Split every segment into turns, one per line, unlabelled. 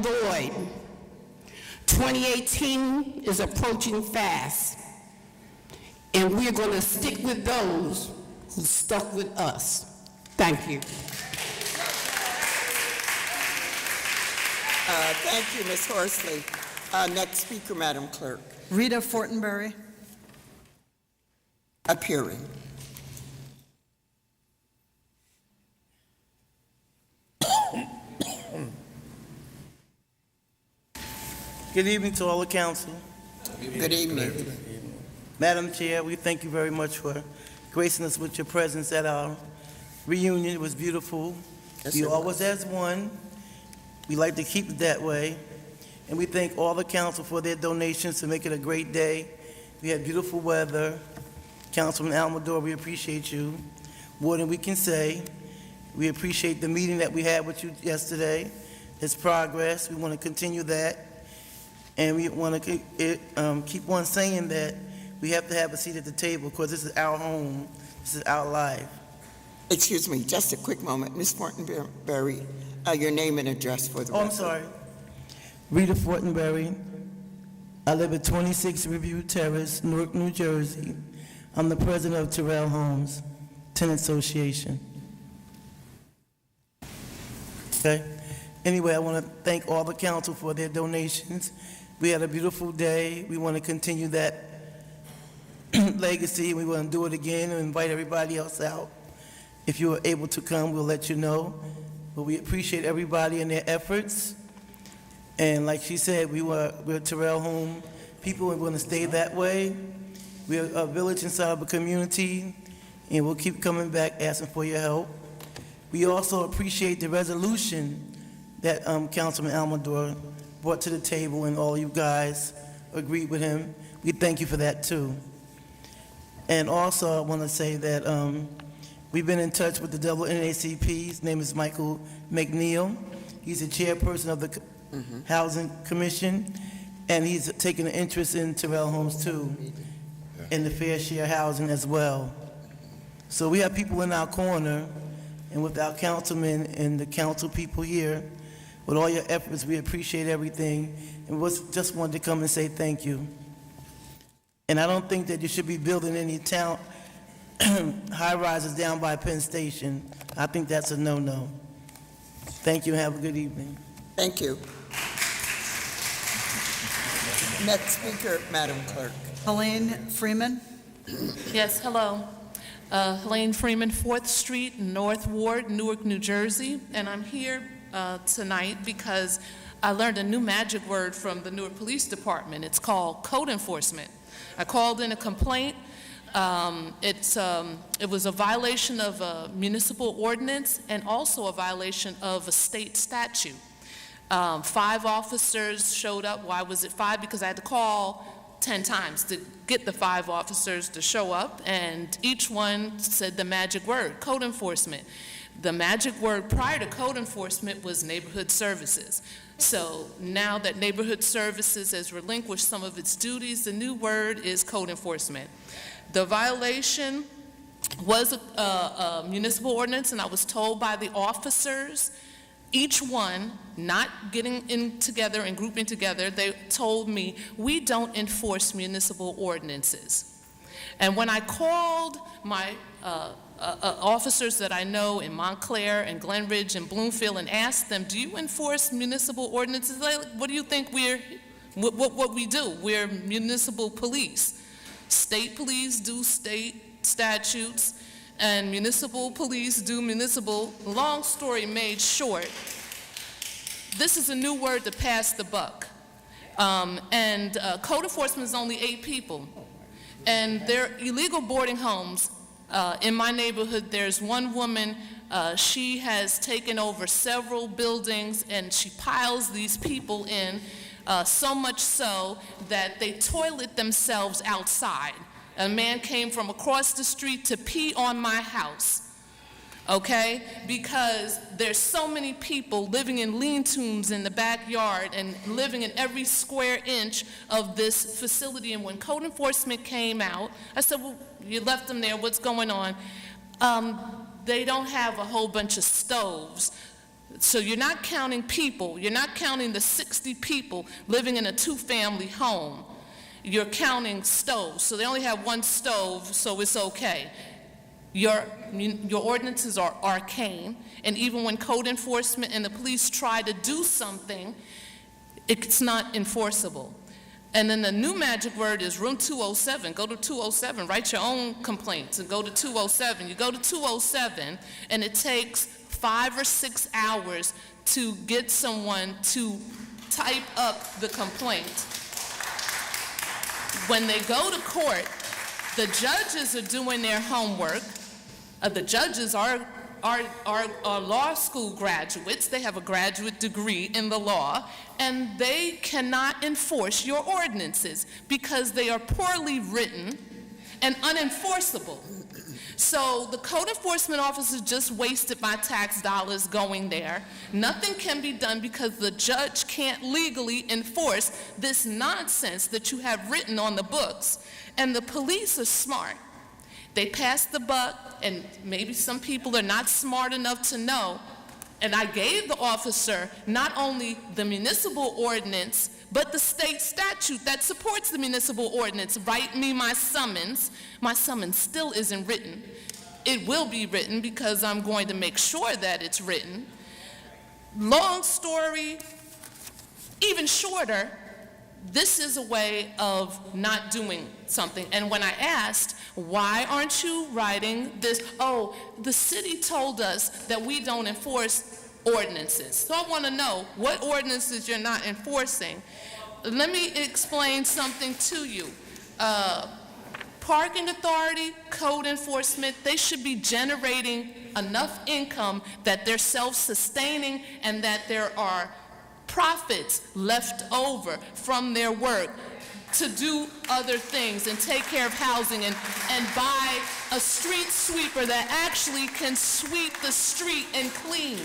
Lloyd. 2018 is approaching fast, and we're going to stick with those who stuck with us. Thank you.
Thank you, Ms. Horsley. Next speaker, Madam Clerk.
Rita Fortenberry.
Appearing.
Good evening to all the council.
Good evening.
Madam Chair, we thank you very much for gracing us with your presence at our reunion. It was beautiful.
Yes,
We
it
always
was.
as one. We like to keep it that way. And we thank all the council for their donations to make it a great day. We had beautiful weather. Councilman Almador, we appreciate you more than we can say. We appreciate the meeting that we had with you yesterday. It's progress. We want to continue that. And we want to keep on saying that we have to have a seat at the table because this is our home. This is our life.
Excuse me, just a quick moment. Ms. Fortenberry, your name and address for the
Oh, I'm
record.
sorry. Rita Fortenberry. I live at 26 Review Terrace, Newark, New Jersey. I'm the president of Terrell Homes Tenant Association. Okay. Anyway, I want to thank all the council for their donations. We had a beautiful day. We want to continue that legacy. We want to do it again and invite everybody else out. If you are able to come, we'll let you know. But we appreciate everybody and their efforts. And like she said, we're Terrell Home people and we're going to stay that way. We're a village inside of a community, and we'll keep coming back asking for your help. We also appreciate the resolution that Councilman Almador brought to the table, and all you guys agreed with him. We thank you for that too. And also, I want to say that we've been in touch with the double NACP. His name is Michael McNeil. He's the chairperson of the Housing Commission, and he's taken an interest in Terrell Homes too, and the fair share housing as well. So we have people in our corner, and with our councilmen and the council people here, with all your efforts, we appreciate everything, and we just wanted to come and say thank you. And I don't think that you should be building any town high-rises down by Penn Station. I think that's a no-no. Thank you, and have a good evening.
Thank you. Next speaker, Madam Clerk.
Helene Freeman.
Yes, hello. Helene Freeman, 4th Street, North Ward, Newark, New Jersey. And I'm here tonight because I learned a new magic word from the Newark Police Department. It's called code enforcement. I called in a complaint. It was a violation of a municipal ordinance and also a violation of a state statute. 5 officers showed up. Why was it 5? Because I had to call 10 times to get the 5 officers to show up, and each one said the magic word, code enforcement. The magic word prior to code enforcement was neighborhood services. So now that neighborhood services has relinquished some of its duties, the new word is code enforcement. The violation was a municipal ordinance, and I was told by the officers, each one not getting in together and grouping together, they told me, we don't enforce municipal ordinances. And when I called my officers that I know in Montclair and Glenridge and Bloomfield and asked them, do you enforce municipal ordinances? Like, what do you think what we do? We're municipal police. State police do state statutes, and municipal police do municipal. Long story made short, this is a new word to pass the buck. Code enforcement is only 8 people. And they're illegal boarding homes. In my neighborhood, there's one woman, she has taken over several buildings, and she piles these people in, so much so that they toilet themselves outside. A man came from across the street to pee on my house, okay? Because there's so many people living in lean-tos in the backyard and living in every square inch of this facility. And when code enforcement came out, I said, well, you left them there, what's going on? They don't have a whole bunch of stoves. So you're not counting people. You're not counting the 60 people living in a two-family home. You're counting stoves. So they only have one stove, so it's okay. Your ordinances are arcane, and even when code enforcement and the police try to do something, it's not enforceable. And then the new magic word is room 207. Go to 207, write your own complaints, and go to 207. You go to 207, and it takes 5 or 6 hours to get someone to type up the complaint. When they go to court, the judges are doing their homework. The judges are law school graduates. They have a graduate degree in the law, and they cannot enforce your ordinances because they are poorly written and unenforceable. So the code enforcement officer just wasted my tax dollars going there. Nothing can be done because the judge can't legally enforce this nonsense that you have written on the books. And the police are smart. They pass the buck, and maybe some people are not smart enough to know. And I gave the officer not only the municipal ordinance, but the state statute that supports the municipal ordinance. Write me my summons. My summons still isn't written. It will be written because I'm going to make sure that it's written. Long story, even shorter, this is a way of not doing something. And when I asked, why aren't you writing this? Oh, the city told us that we don't enforce ordinances. So I want to know what ordinances you're not enforcing. Let me explain something to you. Parking authority, code enforcement, they should be generating enough income that they're self-sustaining and that there are profits left over from their work to do other things and take care of housing and buy a street sweeper that actually can sweep the street and clean.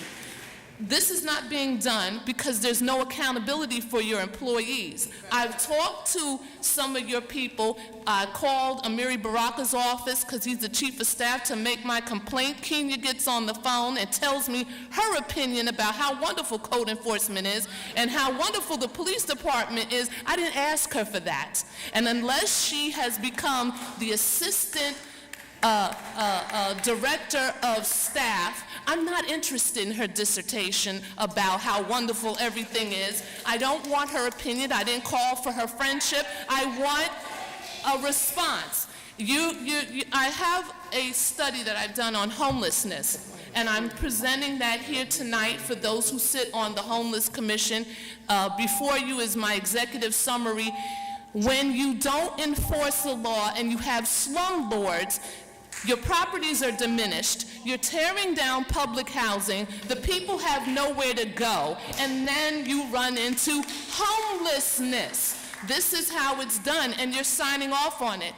This is not being done because there's no accountability for your employees. I've talked to some of your people. I called Amiri Baraka's office because he's the chief of staff to make my complaint. Kenya gets on the phone and tells me her opinion about how wonderful code enforcement is and how wonderful the police department is. I didn't ask her for that. And unless she has become the assistant director of staff, I'm not interested in her dissertation about how wonderful everything is. I don't want her opinion. I didn't call for her friendship. I want a response. I have a study that I've done on homelessness, and I'm presenting that here tonight for those who sit on the Homeless Commission. Before you is my executive summary. When you don't enforce the law and you have slumlords, your properties are diminished, you're tearing down public housing, the people have nowhere to go, and then you run into homelessness. This is how it's done, and you're signing off on it.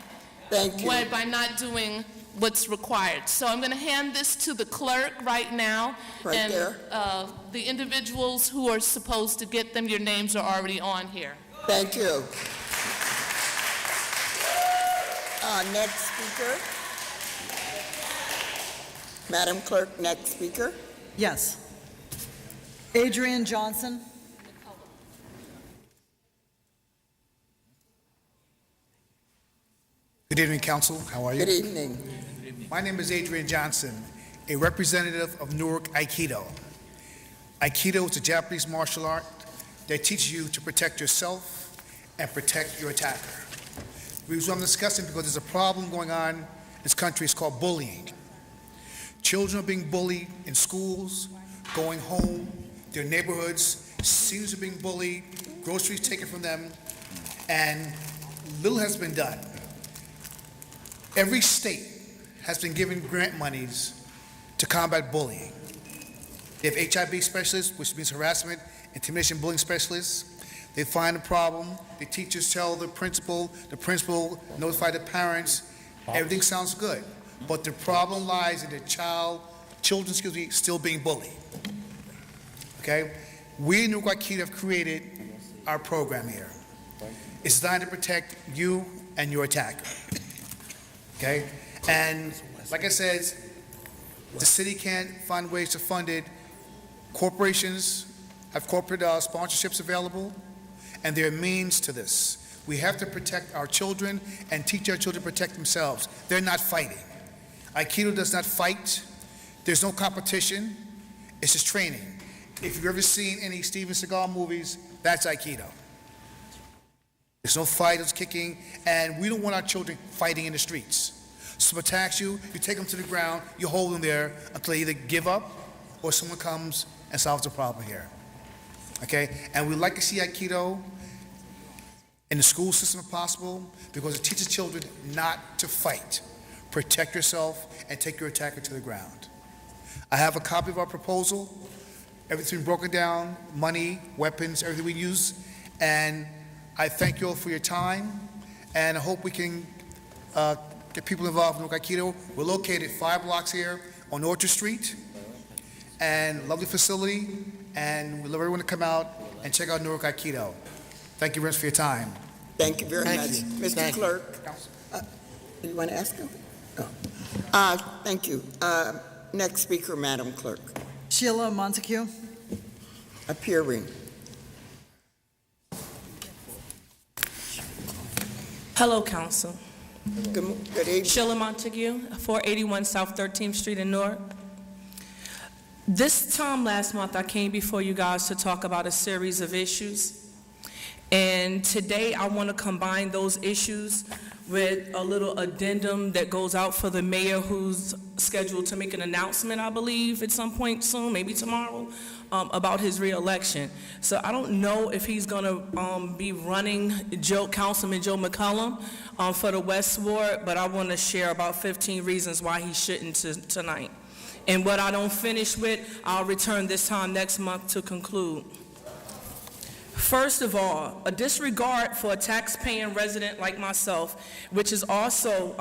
Thank you.
By not doing what's required. So I'm going to hand this to the clerk right now.
Right
and,
there.
The individuals who are supposed to get them, your names are already on here.
Thank you. Next speaker. Madam Clerk, next speaker.
Yes. Adrian Johnson.
Good evening, Council. How are you?
Good evening.
My name is Adrian Johnson, a representative of Newark Aikido. Aikido is a Japanese martial art that teaches you to protect yourself and protect your attacker. The reason I'm discussing because there's a problem going on in this country. It's called bullying. Children are being bullied in schools, going home, their neighborhoods, seniors are being bullied, groceries taken from them, and little has been done. Every state has been given grant monies to combat bullying. They have HIB specialists, which means harassment, intimidation, bullying specialists. They find the problem, the teachers tell the principal notify the parents, everything sounds good. But the problem lies in the children still being bullied. Okay? We in Newark Aikido have created our program here. It's designed to protect you and your attacker. Okay? And like I said, the city can't find ways to fund it. Corporations have corporate sponsorships available, and there are means to this. We have to protect our children and teach our children to protect themselves. They're not fighting. Aikido does not fight. There's no competition. It's just training. If you've ever seen any Steven Seagal movies, that's Aikido. There's no fight, there's kicking, and we don't want our children fighting in the streets. Someone attacks you, you take them to the ground, you hold them there until they either give up or someone comes and solves the problem here. Okay? And we'd like to see Aikido in the school system if possible, because it teaches children not to fight. Protect yourself and take your attacker to the ground. I have a copy of our proposal. Everything broken down, money, weapons, everything we use. And I thank you all for your time, and I hope we can get people involved in Newark Aikido. We're located 5 blocks here on Orchard Street, and lovely facility, and we'd love everyone to come out and check out Newark Aikido. Thank you very much for your time.
Thank you very much. Mr.
Thank you.
Clerk, you want to ask him? Thank you. Next speaker, Madam Clerk.
Sheila Montague.
Appearing.
Hello, Council.
Good evening.
Sheila Montague, 481 South 13th Street in Newark. This time last month, I came before you guys to talk about a series of issues. And today, I want to combine those issues with a little addendum that goes out for the mayor, who's scheduled to make an announcement, I believe, at some point soon, maybe tomorrow, about his reelection. So I don't know if he's going to be running Councilman Joe McCullum for the West Ward, but I want to share about 15 reasons why he shouldn't tonight. And what I don't finish with, I'll return this time next month to conclude. First of all, a disregard for a tax-paying resident like myself, which is also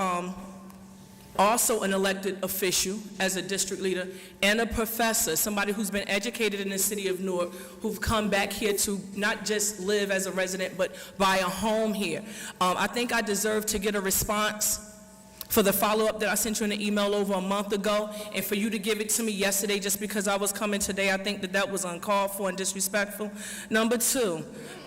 an elected official as a district leader, and a professor, somebody who's been educated in the city of Newark, who've come back here to not just live as a resident, but buy a home here. I think I deserve to get a response for the follow-up that I sent you in an email over a month ago, and for you to give it to me yesterday just because I was coming today. I think that was uncalled for and disrespectful. Number 2,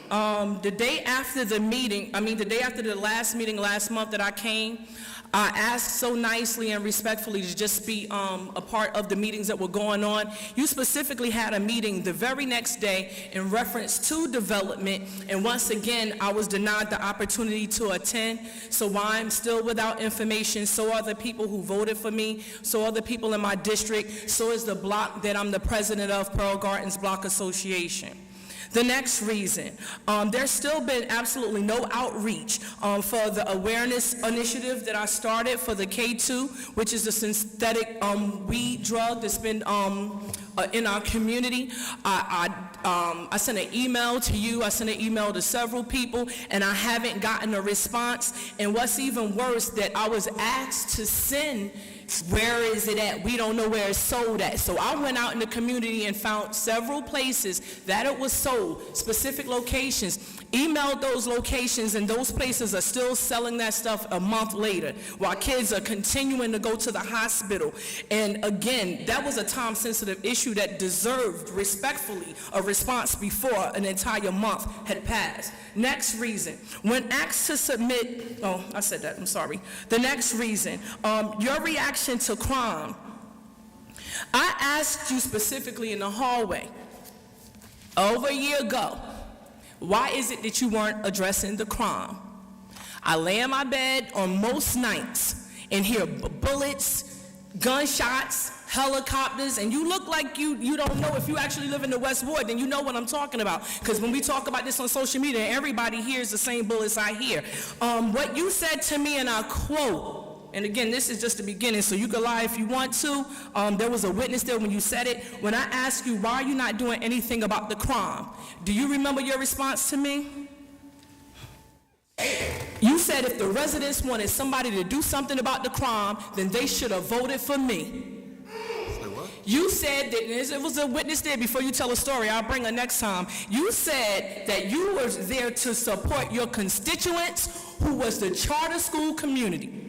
the day after the last meeting last month that I came, I asked so nicely and respectfully to just be a part of the meetings that were going on. You specifically had a meeting the very next day in reference to development, and once again, I was denied the opportunity to attend. So while I'm still without information, so are the people who voted for me, so are the people in my district, so is the block that I'm the president of, Pearl Gardens Block Association. The next reason, there's still been absolutely no outreach for the awareness initiative that I started for the K2, which is a synthetic weed drug that's been in our community. I sent an email to you, I sent an email to several people, and I haven't gotten a response. And what's even worse, that I was asked to send, where is it at? We don't know where it's sold at. So I went out in the community and found several places that it was sold, specific locations, emailed those locations, and those places are still selling that stuff a month later, while kids are continuing to go to the hospital. And again, that was a time-sensitive issue that deserved, respectfully, a response before an entire month had passed. Next reason, when asked to submit, the next reason, your reaction to crime. I asked you specifically in the hallway over a year ago, why is it that you weren't addressing the crime? I lay in my bed on most nights and hear bullets, gunshots, helicopters, and you look like you don't know. If you actually live in the West Ward, then you know what I'm talking about. Because when we talk about this on social media, everybody hears the same bullets I hear. What you said to me, and I quote, and again, this is just the beginning, so you can lie if you want to. There was a witness there when you said it. When I asked you, why are you not doing anything about the crime? Do you remember your response to me? You said if the residents wanted somebody to do something about the crime, then they should have voted for me. You said that, it was a witness there, before you tell a story, I'll bring her next time. You said that you were there to support your constituents, who was the charter school community.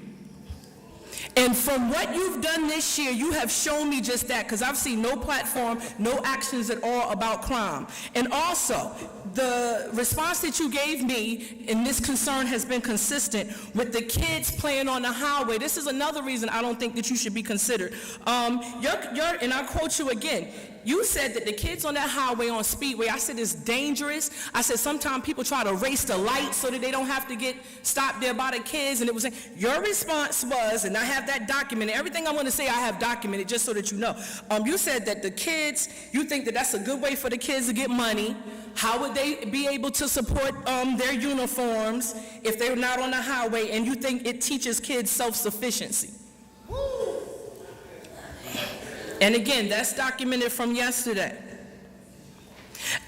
And from what you've done this year, you have shown me just that, because I've seen no platform, no actions at all about crime. And also, the response that you gave me, and this concern has been consistent, with the kids playing on the highway. This is another reason I don't think that you should be considered. And I quote you again, you said that the kids on that highway on Speedway, I said it's dangerous. I said sometimes people try to race the light so that they don't have to get stopped there by the kids. And it was, your response was, and I have that documented, everything I'm going to say I have documented just so that you know. You said that the kids, you think that that's a good way for the kids to get money. How would they be able to support their uniforms if they're not on the highway? And you think it teaches kids self-sufficiency. And again, that's documented from yesterday.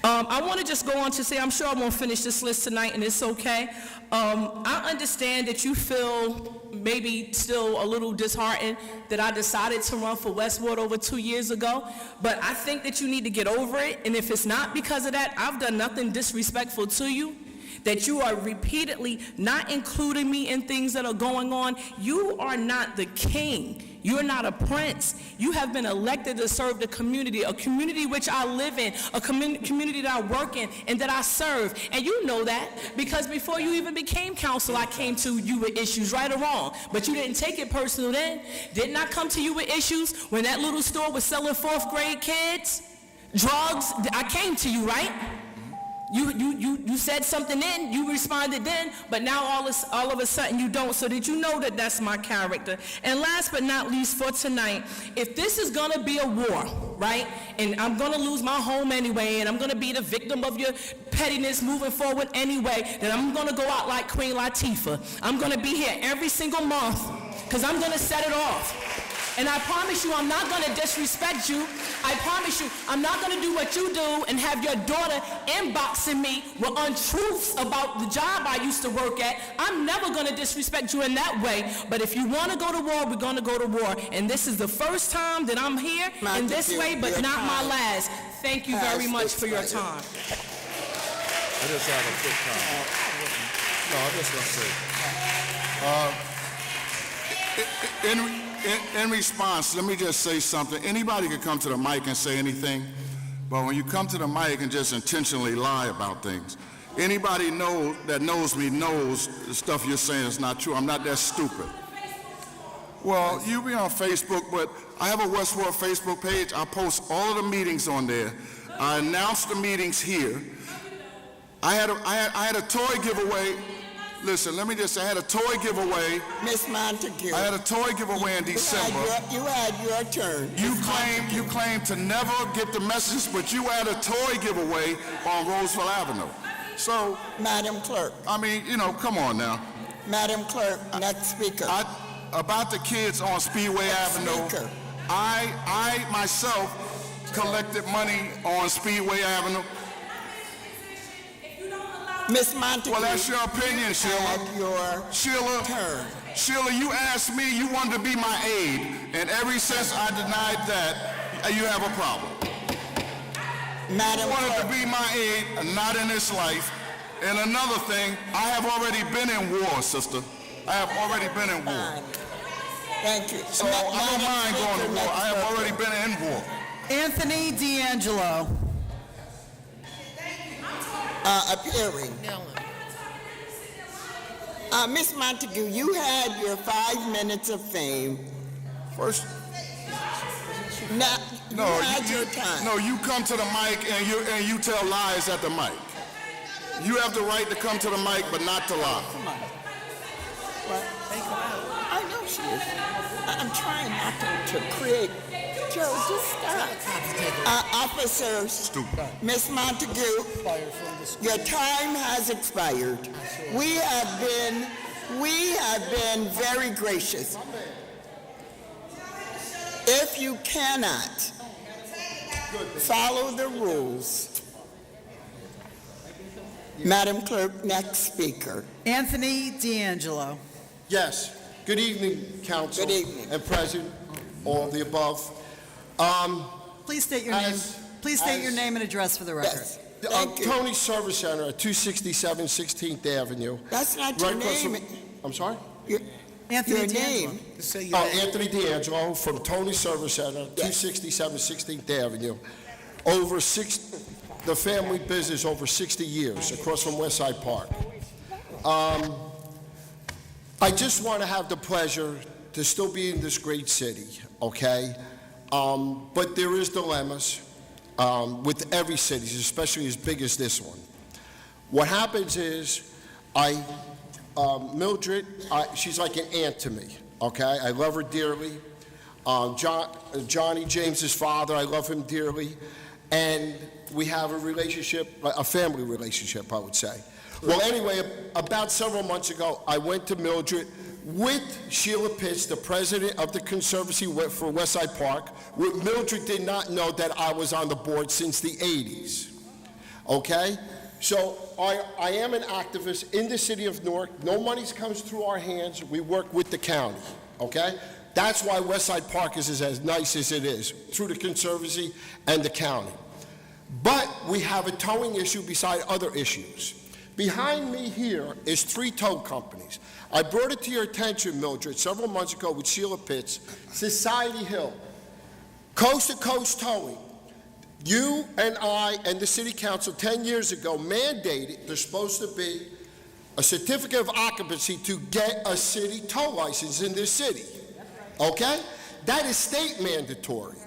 I want to just go on to say, I'm sure I won't finish this list tonight, and it's okay. I understand that you feel maybe still a little disheartened that I decided to run for West Ward over 2 years ago, but I think that you need to get over it, and if it's not because of that, I've done nothing disrespectful to you, that you are repeatedly not including me in things that are going on. You are not the king. You're not a prince. You have been elected to serve the community, a community which I live in, a community that I work in and that I serve. And you know that because before you even became council, I came to you with issues, right or wrong. But you didn't take it personal then. Didn't I come to you with issues when that little store was selling 4th grade kids drugs? I came to you, right? You said something then, you responded then, but now all of a sudden you don't, so that you know that that's my character. And last but not least for tonight, if this is gonna be a war, right, and I'm gonna lose my home anyway, and I'm gonna be the victim of your pettiness moving forward anyway, then I'm gonna go out like Queen Latifah. I'm gonna be here every single month, because I'm gonna set it off. And I promise you, I'm not going to disrespect you. I promise you, I'm not going to do what you do and have your daughter inboxing me with untruths about the job I used to work at. I'm never going to disrespect you in that way. But if you want to go to war, we're going to go to war. And this is the first time that I'm here in this way, but not my last. Thank you very much for your time.
I just have a quick comment. No, I'm just going to say, in response, let me just say something. Anybody can come to the mic and say anything, but when you come to the mic and just intentionally lie about things, anybody that knows me knows the stuff you're saying is not true. I'm not that stupid. Well, you be on Facebook, but I have a West Ward Facebook page. I post all of the meetings on there. I announce the meetings here. I had a toy giveaway. Listen, let me just say, I had a toy giveaway.
Ms. Montague.
I had a toy giveaway in December.
You had your turn.
You claim to never get the message, but you had a toy giveaway on Roseville Avenue. So,
Madam Clerk.
I mean, come on now.
Madam Clerk, next speaker.
About the kids on Speedway Avenue.
Speaker.
I myself collected money on Speedway Avenue.
Ms. Montague.
Well, that's your opinion, Sheila. Sheila, you asked me, you wanted to be my aide, and ever since I denied that, you have a problem.
Madam
You wanted
Clerk.
to be my aide, not in this life. And another thing, I have already been in war, sister. I have already been in war.
Thank you.
So I don't mind going to war. I have already been in war.
Anthony D'Angelo.
Appearing. Ms. Montague, you had your 5 minutes of fame.
First,
Now,
no,
you had your time.
No, you come to the mic and you tell lies at the mic. You have the right to come to the mic, but not to lie.
What? I know she is. I'm trying not to create. Joe, just stop. Officers,
Stupid.
Ms. Montague, your time has expired. We have been very gracious. If you cannot follow the rules, Madam Clerk, next speaker.
Anthony D'Angelo.
Yes. Good evening, Council.
Good evening.
And President, all of the above.
Please state your name. Please state your name and address for the record.
Yes. Thank you.
Tony Service Center at 267 16th Avenue.
That's not your
Right across
name.
from- I'm sorry?
Anthony
Your
D'Angelo.
name?
Just say your name.
Anthony D'Angelo from Tony Service Center, 267 16th Avenue. The family business over 60 years, across from Westside Park. I just want to have the pleasure to still be in this great city, okay? But there is dilemmas with every city, especially as big as this one. What happens is, Mildred, she's like an aunt to me, okay? I love her dearly. Johnny, James's father, I love him dearly. And we have a relationship, a family relationship, I would say. Well, anyway, about several months ago, I went to Mildred with Sheila Pitts, the president of the Conservancy for Westside Park. Mildred did not know that I was on the board since the 80s, okay? So I am an activist in the city of Newark. No money comes through our hands. We work with the county, okay? That's why Westside Park is as nice as it is, through the Conservancy and the county. But we have a towing issue beside other issues. Behind me here is 3 tow companies. I brought it to your attention, Mildred, several months ago with Sheila Pitts, Society Hill, Coast to Coast Towing. You and I and the City Council 10 years ago mandated there's supposed to be a certificate of occupancy to get a city tow license in this city, okay? That is state mandatory.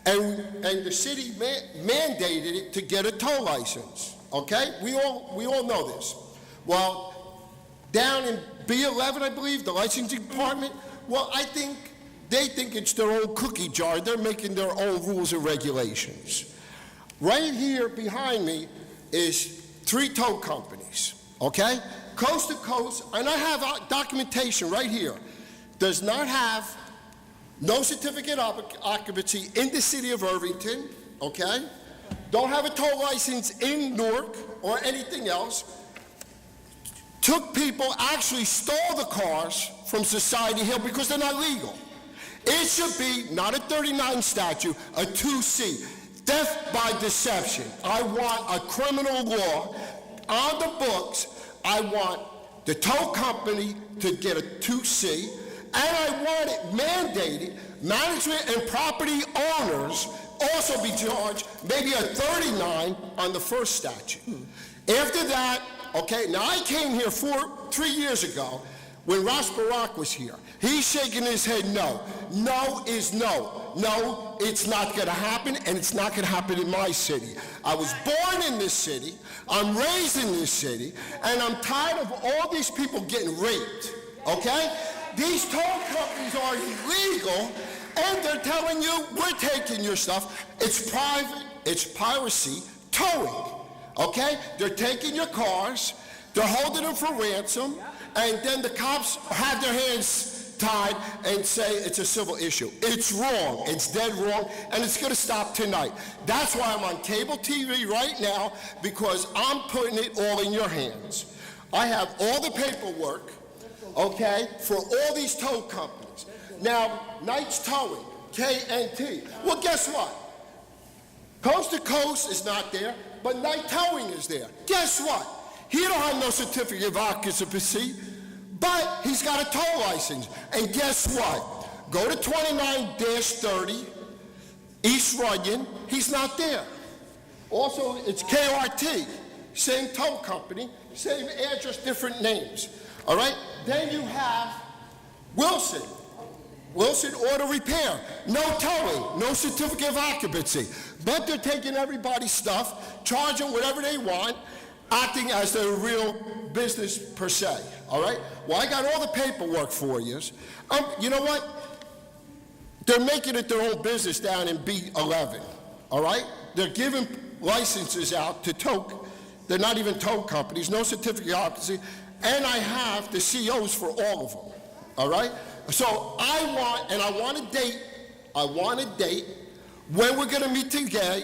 And the city mandated it to get a tow license, okay? We all know this. Well, down in B11, I believe, the licensing department, well, they think it's their own cookie jar. They're making their own rules and regulations. Right here behind me is 3 tow companies, okay? Coast to Coast, and I have documentation right here, does not have no certificate of occupancy in the city of Irvington, okay? Don't have a tow license in Newark or anything else. Took people, actually stole the cars from Society Hill because they're not legal. It should be not a 39 statute, a 2C, theft by deception. I want a criminal law on the books. I want the tow company to get a 2C, and I want it mandated, management and property owners also be charged maybe a 39 on the first statute. After that, okay, now I came here 3 years ago when Ross Barack was here. He's shaking his head no. No is no. No, it's not gonna happen, and it's not gonna happen in my city. I was born in this city, I'm raised in this city, and I'm tired of all these people getting raped, okay? These tow companies are illegal, and they're telling you, we're taking your stuff. It's private, it's piracy, towing, okay? They're taking your cars, they're holding them for ransom, and then the cops have their hands tied and say it's a civil issue. It's wrong, it's dead wrong, and it's gonna stop tonight. That's why I'm on cable TV right now, because I'm putting it all in your hands. I have all the paperwork, okay, for all these tow companies. Now, Knight's Towing, KNT. Well, guess what? Coast to Coast is not there, but Knight Towing is there. Guess what? He don't have no certificate of occupancy, but he's got a tow license. And guess what? Go to 29-30, East Runyon, he's not there. Also, it's KRT, same tow company, same address, different names. All right? Then you have Wilson Auto Repair, no towing, no certificate of occupancy. But they're taking everybody's stuff, charging whatever they want, acting as their real business per se, all right? Well, I got all the paperwork for you. You know what? They're making it their own business down in B11, all right? They're giving licenses out to tow. They're not even tow companies, no certificate of occupancy, and I have the COs for all of them, all right? So I want a date when we're gonna meet today,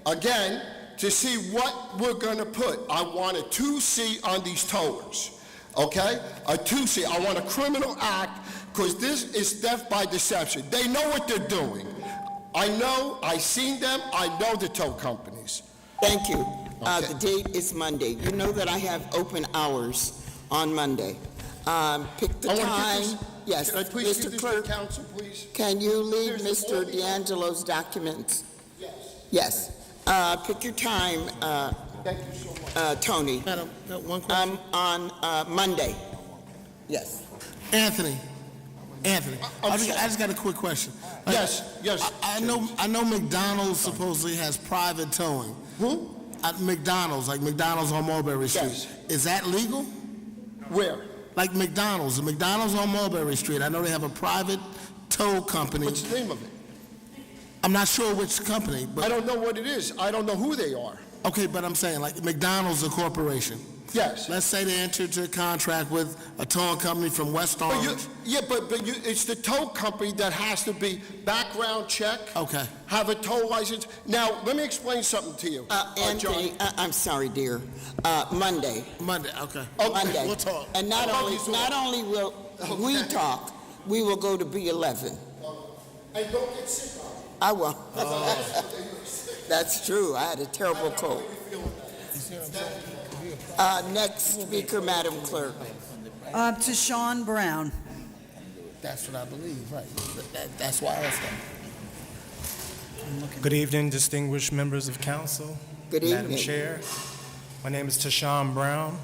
again, to see what we're gonna put. I want a 2C on these towers, okay? A 2C, I want a criminal act, because this is theft by deception. They know what they're doing. I know, I've seen them, I know the tow companies.
Thank you.
Okay.
The date is Monday. You know that I have open hours on Monday. Pick the
I want to
time.
get this.
Yes,
Can I please
Mr.
give this to
Clerk,
the council, please?
can you leave
There's
Mr.
all the-
D'Angelo's documents?
Yes.
Yes. Pick your time,
Thank you so much.
Tony.
Madam, one question.
On Monday. Yes.
Anthony,
I'm
I
sorry.
just got a quick question.
Yes, yes.
I know McDonald's supposedly has private towing.
Who?
At McDonald's, like McDonald's on Mulberry Street.
Yes.
Is that legal?
Where?
Like McDonald's on Mulberry Street. I know they have a private tow company.
What's the name of it?
I'm not sure which company,
I
but,
don't know what it is. I don't know who they are.
okay, but I'm saying, like, McDonald's, a corporation.
Yes.
Let's say they entered into a contract with a towing company from West Orange.
It's the tow company that has to be background check.
Okay.
Have a tow license. Now, let me explain something to you.
Anthony, I'm sorry, dear. Monday.
Monday, okay.
Okay.
Monday.
We'll talk.
And not only will we talk, we will go to B11.
And don't get sick on it.
I will. That's true. I had a terrible cold. Next speaker, Madam Clerk.
To Sean Brown.
That's what I believe, right. That's why I asked that.
Good evening, distinguished members of council.
Good
Madam
evening.
Chair. My name is Tashawn Brown.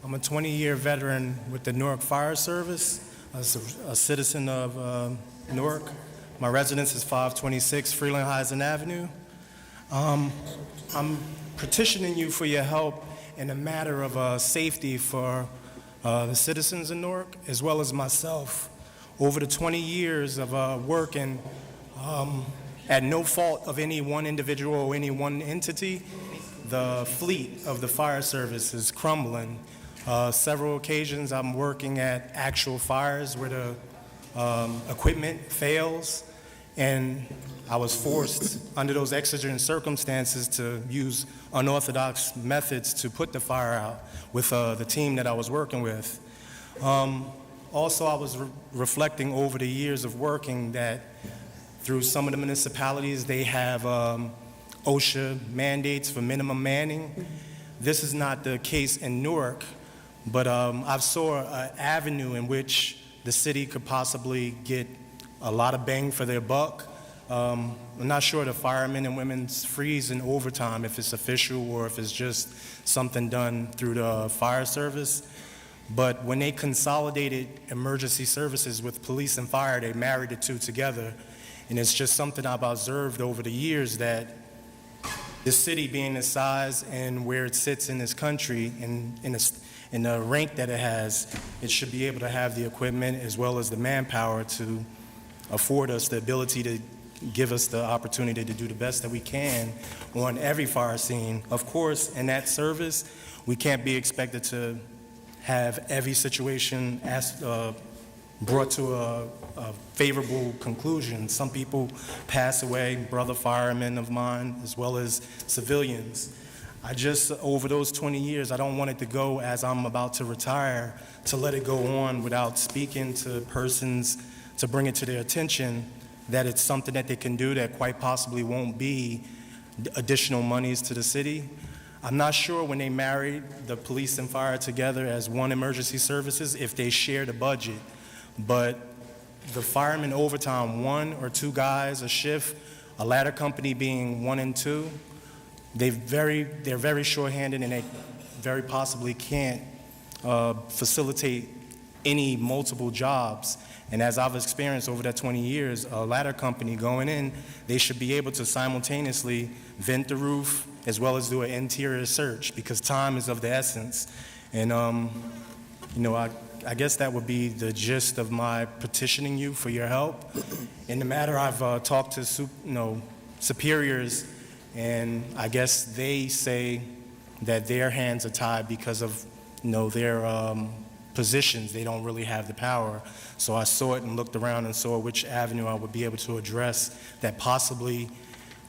I'm a 20-year veteran with the Newark Fire Service, as a citizen of Newark. My residence is 526 Freeland-Heisen Avenue. I'm petitioning you for your help in a matter of safety for the citizens in Newark, as well as myself. Over the 20 years of working, at no fault of any one individual or any one entity, the fleet of the fire service is crumbling. Several occasions I'm working at actual fires where the equipment fails, and I was forced under those exigent circumstances to use unorthodox methods to put the fire out with the team that I was working with. Also, I was reflecting over the years of working that through some of the municipalities, they have OSHA mandates for minimum manning. This is not the case in Newark, but I've saw an avenue in which the city could possibly get a lot of bang for their buck. I'm not sure the firemen and women's freeze in overtime, if it's official or if it's just something done through the fire service. But when they consolidated emergency services with police and fire, they married the two together. And it's just something I've observed over the years that the city being the size and where it sits in this country and in the rank that it has, it should be able to have the equipment as well as the manpower to afford us the ability to give us the opportunity to do the best that we can on every fire scene. Of course, in that service, we can't be expected to have every situation brought to a favorable conclusion. Some people pass away, brother firemen of mine, as well as civilians. I just, over those 20 years, I don't want it to go as I'm about to retire, to let it go on without speaking to persons to bring it to their attention that it's something that they can do that quite possibly won't be additional monies to the city. I'm not sure when they married the police and fire together as one emergency services if they shared a budget, but the firemen overtime, 1 or 2 guys a shift, a ladder company being 1 and 2, they're very short-handed and they very possibly can't facilitate any multiple jobs. And as I've experienced over that 20 years, a ladder company going in, they should be able to simultaneously vent the roof as well as do an interior search because time is of the essence. And, I guess that would be the gist of my petitioning you for your help. In the matter, I've talked to superiors, and I guess they say that their hands are tied because of their positions. They don't really have the power. So I saw it and looked around and saw which avenue I would be able to address that possibly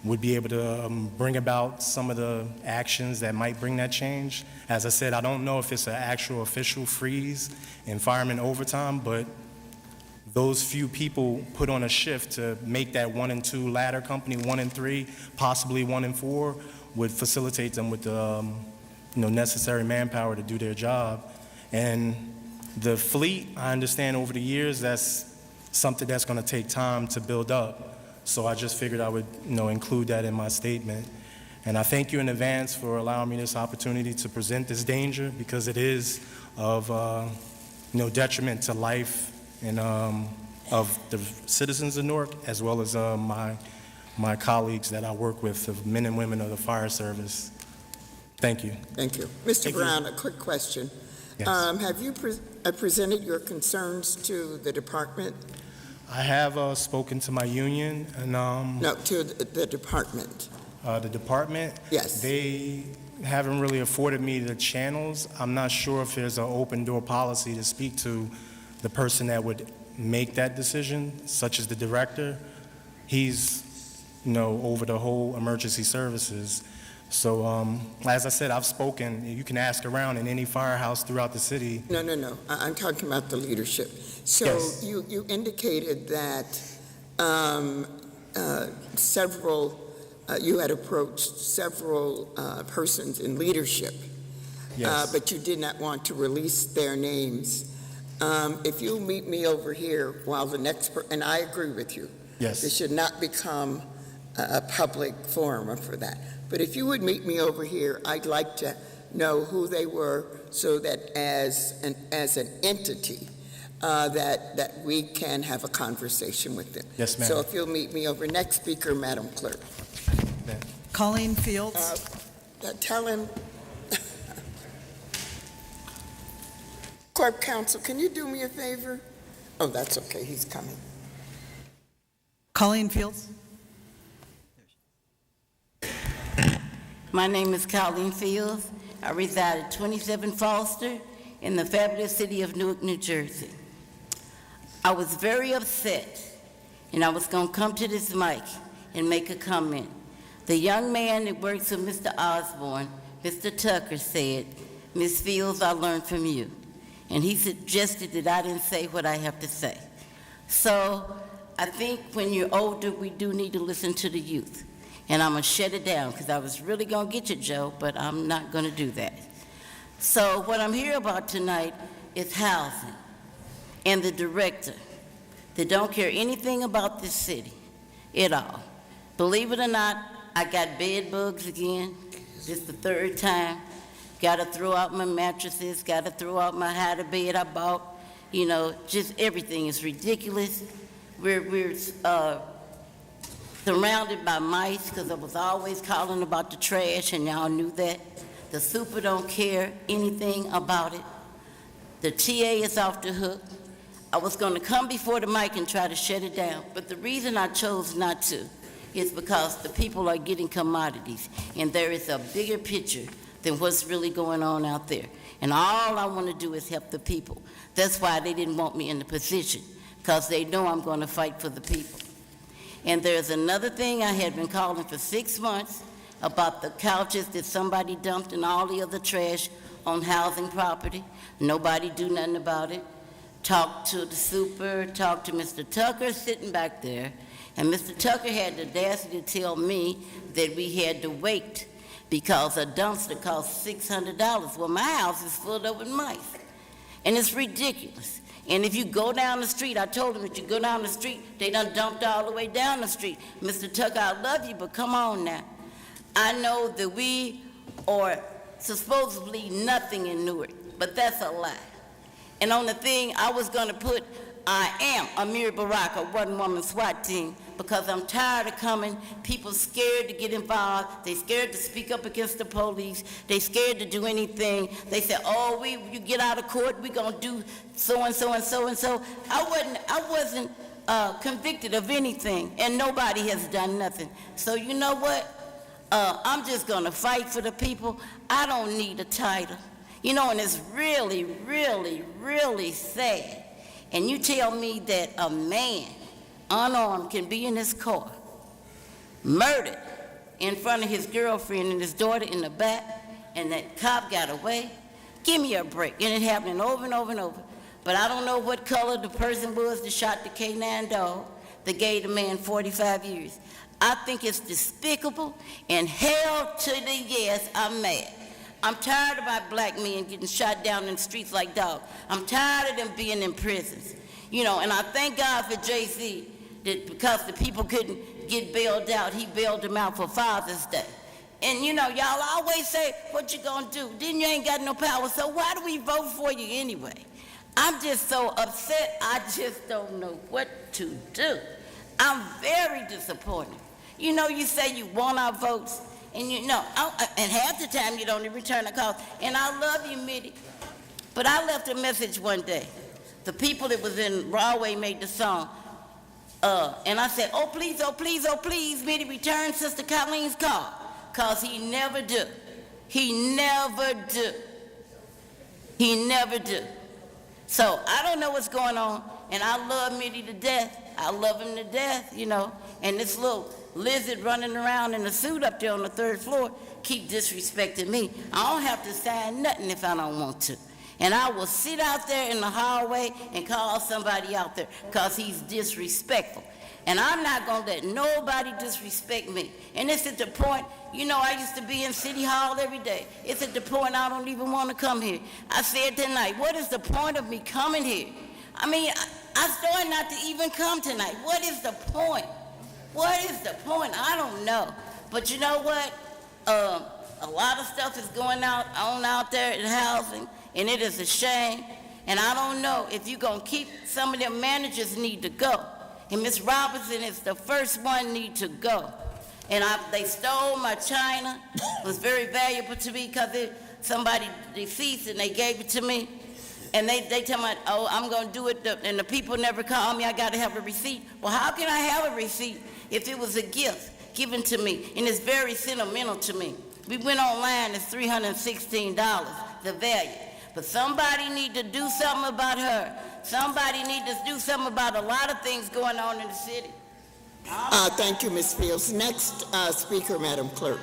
would be able to bring about some of the actions that might bring that change. As I said, I don't know if it's an actual official freeze in fireman overtime, but those few people put on a shift to make that 1 and 2 ladder company 1 and 3, possibly 1 and 4, would facilitate them with the necessary manpower to do their job. And The fleet, I understand over the years, that's something that's going to take time to build up. So I just figured I would, include that in my statement. And I thank you in advance for allowing me this opportunity to present this danger, because it is of, detriment to life and of the citizens of Newark, as well as my colleagues that I work with, the men and women of the fire service. Thank you.
Thank you. Mr.
Thank
Brown,
you.
a quick question.
Yes.
Have you presented your concerns to the department?
I have spoken to my union and
No, to the department.
the department.
Yes.
They haven't really afforded me the channels. I'm not sure if there's an open door policy to speak to the person that would make that decision, such as the director. He's, over the whole emergency services. So, as I said, I've spoken. You can ask around in any firehouse throughout the city.
No. I'm talking about the leadership. So
Yes.
you indicated that you had approached several persons in leadership,
Yes.
but you did not want to release their names. If you meet me over here while the next and I agree with you,
Yes.
this should not become a public forum for that. But if you would meet me over here, I'd like to know who they were, so that as an entity, that we can have a conversation with them.
Yes, ma'am.
So if you'll meet me over. Next speaker, Madam Clerk.
Colleen Fields.
Tell him. Clerk Counsel, can you do me a favor? Oh, that's okay. He's coming.
Colleen Fields.
My name is Colleen Fields. I reside at 27 Foster in the fabulous city of Newark, New Jersey. I was very upset, and I was going to come to this mic and make a comment. The young man that works with Mr. Osborne, Mr. Tucker, said, "Ms. Fields, I learned from you." And he suggested that I didn't say what I have to say. So I think when you're older, we do need to listen to the youth. And I'm going to shut it down, because I was really going to get you, Joe, but I'm not going to do that. So what I'm here about tonight is housing and the director that don't care anything about this city at all. Believe it or not, I got bed bugs again. This is the third time. Got to throw out my mattresses, got to throw out my hide-a-bed I bought. Just everything is ridiculous. We're surrounded by mice, because I was always calling about the trash, and y'all knew that. The super don't care anything about it. The TA is off the hook. I was going to come before the mic and try to shut it down, but the reason I chose not to is because the people are getting commodities, and there is a bigger picture than what's really going on out there. And all I want to do is help the people. That's why they didn't want me in the position, because they know I'm going to fight for the people. And there's another thing I had been calling for 6 months about the couches that somebody dumped and all the other trash on housing property. Nobody do nothing about it. Talked to the super, talked to Mr. Tucker sitting back there, and Mr. Tucker had the audacity to tell me that we had to wait because a dumpster costs $600. Well, my house is filled up with mice, and it's ridiculous. And if you go down the street, I told him that you go down the street, they done dumped all the way down the street. Mr. Tucker, I love you, but come on now. I know that we are supposedly nothing in Newark, but that's a lie. And on the thing, I was going to put, I am Amir Baraka, one-woman SWAT team, because I'm tired of coming. People scared to get involved. They scared to speak up against the police. They scared to do anything. They said, oh, you get out of court, we're going to do so-and-so and so-and-so. I wasn't convicted of anything, and nobody has done nothing. So you know what? I'm just going to fight for the people. I don't need a title. And it's really, really, really sad. And you tell me that a man, unarmed, can be in his car, murdered in front of his girlfriend and his daughter in the back, and that cop got away? Give me a break. And it happening over and over and over. But I don't know what color the person was that shot the K9 dog that gave the man 45 years. I think it's despicable, and hell to the yes, I'm mad. I'm tired of our black men getting shot down in the streets like dogs. I'm tired of them being in prisons. You know, and I thank God for Jay-Z, that because the people couldn't get bailed out, he bailed them out for Father's Day. And you know, y'all always say, what you gonna do? Then you ain't got no power, so why do we vote for you anyway? I'm just so upset, I just don't know what to do. I'm very disappointed. You know, you say you want our votes, and you know, and half the time you don't even return a call. And I love you, Mitty, but I left a message one day. The people that was in Broadway made the song, and I said, oh please, oh please, oh please, Mitty, return Sister Colleen's call, because he never do. He never do. He never do. So I don't know what's going on, and I love Mitty to death. I love him to death, you know, and this little lizard running around in a suit up there on the 3rd floor keep disrespecting me. I don't have to sign nothing if I don't want to. And I will sit out there in the hallway and call somebody out there because he's disrespectful. And I'm not going to let nobody disrespect me. And it's at the point, you know, I used to be in City Hall every day. It's at the point I don't even want to come here. I said tonight, what is the point of me coming here? I mean, I started not to even come tonight. What is the point? What is the point? I don't know. But you know what? A lot of stuff is going on out there in housing, and it is a shame. And I don't know if you're going to keep some of them managers need to go. And Ms. Robinson is the first one need to go. And they stole my china. It was very valuable to me because somebody deceased and they gave it to me. And they tell me, oh, I'm going to do it, and the people never call me. I got to have a receipt. Well, how can I have a receipt if it was a gift given to me? And it's very sentimental to me. We went online, it's $316, the value. But somebody need to do something about her. Somebody need to do something about a lot of things going on in the city.
Thank you, Ms. Fields. Next speaker, Madam Clerk.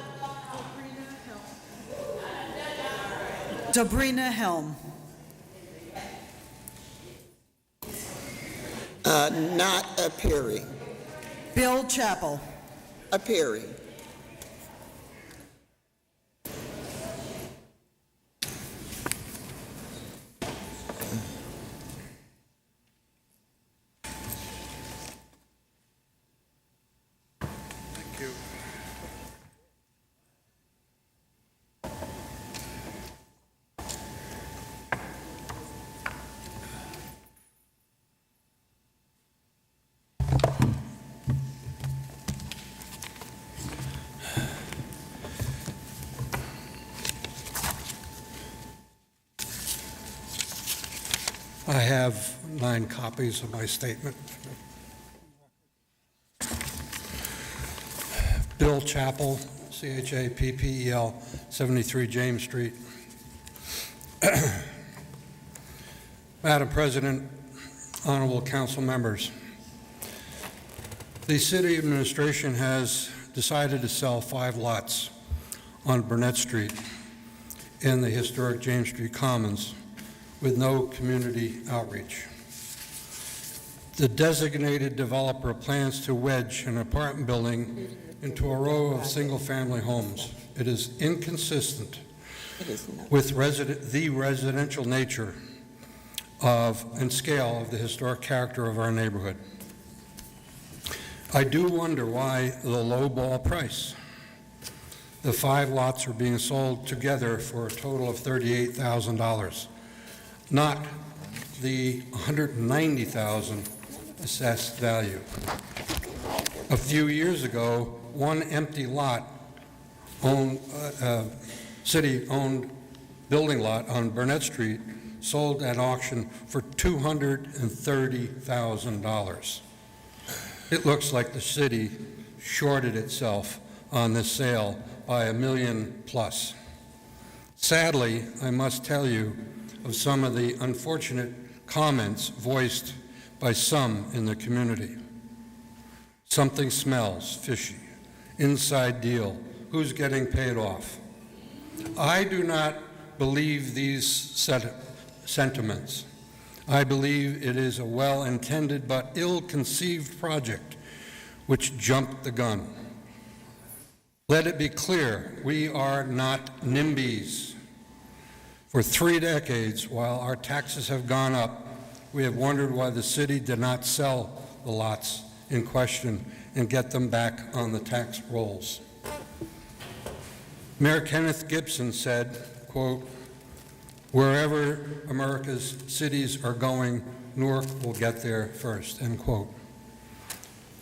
Dobrina Helm.
Not appearing.
Bill Chappell.
Appearing.
Thank you.
I have 9 copies of my statement. Bill Chappell, C-H-A-P-P-E-L, 73 James Street. Madam President, honorable council members, the city administration has decided to sell 5 lots on Burnett Street in the historic James Street Commons with no community outreach. The designated developer plans to wedge an apartment building into a row of single-family homes. It is inconsistent with the residential nature and scale of the historic character of our neighborhood. I do wonder why the low ball price. The 5 lots are being sold together for a total of $38,000. Not the $190,000 assessed value. A few years ago, one empty lot, city-owned building lot on Burnett Street, sold at auction for $230,000. It looks like the city shorted itself on this sale by $1 million plus. Sadly, I must tell you of some of the unfortunate comments voiced by some in the community. Something smells fishy. Inside deal. Who's getting paid off? I do not believe these sentiments. I believe it is a well-intended but ill-conceived project which jumped the gun. Let it be clear, we are not NIMBYs. For 3 decades, while our taxes have gone up, we have wondered why the city did not sell the lots in question and get them back on the tax rolls. Mayor Kenneth Gibson said, quote, "Wherever America's cities are going, Newark will get there first," end quote.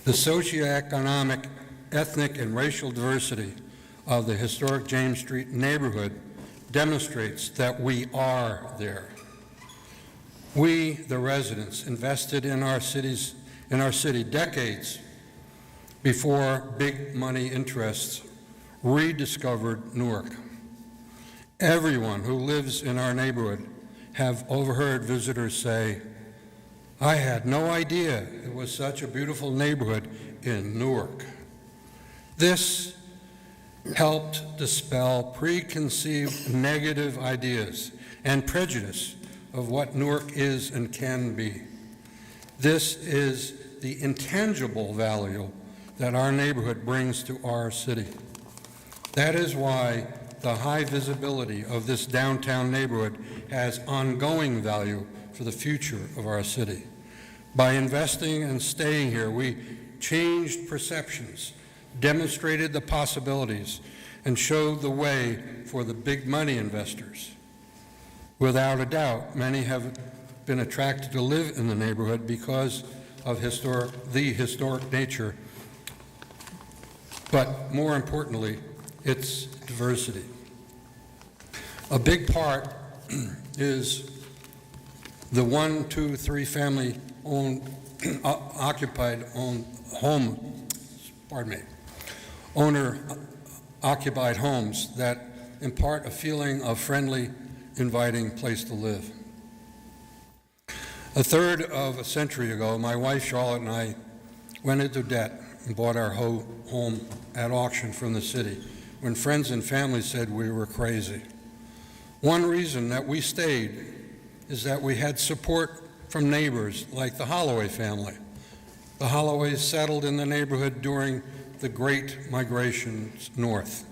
The socioeconomic, ethnic, and racial diversity of the historic James Street neighborhood demonstrates that we are there. We, the residents, invested in our city decades before big money interests rediscovered Newark. Everyone who lives in our neighborhood have overheard visitors say, "I had no idea it was such a beautiful neighborhood in Newark." This helped dispel preconceived negative ideas and prejudice of what Newark is and can be. This is the intangible value that our neighborhood brings to our city. That is why the high visibility of this downtown neighborhood has ongoing value for the future of our city. By investing and staying here, we changed perceptions, demonstrated the possibilities, and showed the way for the big money investors. Without a doubt, many have been attracted to live in the neighborhood because of the historic nature, but more importantly, its diversity. A big part is the 1, 2, 3 family owned, occupied home, owner-occupied homes that impart a feeling of friendly, inviting place to live. A third of a century ago, my wife Charlotte and I went into debt and bought our home at auction from the city when friends and family said we were crazy. One reason that we stayed is that we had support from neighbors like the Holloway family. The Holloways settled in the neighborhood during the Great Migrations north,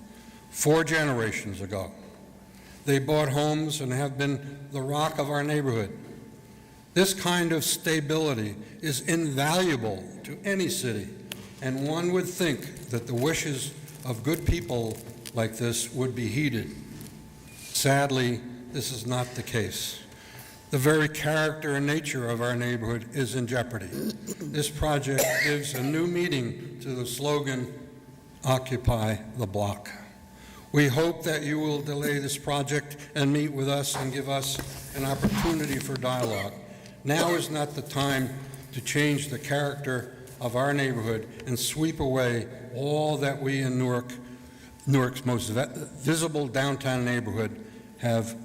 4 generations ago. They bought homes and have been the rock of our neighborhood. This kind of stability is invaluable to any city, and one would think that the wishes of good people like this would be heeded. Sadly, this is not the case. The very character and nature of our neighborhood is in jeopardy. This project gives a new meaning to the slogan, "Occupy the Block." We hope that you will delay this project and meet with us and give us an opportunity for dialogue. Now is not the time to change the character of our neighborhood and sweep away all that we in Newark's most visible downtown neighborhood have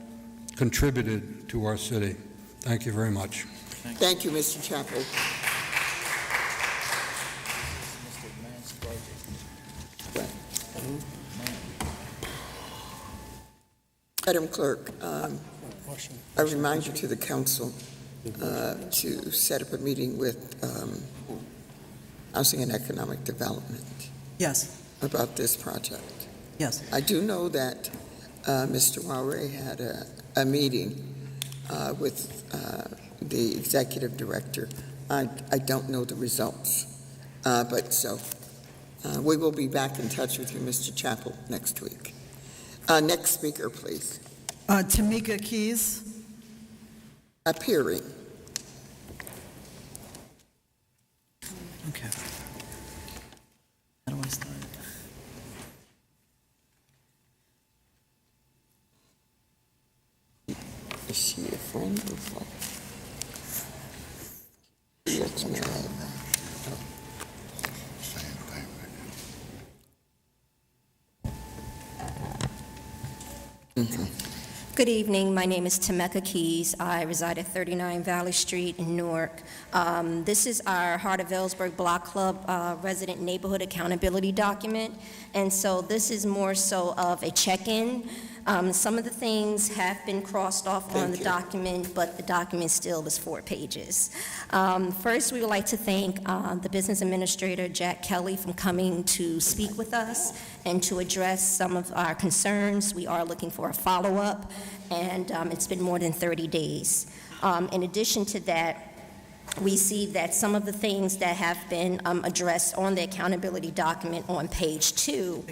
contributed to our city. Thank you very much.
Thank you, Mr. Chappell. Madam Clerk, I remind you to the council to set up a meeting with Housing and Economic Development.
Yes.
About this project.
Yes.
I do know that Mr. Wauray had a meeting with the executive director. I don't know the results, but so we will be back in touch with you, Mr. Chappell, next week. Next speaker, please.
Tamika Keys.
Appearing.
Okay. How do I start?
Is she a friend or what? Let's know.
Good evening. My name is Tameka Keys. I reside at 39 Valley Street in Newark. This is our Heart of Ellsberg Block Club resident neighborhood accountability document. And so this is more so of a check-in Some of the things have been crossed off on the document, but the document still is 4 pages. First, we would like to thank the Business Administrator, Jack Kelly, for coming to speak with us and to address some of our concerns. We are looking for a follow-up, and it's been more than 30 days. In addition to that, we see that some of the things that have been addressed on the accountability document on page 2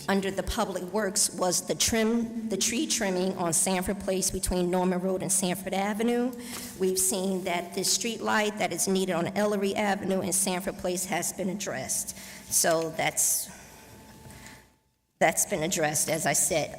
under the Public Works was the tree trimming on Sanford Place between Norman Road and Sanford Avenue. We've seen that the street light that is needed on Ellery Avenue and Sanford Place has been addressed. So that's been addressed, as I said.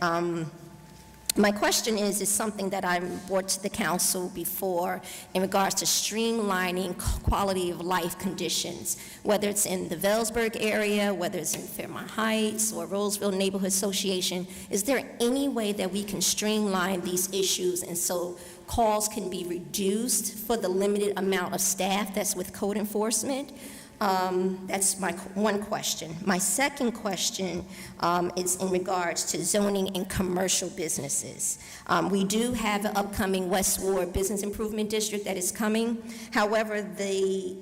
My question is something that I brought to the council before in regards to streamlining quality of life conditions, whether it's in the Vellsburg area, whether it's in Fairmont Heights or Roseville Neighborhood Association. Is there any way that we can streamline these issues and so calls can be reduced for the limited amount of staff that's with code enforcement? That's my one question. My second question is in regards to zoning and commercial businesses. We do have an upcoming West Ward Business Improvement District that is coming. However, the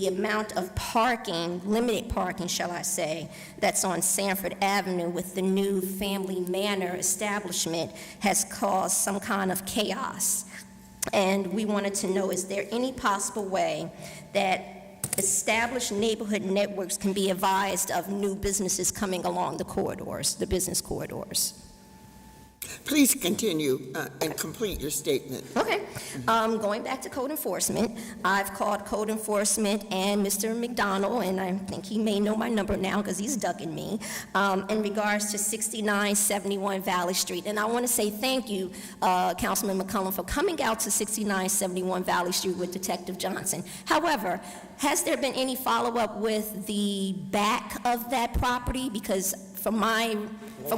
amount of parking, limited parking, shall I say, that's on Sanford Avenue with the new Family Manor establishment has caused some kind of chaos. And we wanted to know, is there any possible way that established neighborhood networks can be advised of new businesses coming along the corridors, the business corridors?
Please continue and complete your statement.
Okay. Going back to code enforcement, I've called code enforcement and Mr. McDonald, and I think he may know my number now because he's ducking me, in regards to 6971 Valley Street. And I want to say thank you, Councilman McCollum, for coming out to 6971 Valley Street with Detective Johnson. However, has there been any follow-up with the back of that property? Because from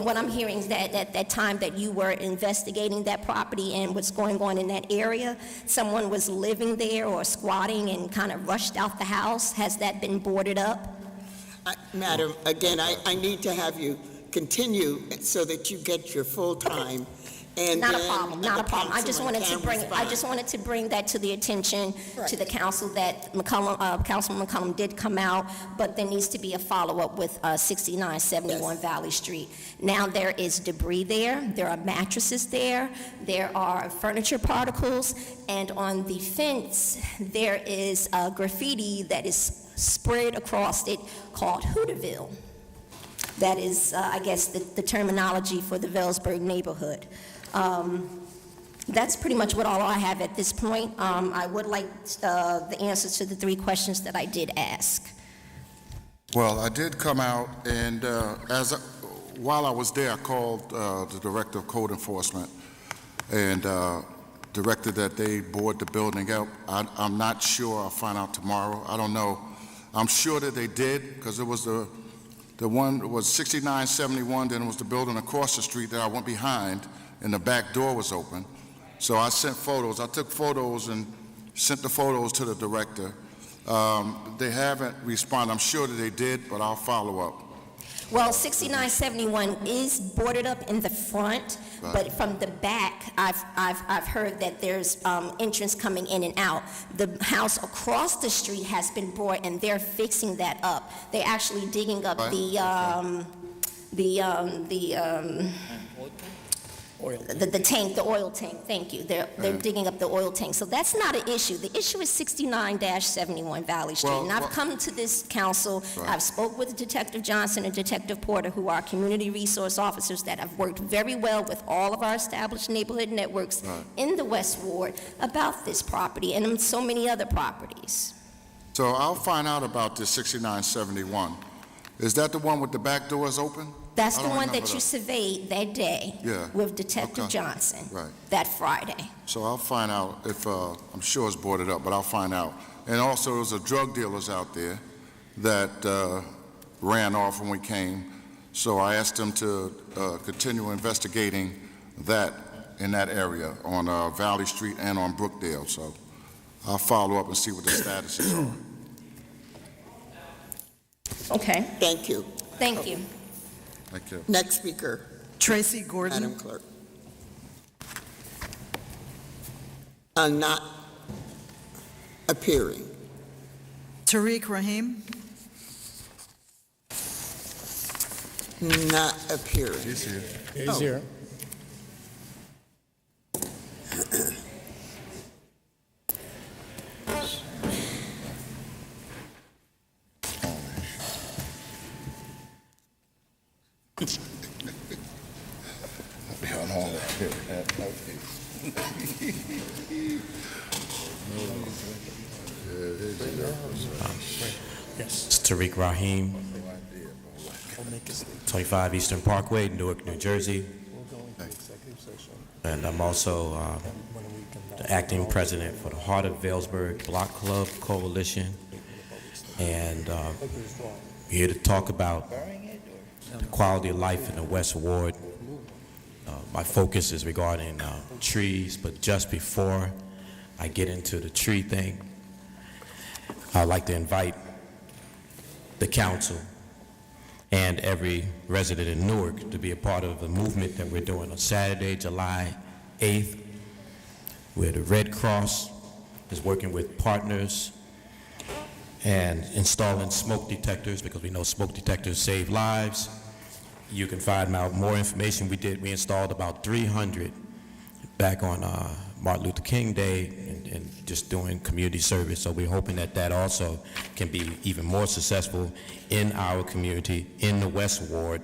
what I'm hearing is that at that time that you were investigating that property and what's going on in that area, someone was living there or squatting and kind of rushed out the house. Has that been boarded up?
Madam, again, I need to have you continue so that you get your full time. And
not a problem, not a problem. I just wanted to bring that to the attention to the council that Councilman McCollum did come out, but there needs to be a follow-up with 6971 Valley Street. Now there is debris there, there are mattresses there, there are furniture particles, and on the fence there is graffiti that is spread across it called Hooterville. That is, I guess, the terminology for the Vellsburg neighborhood. That's pretty much all I have at this point. I would like the answers to the 3 questions that I did ask.
Well, I did come out, and while I was there, I called the Director of Code Enforcement and directed that they board the building up. I'm not sure. I'll find out tomorrow. I don't know. I'm sure that they did, because it was the one was 6971, then it was the building across the street that I went behind, and the back door was open. So I sent photos. I took photos and sent the photos to the director. They haven't responded. I'm sure that they did, but I'll follow up.
Well, 6971 is boarded up in the front,
Right.
but from the back, I've heard that there's entrance coming in and out. The house across the street has been bought, and they're fixing that up. They're actually digging up
Right.
the tank, the oil tank, thank you. They're digging up the oil tank. So that's not an issue. The issue is 69-71 Valley Street. And I've come to this council,
Right.
I've spoke with Detective Johnson and Detective Porter, who are community resource officers that have worked very well with all of our established neighborhood networks
Right.
in the West Ward about this property and so many other properties.
So I'll find out about this 6971. Is that the one with the back doors open?
That's
I
the
don't
one
remember
that you surveyed that day
Yeah.
with Detective
Okay.
Johnson
Right.
that Friday.
So I'll find out if, I'm sure it's boarded up, but I'll find out. And also, there was a drug dealers out there that ran off when we came. So I asked them to continue investigating that in that area on Valley Street and on Brookdale. So I'll follow up and see what the status is on.
Okay,
Thank you.
thank you.
Thank you.
Next speaker,
Tracy Gordon.
Madam Clerk. are not appearing.
Tariq Rahim?
Not appearing.
He's here.
He's here.
It's Tariq Rahim, 25 Eastern Parkway, Newark, New Jersey. And I'm also the acting president for the Heart of Vailsburg Block Club Coalition. And here to talk about the quality of life in the West Ward. My focus is regarding trees, but just before I get into the tree thing, I'd like to invite the council and every resident in Newark to be a part of the movement that we're doing on Saturday, July 8th, where the Red Cross is working with partners and installing smoke detectors, because we know smoke detectors save lives. You can find out more information. We installed about 300 back on Martin Luther King Day and just doing community service. So we're hoping that that also can be even more successful in our community, in the West Ward,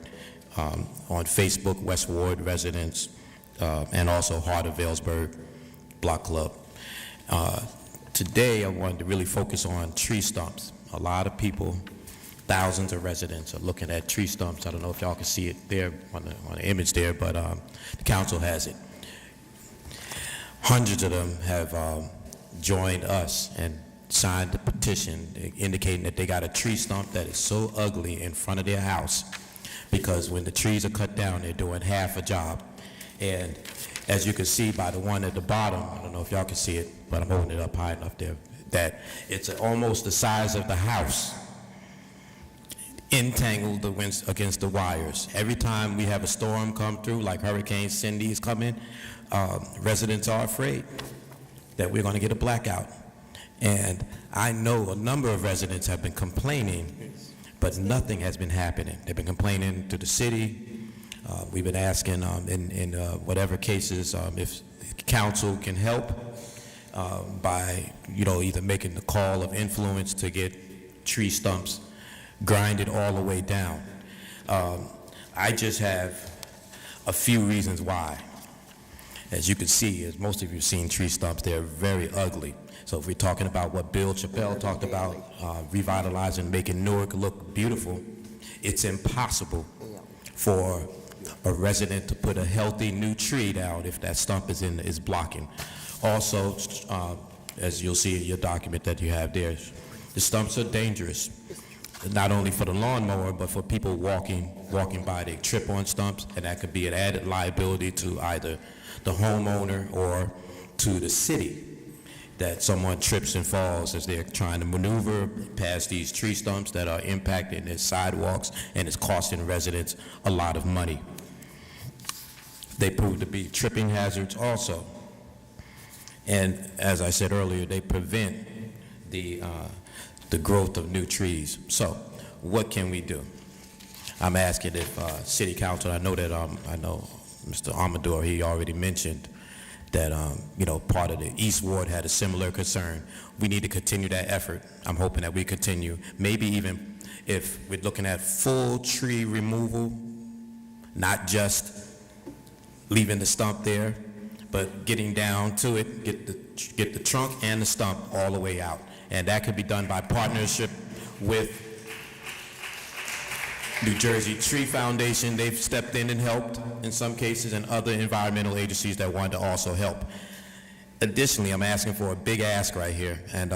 on Facebook, West Ward residents, and also Heart of Vailsburg Block Club. Today I wanted to really focus on tree stumps. A lot of people, thousands of residents are looking at tree stumps. I don't know if y'all can see it there on the image there, but the council has it. Hundreds of them have joined us and signed a petition indicating that they got a tree stump that is so ugly in front of their house, because when the trees are cut down, they're doing half a job. And as you can see by the one at the bottom, I don't know if y'all can see it, but I'm holding it up high enough there, that it's almost the size of the house, entangled against the wires. Every time we have a storm come through, like Hurricane Cindy is coming, residents are afraid that we're going to get a blackout. And I know a number of residents have been complaining, but nothing has been happening. They've been complaining to the city. We've been asking in whatever cases if council can help by either making the call of influence to get tree stumps grinded all the way down. I just have a few reasons why. As you can see, as most of you have seen tree stumps, they're very ugly. So if we're talking about what Bill Chappelle talked about, revitalizing, making Newark look beautiful, it's impossible for a resident to put a healthy new tree down if that stump is blocking. Also, as you'll see in your document that you have there, the stumps are dangerous, not only for the lawnmower, but for people walking by. They trip on stumps, and that could be an added liability to either the homeowner or to the city, that someone trips and falls as they're trying to maneuver past these tree stumps that are impacting their sidewalks, and it's costing residents a lot of money. They prove to be tripping hazards also. And as I said earlier, they prevent the growth of new trees. So what can we do? I'm asking if City Council, I know Mr. Amador, he already mentioned that part of the East Ward had a similar concern. We need to continue that effort. I'm hoping that we continue. Maybe even if we're looking at full tree removal, not just leaving the stump there, but getting down to it, get the trunk and the stump all the way out. And that could be done by partnership with New Jersey Tree Foundation. They've stepped in and helped in some cases, and other environmental agencies that want to also help. Additionally, I'm asking for a big ask right here, and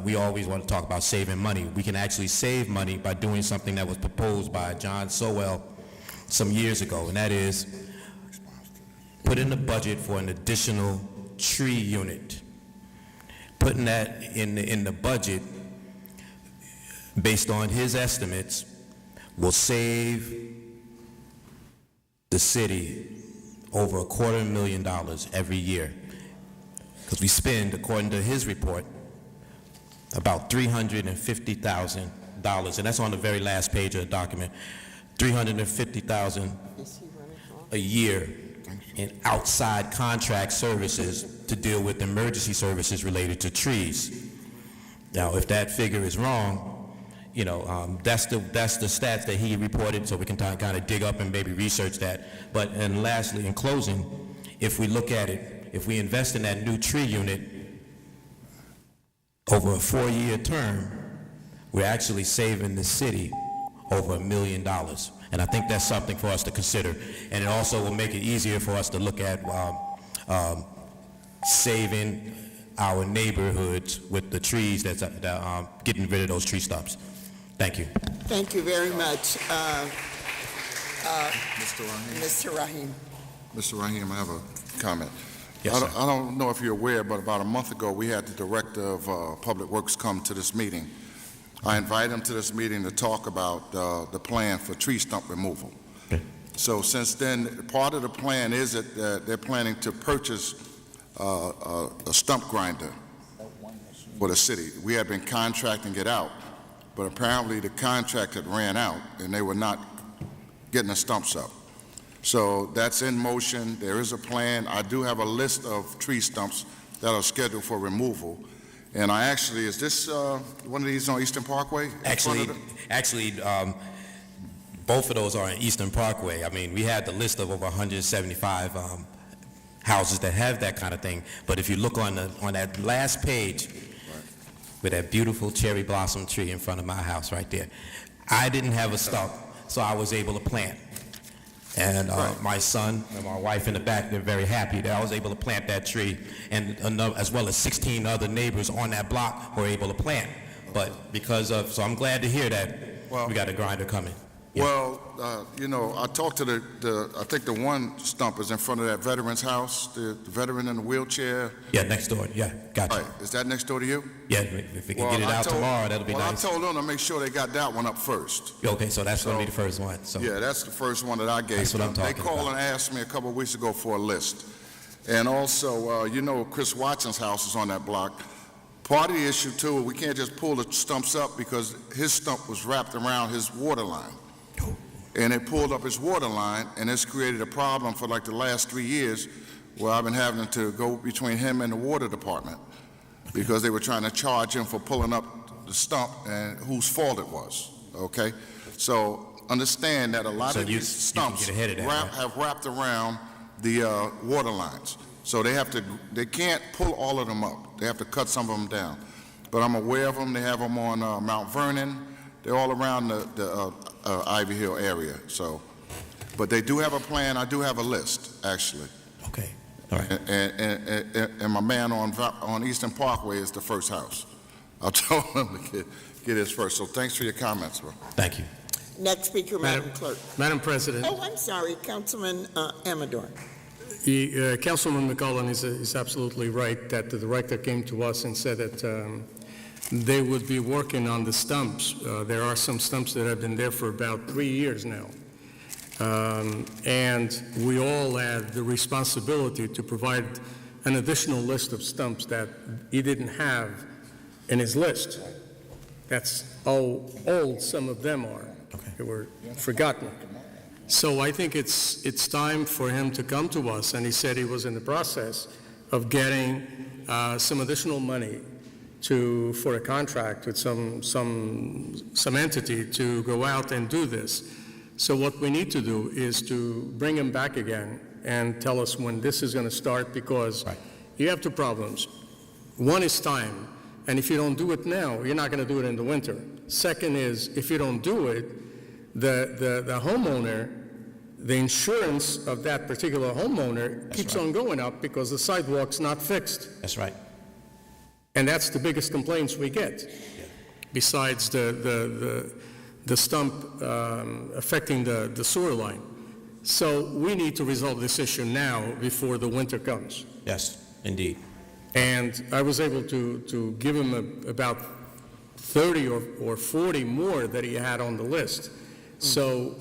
we always want to talk about saving money. We can actually save money by doing something that was proposed by John Sowell some years ago, and that is put in the budget for an additional tree unit. Putting that in the budget, based on his estimates, will save the city over $250,000 every year. because we spend, according to his report, about $350,000, and that's on the very last page of the document, $350,000 a year in outside contract services to deal with emergency services related to trees. Now, if that figure is wrong, you know, that's the stats that he reported, so we can kind of dig up and maybe research that. But, and lastly, in closing, if we look at it, if we invest in that new tree unit over a 4-year term, we're actually saving the city over $1 million. And I think that's something for us to consider. And it also will make it easier for us to look at saving our neighborhoods with the trees that's getting rid of those tree stumps. Thank you.
Thank you very much.
Mr. Rahim.
Mr. Rahim.
Mr. Rahim, I have a comment.
Yes,
I
sir.
don't know if you're aware, but about a month ago, we had the Director of Public Works come to this meeting. I invited him to this meeting to talk about the plan for tree stump removal.
Okay.
So since then, part of the plan is that they're planning to purchase a stump grinder for the city. We had been contracting it out, but apparently the contract had ran out and they were not getting the stumps up. So that's in motion. There is a plan. I do have a list of tree stumps that are scheduled for removal. And I actually, is this one of these on Eastern Parkway?
Actually, both of those are on Eastern Parkway. I mean, we had the list of over 175 houses that have that kind of thing. But if you look on that last page, with that beautiful cherry blossom tree in front of my house right there, I didn't have a stump, so I was able to plant. And my son and my wife in the back, they're very happy that I was able to plant that tree, and as well as 16 other neighbors on that block were able to plant. But because of, so I'm glad to hear that we got a grinder coming. Yeah.
Well, you know, I talked to I think the one stump is in front of that veteran's house, the veteran in the wheelchair.
Yeah, next door. Yeah, gotcha.
Right. Is that next door to you?
Yeah, if we can get it out tomorrow, that'll be nice.
I told them to make sure they got that one up first.
Okay, so that's going to be the first one. So.
Yeah, that's the first one that I gave.
That's what I'm talking
about. They called and asked me a couple of weeks ago for a list. And also, you know, Chris Watson's house is on that block. Part of the issue, too, we can't just pull the stumps up because his stump was wrapped around his water line. And it pulled up his water line, and it's created a problem for like the last 3 years where I've been having to go between him and the water department because they were trying to charge him for pulling up the stump and whose fault it was, okay? So understand that a lot of these stumps have wrapped around the water lines. So they can't pull all of them up. They have to cut some of them down. But I'm aware of them. They have them on Mount Vernon. They're all around the Ivy Hill area. So, but they do have a plan. I do have a list, actually.
Okay. All right.
And my man on Eastern Parkway is the first house. I told him to get his first. So thanks for your comments, bro.
Thank you.
Next speaker, Madam Clerk.
Madam President.
Oh, I'm sorry, Councilman Amador.
Councilman McCullen is absolutely right that the director came to us and said that they would be working on the stumps. There are some stumps that have been there for about 3 years now. And we all have the responsibility to provide an additional list of stumps that he didn't have in his list. That's how old some of them are.
Okay.
They were forgotten. So I think it's time for him to come to us, and he said he was in the process of getting some additional money for a contract with some entity to go out and do this. So what we need to do is to bring him back again and tell us when this is going to start, because you have two problems. One is time, and if you don't do it now, you're not going to do it in the winter. Second is, if you don't do it, the homeowner, the insurance of that particular homeowner keeps on going up because the sidewalk's not fixed.
That's right.
And that's the biggest complaints we get, besides the stump affecting the sewer line. So we need to resolve this issue now before the winter comes.
Yes, indeed.
And I was able to give him about 30 or 40 more that he had on the list. So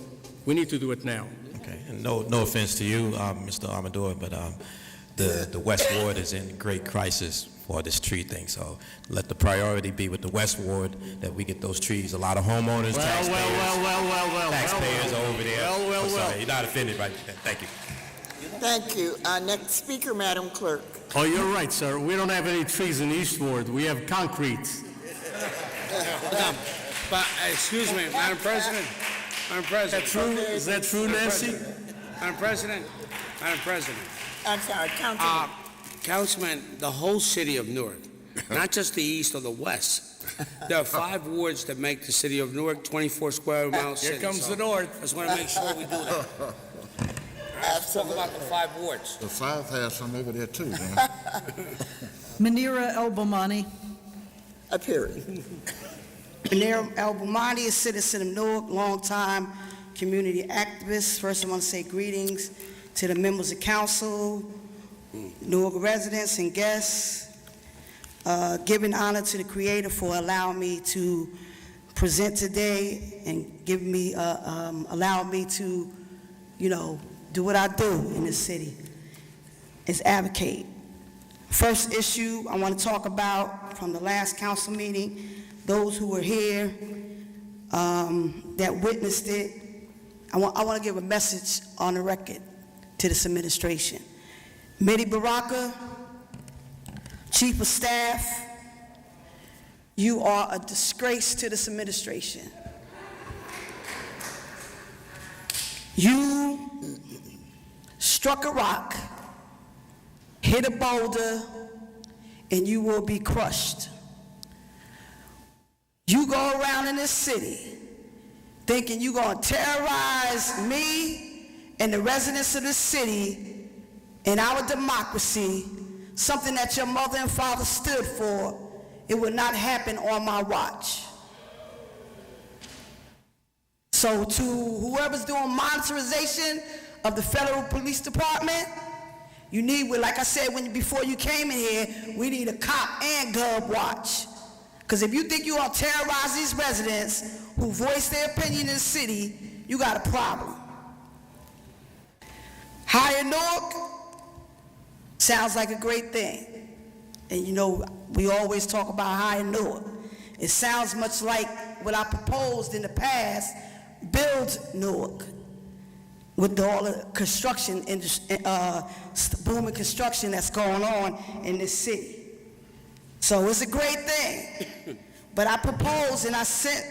we need to do it now.
Okay, and no offense to you, Mr. Amador, but the West Ward is in great crisis for this tree thing. So let the priority be with the West Ward that we get those trees. A lot of homeowners, taxpayers over there. I'm sorry, you're not offended, right? Thank you.
Thank you. Next speaker, Madam Clerk.
Oh, you're right, sir. We don't have any trees in East Ward. We have concrete.
But, excuse me, Madam President. Madam President.
Is that true, Nancy?
Madam President. Madam President.
I'm sorry, Councilman.
Councilman, the whole city of Newark, not just the east or the west. There are 5 wards that make the city of Newark 24 square miles.
Here comes the north.
I just want to make sure we do that. Let's talk about the 5 wards.
The South has some over there too, man.
Manira El-Bomani.
Appearing.
Manira El-Bomani, a citizen of Newark, long-time community activist. First, I want to say greetings to the members of council, Newark residents and guests, giving honor to the Creator for allowing me to present today and allow me to, do what I do in this city, is advocate. First issue I want to talk about from the last council meeting, those who were here that witnessed it, I want to give a message on the record to this administration. Mehdi Baraka, Chief of Staff, you are a disgrace to this administration. You struck a rock, hit a boulder, and you will be crushed. You go around in this city thinking you're going to terrorize me and the residents of this city and our democracy, something that your mother and father stood for. It will not happen on my watch. So to whoever's doing monitorization of the Federal Police Department, you need, like I said before you came in here, we need a cop and gov watch. Because if you think you are terrorize these residents who voice their opinion in the city, you got a problem. Higher Newark sounds like a great thing. And we always talk about Higher Newark. It sounds much like what I proposed in the past, build Newark, with all the construction, booming construction that's going on in this city. So it's a great thing. But I proposed and I sent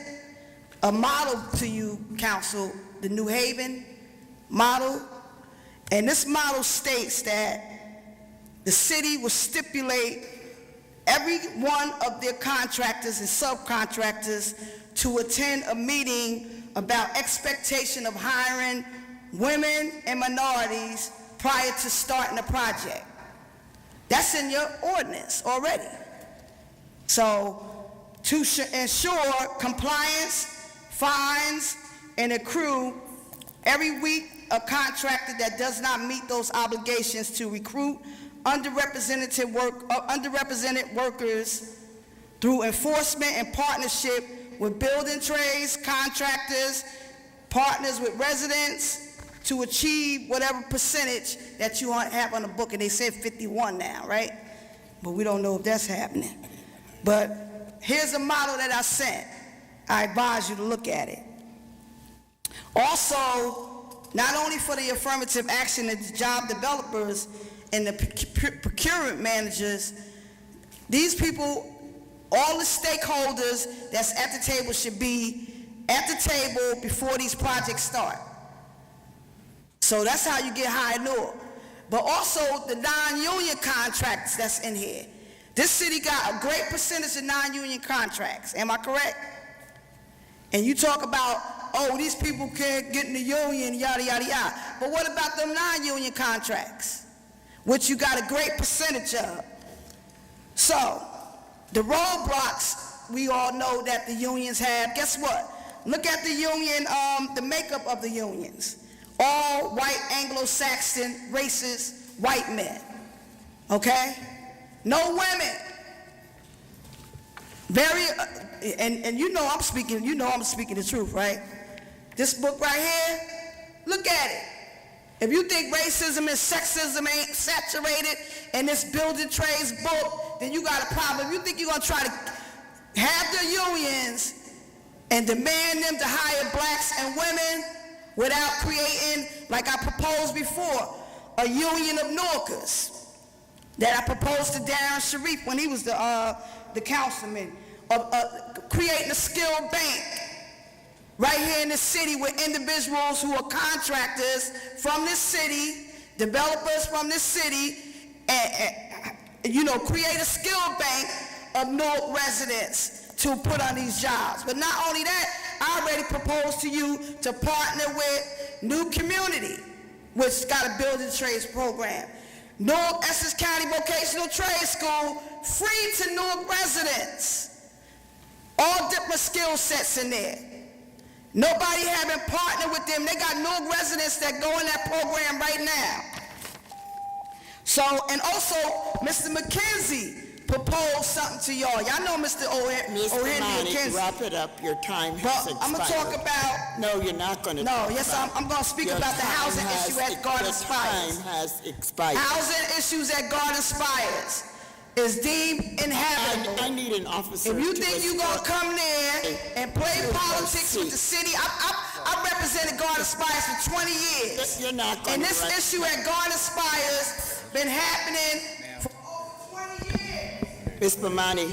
a model to you, council, the New Haven model. And this model states that the city will stipulate every one of their contractors and subcontractors to attend a meeting about expectation of hiring women and minorities prior to starting a project. That's in your ordinance already. So to ensure compliance, fines, and accrue every week a contractor that does not meet those obligations to recruit underrepresented workers through enforcement and partnership with building trades, contractors, partners with residents to achieve whatever percentage that you have on the book. And they said 51 now, right? But we don't know if that's happening. But here's a model that I sent. I advise you to look at it. Also, not only for the affirmative action of the job developers and the procurement managers, these people, all the stakeholders that's at the table should be at the table before these projects start. So that's how you get High Newark. But also the non-union contracts that's in here. This city got a great percentage of non-union contracts. Am I correct? And you talk about, oh, these people can't get in the union, yada, yada, yada. But what about them non-union contracts, which you got a great percentage of? So the roadblocks we all know that the unions have, guess what? Look at the union, the makeup of the unions. All white, Anglo-Saxon, racist, white men, okay? No women. And you know I'm speaking the truth, right? This book right here, look at it. If you think racism and sexism ain't saturated in this building trades book, then you got a problem. If you think you're gonna try to have the unions and demand them to hire blacks and women without creating, like I proposed before, a union of Newarkers that I proposed to Darren Sharif when he was the councilman, creating a skilled bank right here in the city with individuals who are contractors from this city, developers from this city, and create a skilled bank of Newark residents to put on these jobs. But not only that, I already proposed to you to partner with New Community, which got a building trades program. Newark Essex County Vocational Trade School, free to Newark residents. All different skill sets in there. Nobody having partnered with them. They got Newark residents that go in that program right now. So, and also, Mr. McKenzie proposed something to y'all. Y'all know Mr. O'Henry McKenzie.
Wrap it up. Your time has expired.
I'm going to talk about...
No, you're not going to
No, yes, I'm going to speak about the housing issue at Garden Spires.
Your time has expired.
Housing issues at Garden Spires is deemed inhabitable.
I need an officer.
If you think you're going to come there and play politics with the city, I represented Garden Spires for 20 years.
You're not going
and this issue at Garden Spires been happening for over 20 years.
Ms. Bomani,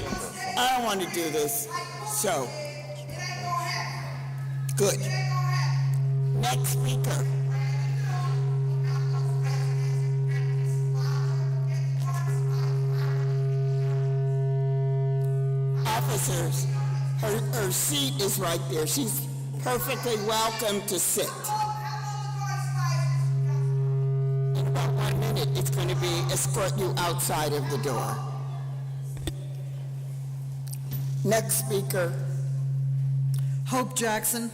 I don't want to do this. So, good. Next speaker. Officers, her seat is right there. She's perfectly welcome to sit. In about 1 minute, it's going to be escort you outside of the door. Next speaker.
Hope Jackson.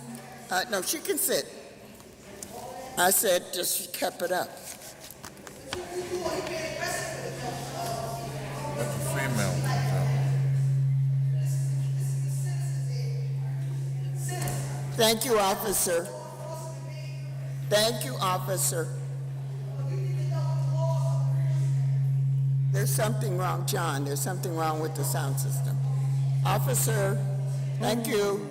No, she can sit. I said just kept it up.
Female.
Thank you, officer. Thank you, officer. There's something wrong, John. There's something wrong with the sound system. Officer, thank you.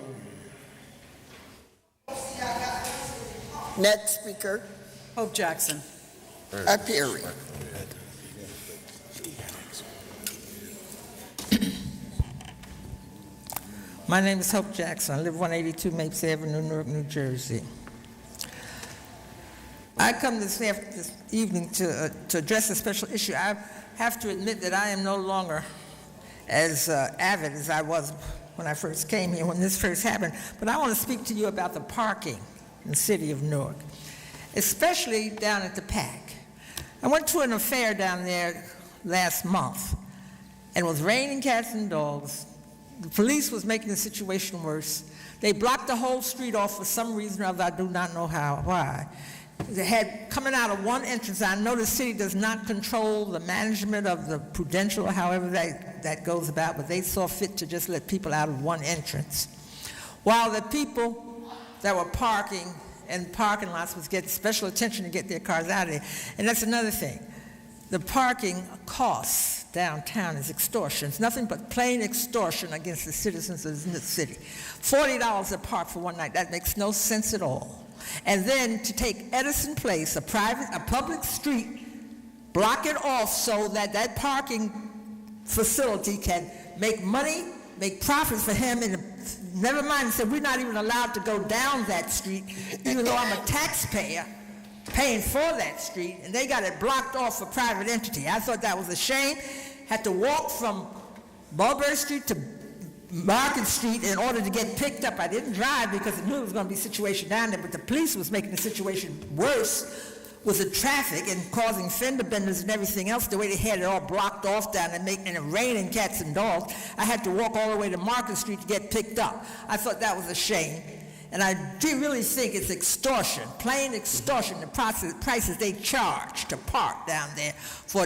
Next speaker.
Hope Jackson.
Up here.
My name is Hope Jackson. I live 182 Mapes Avenue, Newark, New Jersey. I come this evening to address a special issue. I have to admit that I am no longer as avid as I was when I first came here, when this first happened. But I want to speak to you about the parking in the city of Newark, especially down at the PAC. I went to an affair down there last month, and it was raining cats and dogs. The police was making the situation worse. They blocked the whole street off for some reason or other. I do not know why. They had coming out of one entrance. I know the city does not control the management of the Prudential or however that goes about, but they saw fit to just let people out of one entrance. While the people that were parking in parking lots was getting special attention to get their cars out of there. And that's another thing. The parking costs downtown is extortion. It's nothing but plain extortion against the citizens of the city. $40 a park for one night, that makes no sense at all. And then to take Edison Place, a public street, block it off so that that parking facility can make money, make profits for him, and never mind, he said, we're not even allowed to go down that street, even though I'm a taxpayer paying for that street, and they got it blocked off for private entity. I thought that was a shame. Had to walk from Mulberry Street to Market Street in order to get picked up. I didn't drive because I knew it was going to be a situation down there, but the police was making the situation worse with the traffic and causing fender benders and everything else, the way they had it all blocked off down and it raining cats and dogs. I had to walk all the way to Market Street to get picked up. I thought that was a shame. And I do really think it's extortion, plain extortion, the prices they charge to park down there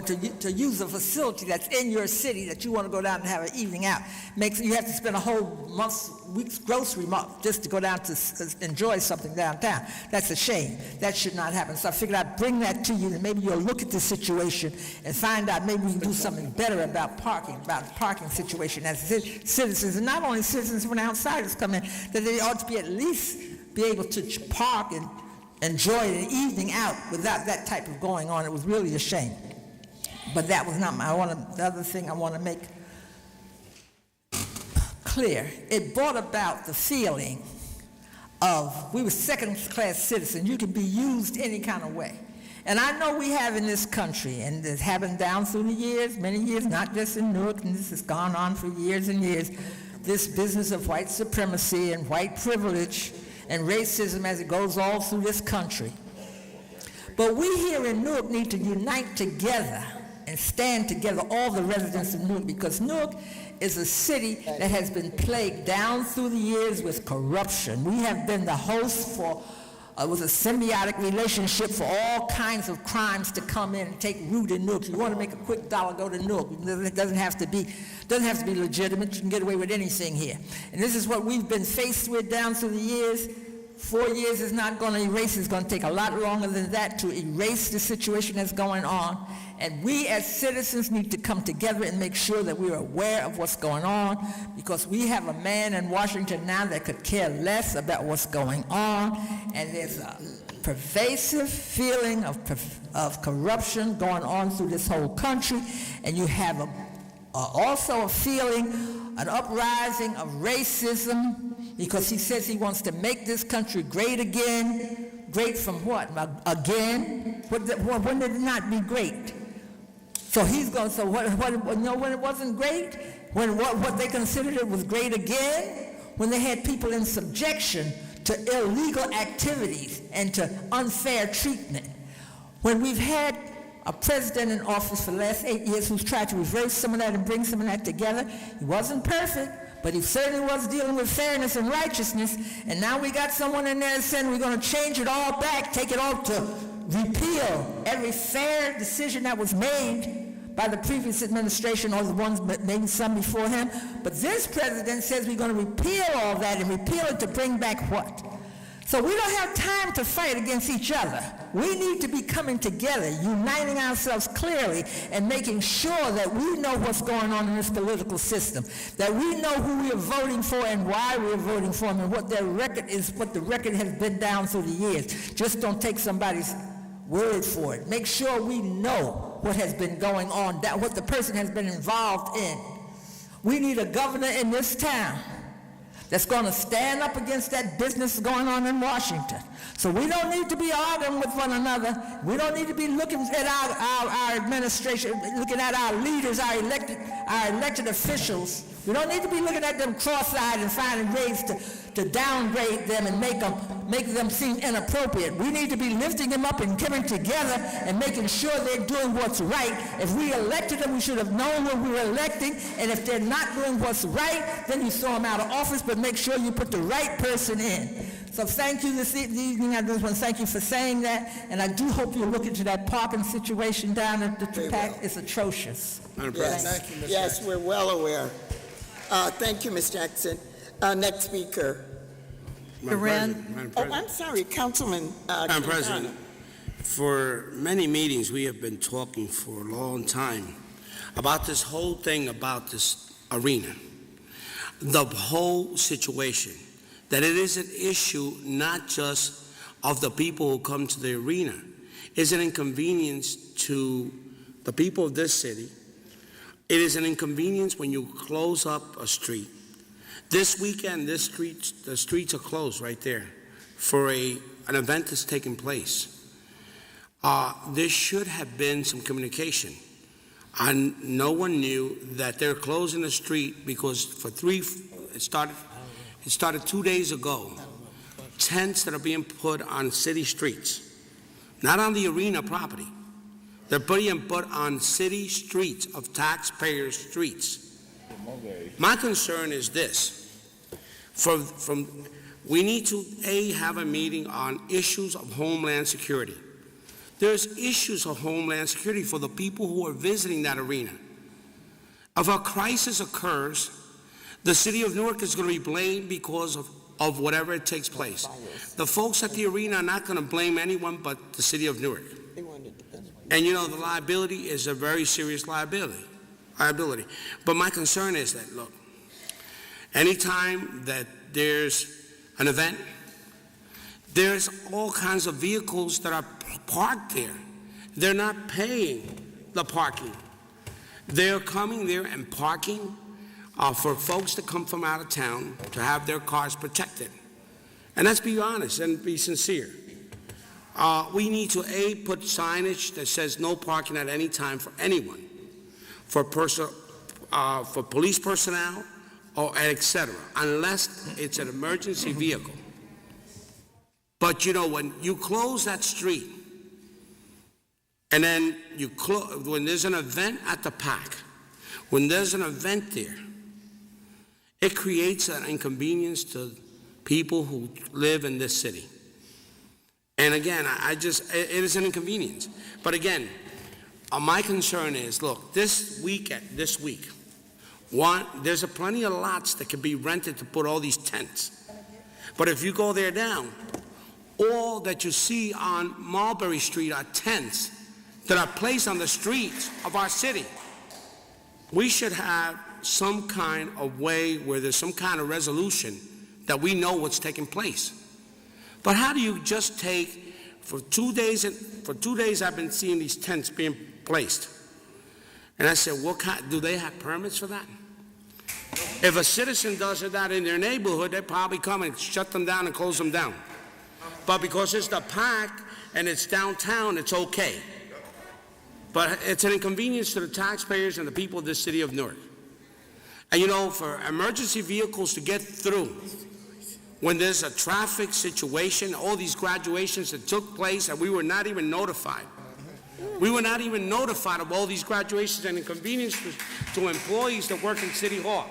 to use a facility that's in your city that you want to go down and have an evening out. You have to spend a whole week's grocery month just to go down to enjoy something downtown. That's a shame. That should not happen. So I figured I'd bring that to you, and maybe you'll look at the situation and find out maybe we can do something better about the parking situation as citizens, and not only citizens when outsiders come in, that they ought to be at least be able to park and enjoy an evening out without that type of going on. It was really a shame. But that was not the other thing I want to make clear. It brought about the feeling of we were second-class citizens. You can be used any kind of way. And I know we have in this country, and it's happened down through the years, many years, not just in Newark, and this has gone on for years and years, this business of white supremacy and white privilege and racism as it goes all through this country. But we here in Newark need to unite together and stand together, all the residents of Newark, because Newark is a city that has been plagued down through the years with corruption. We have been the host for it was a symbiotic relationship for all kinds of crimes to come in and take root in Newark. You want to make a quick dollar, go to Newark. It doesn't have to be legitimate. You can get away with anything here. And this is what we've been faced with down through the years. 4 years is not going to erase. It's going to take a lot longer than that to erase the situation that's going on. And we as citizens need to come together and make sure that we're aware of what's going on, because we have a man in Washington now that could care less about what's going on. And there's a pervasive feeling of corruption going on through this whole country. And you have also a feeling, an uprising of racism, because he says he wants to make this country great again. Great from what? Again? When did it not be great? So he's going, so when it wasn't great? When what they considered it was great again? When they had people in subjection to illegal activities and to unfair treatment. When we've had a president in office for the last 8 years who's tried to reverse some of that and bring some of that together. He wasn't perfect, but he certainly was dealing with fairness and righteousness. And now we got someone in there saying we're going to change it all back, take it all to repeal every fair decision that was made by the previous administration or the ones, maybe some before him. But this president says we're going to repeal all that and repeal it to bring back what? So we don't have time to fight against each other. We need to be coming together, uniting ourselves clearly, and making sure that we know what's going on in this political system, that we know who we are voting for and why we are voting for them, and what their record is, what the record has been down through the years. Just don't take somebody's word for it. Make sure we know what has been going on, what the person has been involved in. We need a governor in this town that's going to stand up against that business going on in Washington. So we don't need to be arguing with one another. We don't need to be looking at our administration, looking at our leaders, our elected officials. We don't need to be looking at them cross-eyed and finding ways to downgrade them and make them seem inappropriate. We need to be lifting them up and coming together and making sure they're doing what's right. If we elected them, we should have known when we were electing. And if they're not doing what's right, then you throw them out of office, but make sure you put the right person in. So thank you this evening. I just want to thank you for saying that. And I do hope you'll look into that parking situation down at the TPAC. It's atrocious.
Yes, we're well aware. Thank you, Ms. Jackson. Next speaker. I'm sorry, Councilman.
Madam President, for many meetings, we have been talking for a long time about this whole thing about this arena, the whole situation, that it is an issue not just of the people who come to the arena. It's an inconvenience to the people of this city. It is an inconvenience when you close up a street. This weekend, the streets are closed right there for an event that's taking place. There should have been some communication. And no one knew that they're closing the street because it started 2 days ago. Tents that are being put on city streets, not on the arena property. They're being put on city streets of taxpayers' streets. My concern is this. From We need to, have a meeting on issues of homeland security. There's issues of homeland security for the people who are visiting that arena. If a crisis occurs, the city of Newark is going to be blamed because of whatever it takes place. The folks at the arena are not going to blame anyone but the city of Newark. And you know, the liability is a very serious liability. But my concern is that, look, anytime that there's an event, there's all kinds of vehicles that are parked there. They're not paying the parking. They're coming there and parking for folks to come from out of town to have their cars protected. And let's be honest and be sincere. We need to, put signage that says no parking at any time for anyone, for police personnel, or etc., unless it's an emergency vehicle. But you know, when you close that street, and then when there's an event at the PAC, when there's an event there, it creates an inconvenience to people who live in this city. And again, it is an inconvenience. But again, my concern is, look, this week, there's plenty of lots that can be rented to put all these tents. But if you go there now, all that you see on Mulberry Street are tents that are placed on the streets of our city. We should have some kind of way where there's some kind of resolution that we know what's taking place. But how do you just take, for 2 days I've been seeing these tents being placed. And I said, do they have permits for that? If a citizen does that in their neighborhood, they probably come and shut them down and close them down. But because it's the PAC and it's downtown, it's okay. But it's an inconvenience to the taxpayers and the people of this city of Newark. And you know, for emergency vehicles to get through, when there's a traffic situation, all these graduations that took place and we were not even notified. We were not even notified of all these graduations and inconvenience to employees that work in City Hall.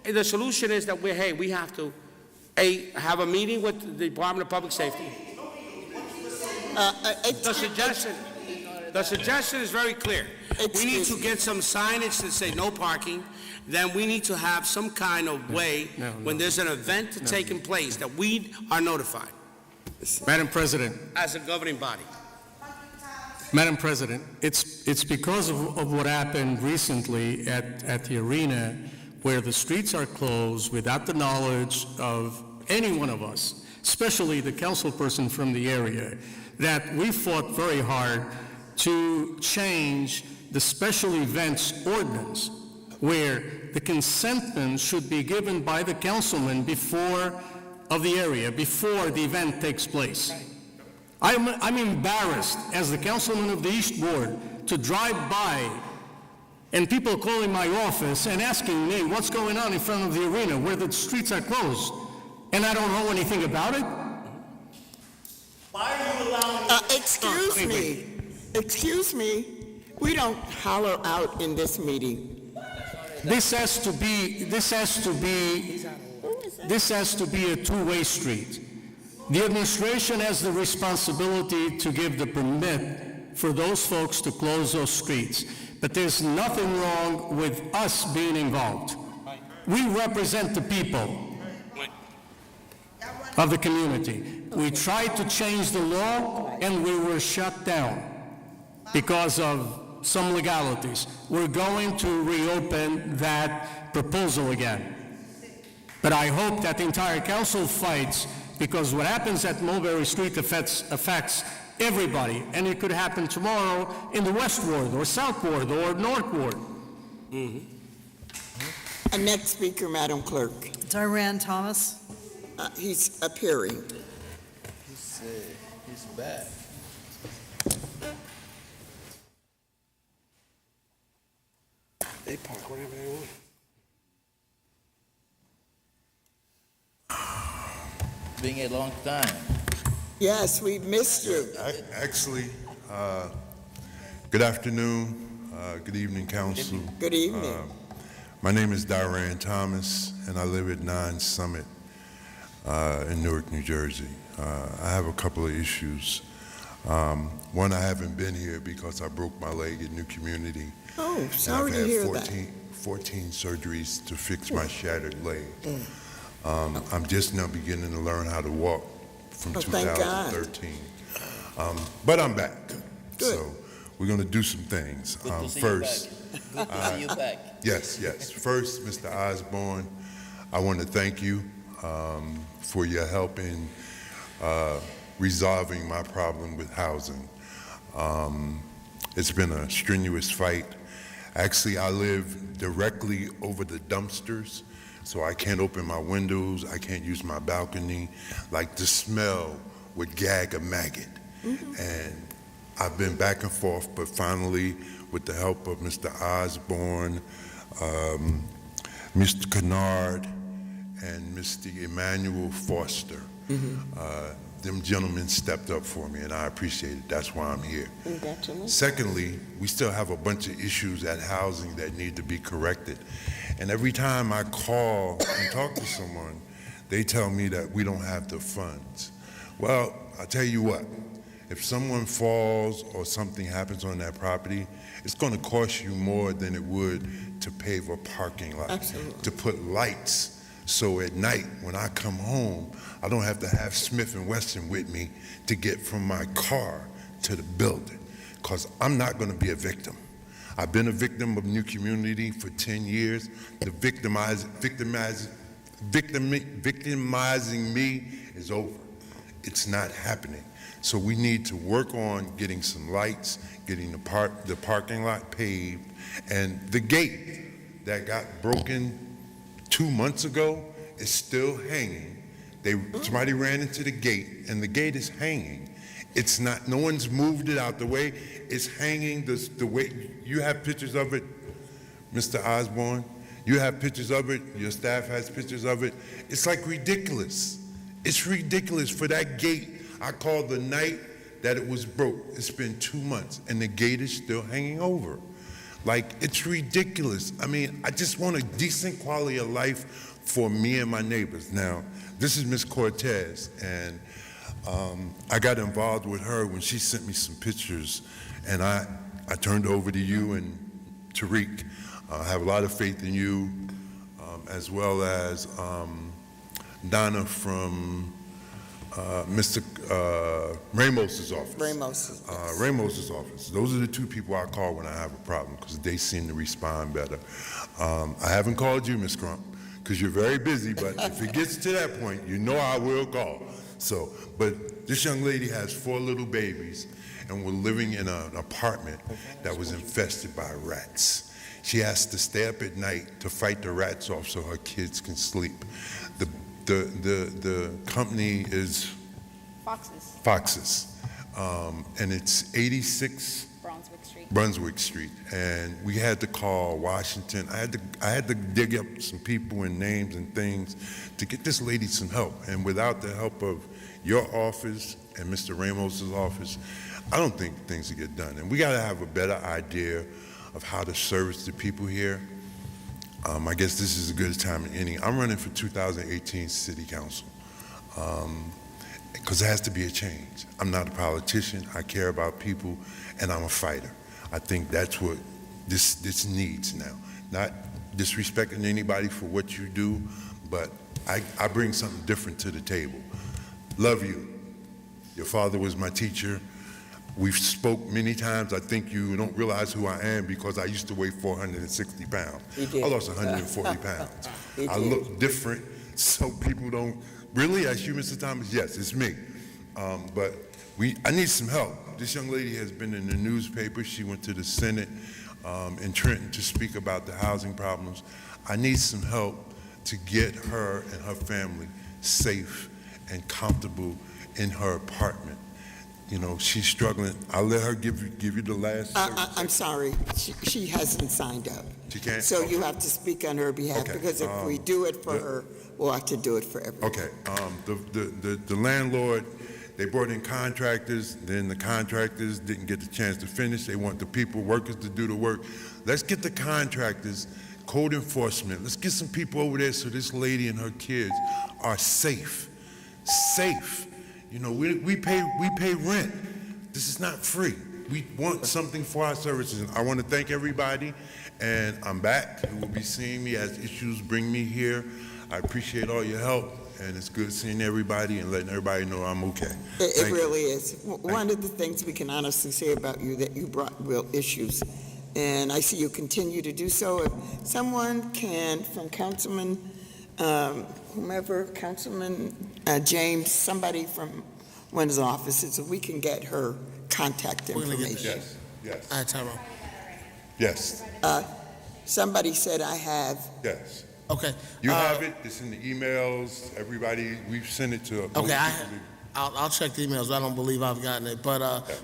The solution is that we have to have a meeting with the Department of Public Safety. The suggestion is very clear. We need to get some signage that say no parking. Then we need to have some kind of way when there's an event taking place that we are notified.
Madam President.
As a governing body.
Madam President, it's because of what happened recently at the arena, where the streets are closed without the knowledge of any one of us, especially the councilperson from the area, that we fought very hard to change the special events ordinance, where the consentment should be given by the councilman of the area before the event takes place. I'm embarrassed as the councilman of the East Ward to drive by and people calling my office and asking me what's going on in front of the arena where the streets are closed, and I don't know anything about it.
Why are you allowing? Excuse me. We don't holler out in this meeting.
This has to be a two-way street. The administration has the responsibility to give the permit for those folks to close those streets. But there's nothing wrong with us being involved. We represent the people of the community. We tried to change the law and we were shut down because of some legalities. We're going to reopen that proposal again. But I hope that the entire council fights, because what happens at Mulberry Street affects everybody, and it could happen tomorrow in the West Ward, or South Ward, or North Ward.
Mm-hmm. Next speaker, Madam Clerk.
Diane Thomas.
He's appearing.
He's back.
They park wherever they want.
Been a long time.
Yes, we missed you.
Actually, good afternoon, good evening, council.
Good evening.
My name is Diane Thomas, and I live at 9 Summit in Newark, New Jersey. I have a couple of issues. One, I haven't been here because I broke my leg at New Community.
Oh, sorry to hear that.
14 surgeries to fix my shattered leg. I'm just now beginning to learn how to walk from 2013. But I'm back.
Good.
So we're going to do some things.
Good to see
First,
you back. Good to see you back.
Yes. First, Mr. Osborne, I want to thank you for your help in resolving my problem with housing. It's been a strenuous fight. Actually, I live directly over the dumpsters, so I can't open my windows, I can't use my balcony. Like, the smell would gag a maggot. And I've been back and forth, but finally, with the help of Mr. Osborne, Mr. Kennard, and Mr. Emmanuel Foster, them gentlemen stepped up for me, and I appreciate it. That's why I'm here.
Congratulations.
Secondly, we still have a bunch of issues at housing that need to be corrected. And every time I call and talk to someone, they tell me that we don't have the funds. Well, I'll tell you what, if someone falls or something happens on that property, it's going to cost you more than it would to pave a parking lot, to put lights. So at night, when I come home, I don't have to have Smith & Wesson with me to get from my car to the building, because I'm not going to be a victim. I've been a victim of New Community for 10 years. The victimizing me is over. It's not happening. So we need to work on getting some lights, getting the parking lot paved, and the gate that got broken 2 months ago is still hanging. Somebody ran into the gate, and the gate is hanging. It's not, no one's moved it out the way. It's hanging the way. You have pictures of it, Mr. Osborne. You have pictures of it. Your staff has pictures of it. It's like ridiculous. It's ridiculous for that gate. I called the night that it was broke. It's been 2 months, and the gate is still hanging over. Like, it's ridiculous. I mean, I just want a decent quality of life for me and my neighbors. Now, this is Miss Cortez, and I got involved with her when she sent me some pictures, and I turned over to you and Tariq. I have a lot of faith in you, as well as Donna from Mr. Ramos's office. Ramos's office. Those are the two people I call when I have a problem, because they seem to respond better. I haven't called you, Ms. Crump, because you're very busy, but if it gets to that point, you know I will call. So, but this young lady has 4 little babies, and we're living in an apartment that was infested by rats. She has to stay up at night to fight the rats off so her kids can sleep. The company is Foxes, and it's 86 Brunswick Street, and we had to call Washington. I had to dig up some people and names and things to get this lady some help. And without the help of your office and Mr. Ramos's office, I don't think things will get done. And we got to have a better idea of how to service the people here. I guess this is as good a time as any. I'm running for 2018 City Council because there has to be a change. I'm not a politician. I care about people, and I'm a fighter. I think that's what this needs now. Not disrespecting anybody for what you do, but I bring something different to the table. Love you. Your father was my teacher. We've spoke many times. I think you don't realize who I am because I used to weigh 460 pounds. I lost 140 pounds. I look different, so people don't really ask you, Mr. Thomas. Yes, it's me. But I need some help. This young lady has been in the newspaper. She went to the Senate in Trenton to speak about the housing problems. I need some help to get her and her family safe and comfortable in her apartment. You know, she's struggling. I'll let her give you the last.
I'm sorry, she hasn't signed up.
She can't?
So you have to speak on her behalf, because if we do it for her, we'll have to do it for everyone.
Okay, the landlord, they brought in contractors, then the contractors didn't get the chance to finish. They want the workers to do the work. Let's get the contractors code enforcement. Let's get some people over there so this lady and her kids are safe. Safe. You know, we pay rent. This is not free. We want something for our services. And I want to thank everybody, and I'm back. You will be seeing me as issues bring me here. I appreciate all your help, and it's good seeing everybody and letting everybody know I'm okay.
It really is. One of the things we can honestly say about you, that you brought real issues, and I see you continue to do so. If someone can, from Councilman, whomever, Councilman James, somebody from one of his offices, if we can get her contact information.
Yes.
All right, Tyrone.
Yes.
Somebody said I have.
Yes.
Okay.
You have it. It's in the emails. Everybody, we've sent it to.
Okay, I'll check the emails. I don't believe I've gotten it. But,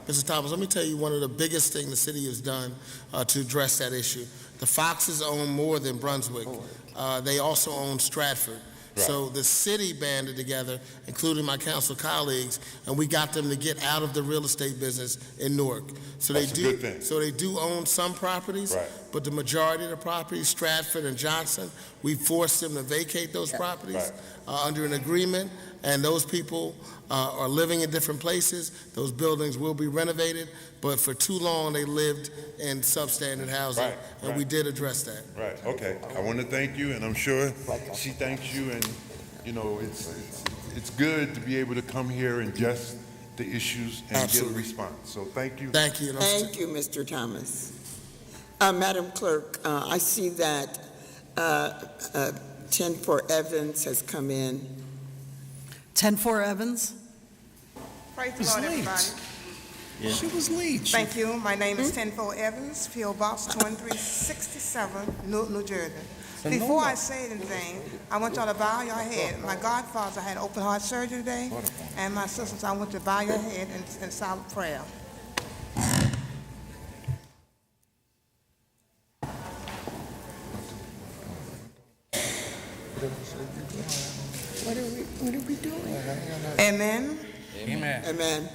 Mr. Thomas, let me tell you one of the biggest things the city has done to address that issue. The Foxes own more than Brunswick. They also own Stratford. Right. So the city banded together, including my council colleagues, and we got them to get out of the real estate business in Newark. So
That's
they
a good thing.
So they do own some properties,
right,
but the majority of the properties, Stratford and Johnson, we forced them to vacate those properties under an agreement, and those people are living in different places. Those buildings will be renovated, but for too long they lived in substandard housing, and we did address that.
Right. Okay. I want to thank you, and I'm sure she thanks you. And you know, it's good to be able to come here and just the issues and get a response. So thank you.
Thank you.
Thank you, Mr. Thomas. Madam Clerk, I see that 10-4 Evans has come in.
10-4 Evans.
Praise the Lord, everybody.
She was late.
Thank you. My name is 10-4 Evans, P.O. Box 2367, Newark, New Jersey. Before I say anything, I want y'all to bow your head. My godfather had open heart surgery today, and my sisters, I want you to bow your head in silent prayer.
What are we doing?
Amen.
Amen. Amen.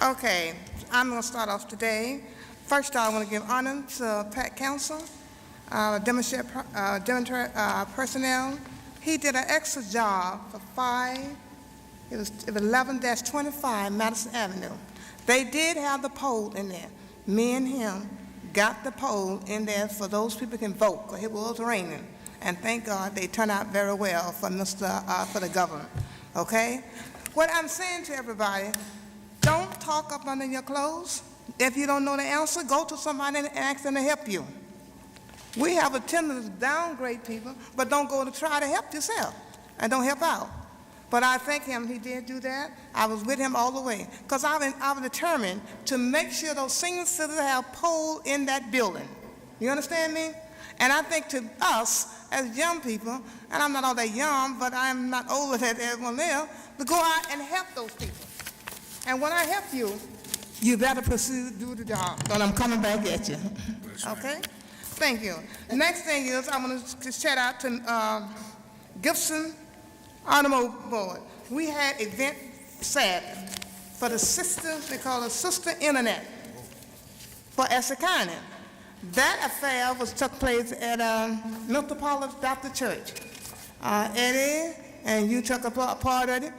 Okay, I'm going to start off today. First, I want to give honor to Pat Council, demonstrate personnel. He did an extra job for it was 11-25 Madison Avenue. They did have the poll in there. Me and him got the poll in there for those people can vote, because it was raining. And thank God they turned out very well for the government. Okay? What I'm saying to everybody, don't talk up under your clothes. If you don't know the answer, go to somebody and ask them to help you. We have a tendency to downgrade people, but don't go to try to help yourself and don't help out. But I thank him, he did do that. I was with him all the way, because I was determined to make sure those senior citizens have poll in that building. You understand me? And I think to us, as young people, and I'm not all that young, but I'm not older than everyone else, to go out and help those people. And when I help you, you better pursue, do the job, but I'm coming back at you. Okay? Thank you. The next thing is, I want to shout out to Gibson Automobile Board. We had an event Saturday for the sister, they call it Sister Internet, for Essex County. That affair took place at Municipal Baptist Church. Eddie, and you took a part of it.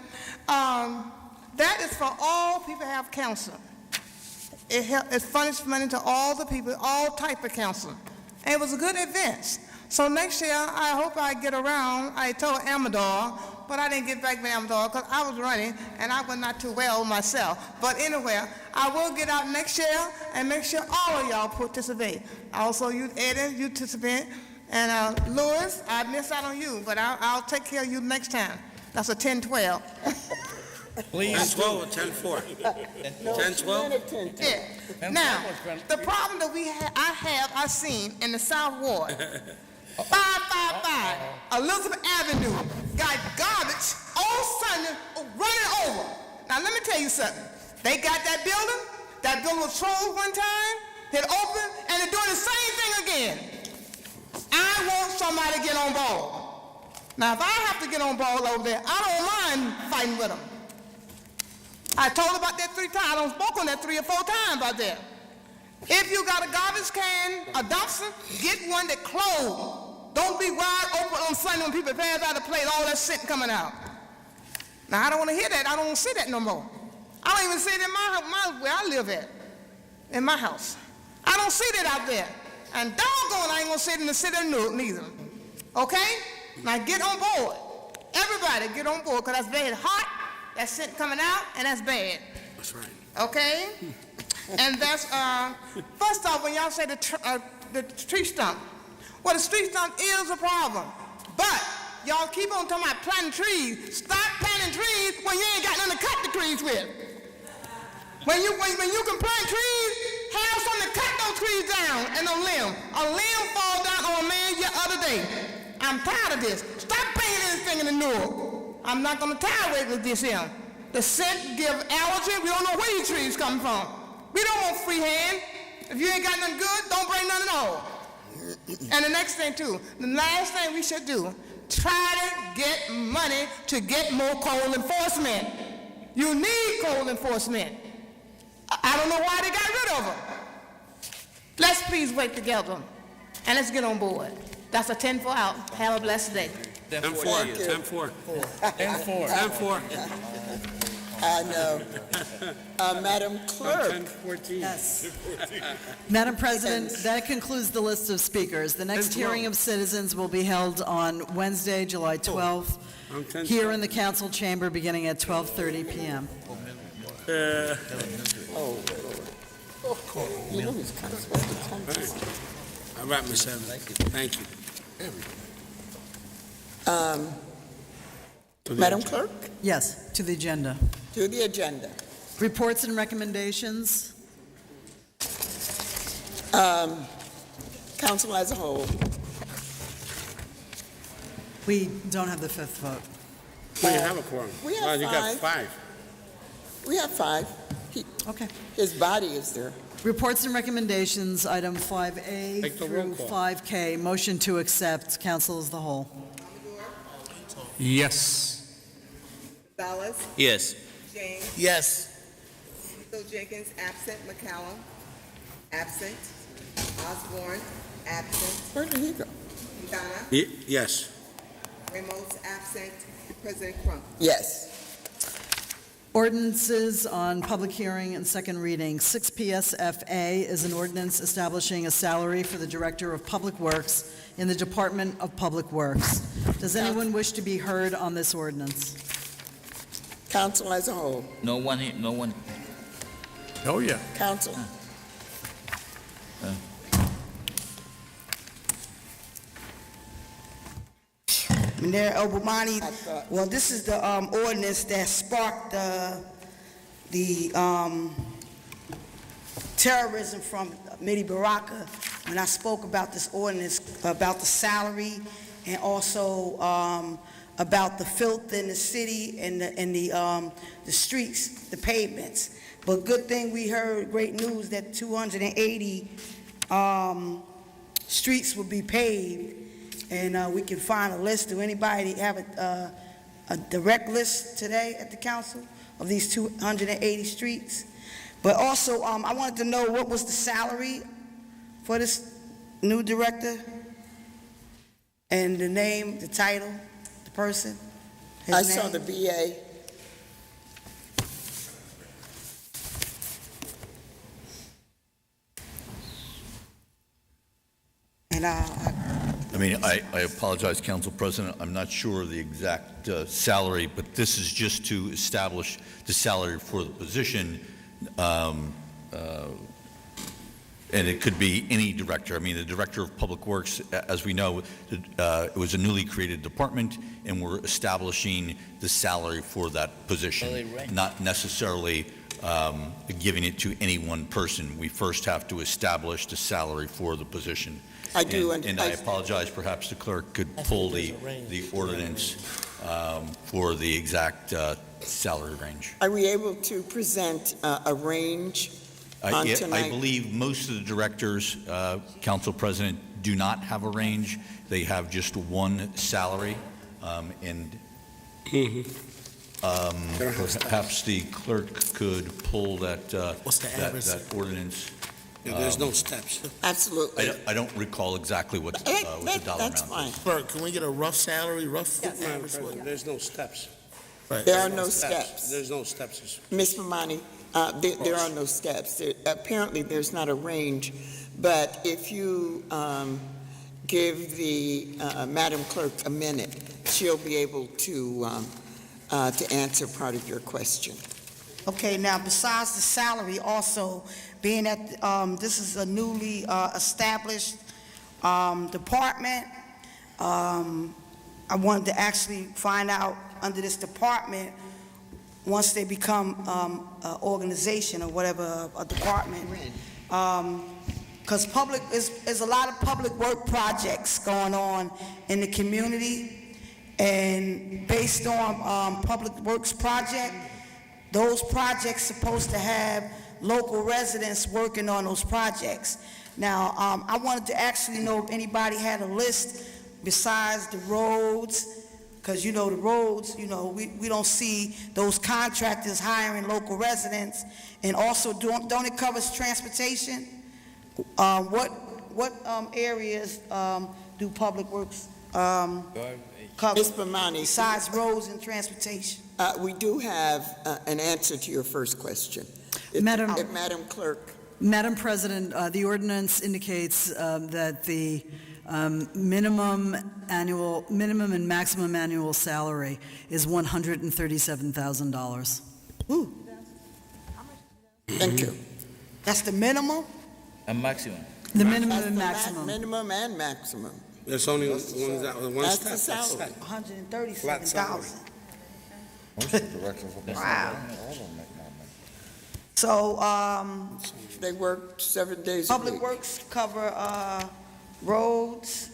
That is for all people who have counsel. It furnished money to all the people, all type of counsel. And it was a good event. So next year, I hope I get around. I told Amador, but I didn't get back to Amador because I was running and I was not too well myself. But anyway, I will get out next year and make sure all of y'all participate. Also, you, Eddie, you participate. And Louis, I missed out on you, but I'll take care of you next time. That's a 10-12.
Please. 10-12 or 10-4? 10-12?
Yeah. Now, the problem that I seen in the South Ward, 555 Elizabeth Avenue, got garbage all Sunday running over. Now, let me tell you something. They got that building. That building was closed one time. It opened, and they're doing the same thing again. I want somebody to get on board. Now, if I have to get on board over there, I don't mind fighting with them. I told about that 3 times. I don't spoke on that 3 or 4 times out there. If you got a garbage can, a dumpster, get one that closed. Don't be wide open on Sunday when people pass out the plate, all that shit coming out. Now, I don't want to hear that. I don't want to see that no more. I don't even see it in my where I live at, in my house. I don't see that out there. And doggone, I ain't going to see it in the city of Newark neither. Okay? Now, get on board. Everybody get on board, because that's very hot. That's shit coming out, and that's bad.
That's right.
Okay? And that's, first off, when y'all say the tree stump, well, the tree stump is a problem. But y'all keep on talking about planting trees. Stop planting trees when you ain't got nothing to cut the trees with. When you can plant trees, have something to cut those trees down and a limb. A limb fall down on a man the other day. I'm tired of this. Stop bringing anything in the Newark. I'm not going to tolerate with this here. The scent give allergy. We don't know where these trees come from. We don't want free hand. If you ain't got nothing good, don't bring nothing at all. And the next thing too, the last thing we should do, try to get money to get more code enforcement. You need code enforcement. I don't know why they got rid of them. Let's please work together and let's get on board. That's a 10-4 out. Have a blessed day.
10-4. 10-4.
10-4.
10-4.
I know. Madam Clerk.
10-14.
Yes. Madam President, that concludes the list of speakers. The next
10-12.
hearing of citizens will be held on Wednesday, July 12th, here in the council chamber beginning at 12:30 p.m.
You know he's kind of
All right, Ms. Evans. Thank you.
Madam Clerk,
Yes, to the agenda.
to the agenda.
Reports and recommendations.
Council as a whole.
We don't have the fifth vote.
We have a quorum.
We have
Well, you got
five.
5.
We have 5.
Okay.
His body is there.
Reports and recommendations, item 5A
Take the roll
through
call.
5K. Motion to accept. Council as the whole.
Yes.
Gonzalez,
Yes.
James,
Yes.
Phil Jenkins, absent. McCallum, absent. Osborne, absent.
Where did he go?
Quintana,
Yes.
Ramos, absent. President Crump.
Yes.
Ordinances on public hearing and second reading. 6 PSFA is an ordinance establishing a salary for the Director of Public Works in the Department of Public Works. Does anyone wish to be heard on this ordinance?
Council as a whole.
No one here, no one.
Oh, yeah.
Council.
Mayor Obamani, well, this is the ordinance that sparked the terrorism from Midi Baraka when I spoke about this ordinance, about the salary and also about the filth in the city and the streets, the pavements. But good thing we heard great news that 280 streets will be paved. And we can find a list. Do anybody have a direct list today at the council of these 280 streets? But also, I wanted to know what was the salary for this new director? And the name, the title, the person, his
I
name?
saw the BA.
And
I mean, I apologize, Council President, I'm not sure of the exact salary, but this is just to establish the salary for the position, and it could be any director. I mean, the Director of Public Works, as we know, it was a newly created department, and we're establishing the salary for that position, not necessarily giving it to any one person. We first have to establish the salary for the position.
I do,
and I apologize, perhaps the clerk could pull the ordinance for the exact salary range.
Are we able to present a range on
Yeah,
tonight?
I believe most of the directors, Council President, do not have a range. They have just one salary, and perhaps the clerk could pull that
What's the average?
that ordinance.
Yeah, there's no steps.
Absolutely.
I don't recall exactly what the dollar
That's
amount
fine.
is.
Bert, can we get a rough salary, rough?
Madam President, there's no steps.
Right.
There are no steps.
There's no steps.
Ms. Mamani, there are no steps. Apparently, there's not a range, but if you give the Madam Clerk a minute, she'll be able to answer part of your question.
Okay, now besides the salary, also being that this is a newly established department, I wanted to actually find out under this department, once they become an organization or whatever, a department, because there's a lot of public work projects going on in the community, and based on public works project, those projects supposed to have local residents working on those projects. Now, I wanted to actually know if anybody had a list besides the roads, because the roads, we don't see those contractors hiring local residents, and also don't it cover transportation? What areas do public works cover
Ms. Mamani,
besides roads and transportation?
we do have an answer to your first question.
Madam
Clerk.
Madam President, the ordinance indicates that the minimum and maximum annual salary is $137,000.
Thank you.
That's the minimum?
A maximum.
The minimum
That's
and
the
maximum.
minimum and maximum.
There's only one
That's
step.
the salary.
$137,000.
Most of the directors will be
Wow. So,
They work 7 days a
public
week.
works cover roads.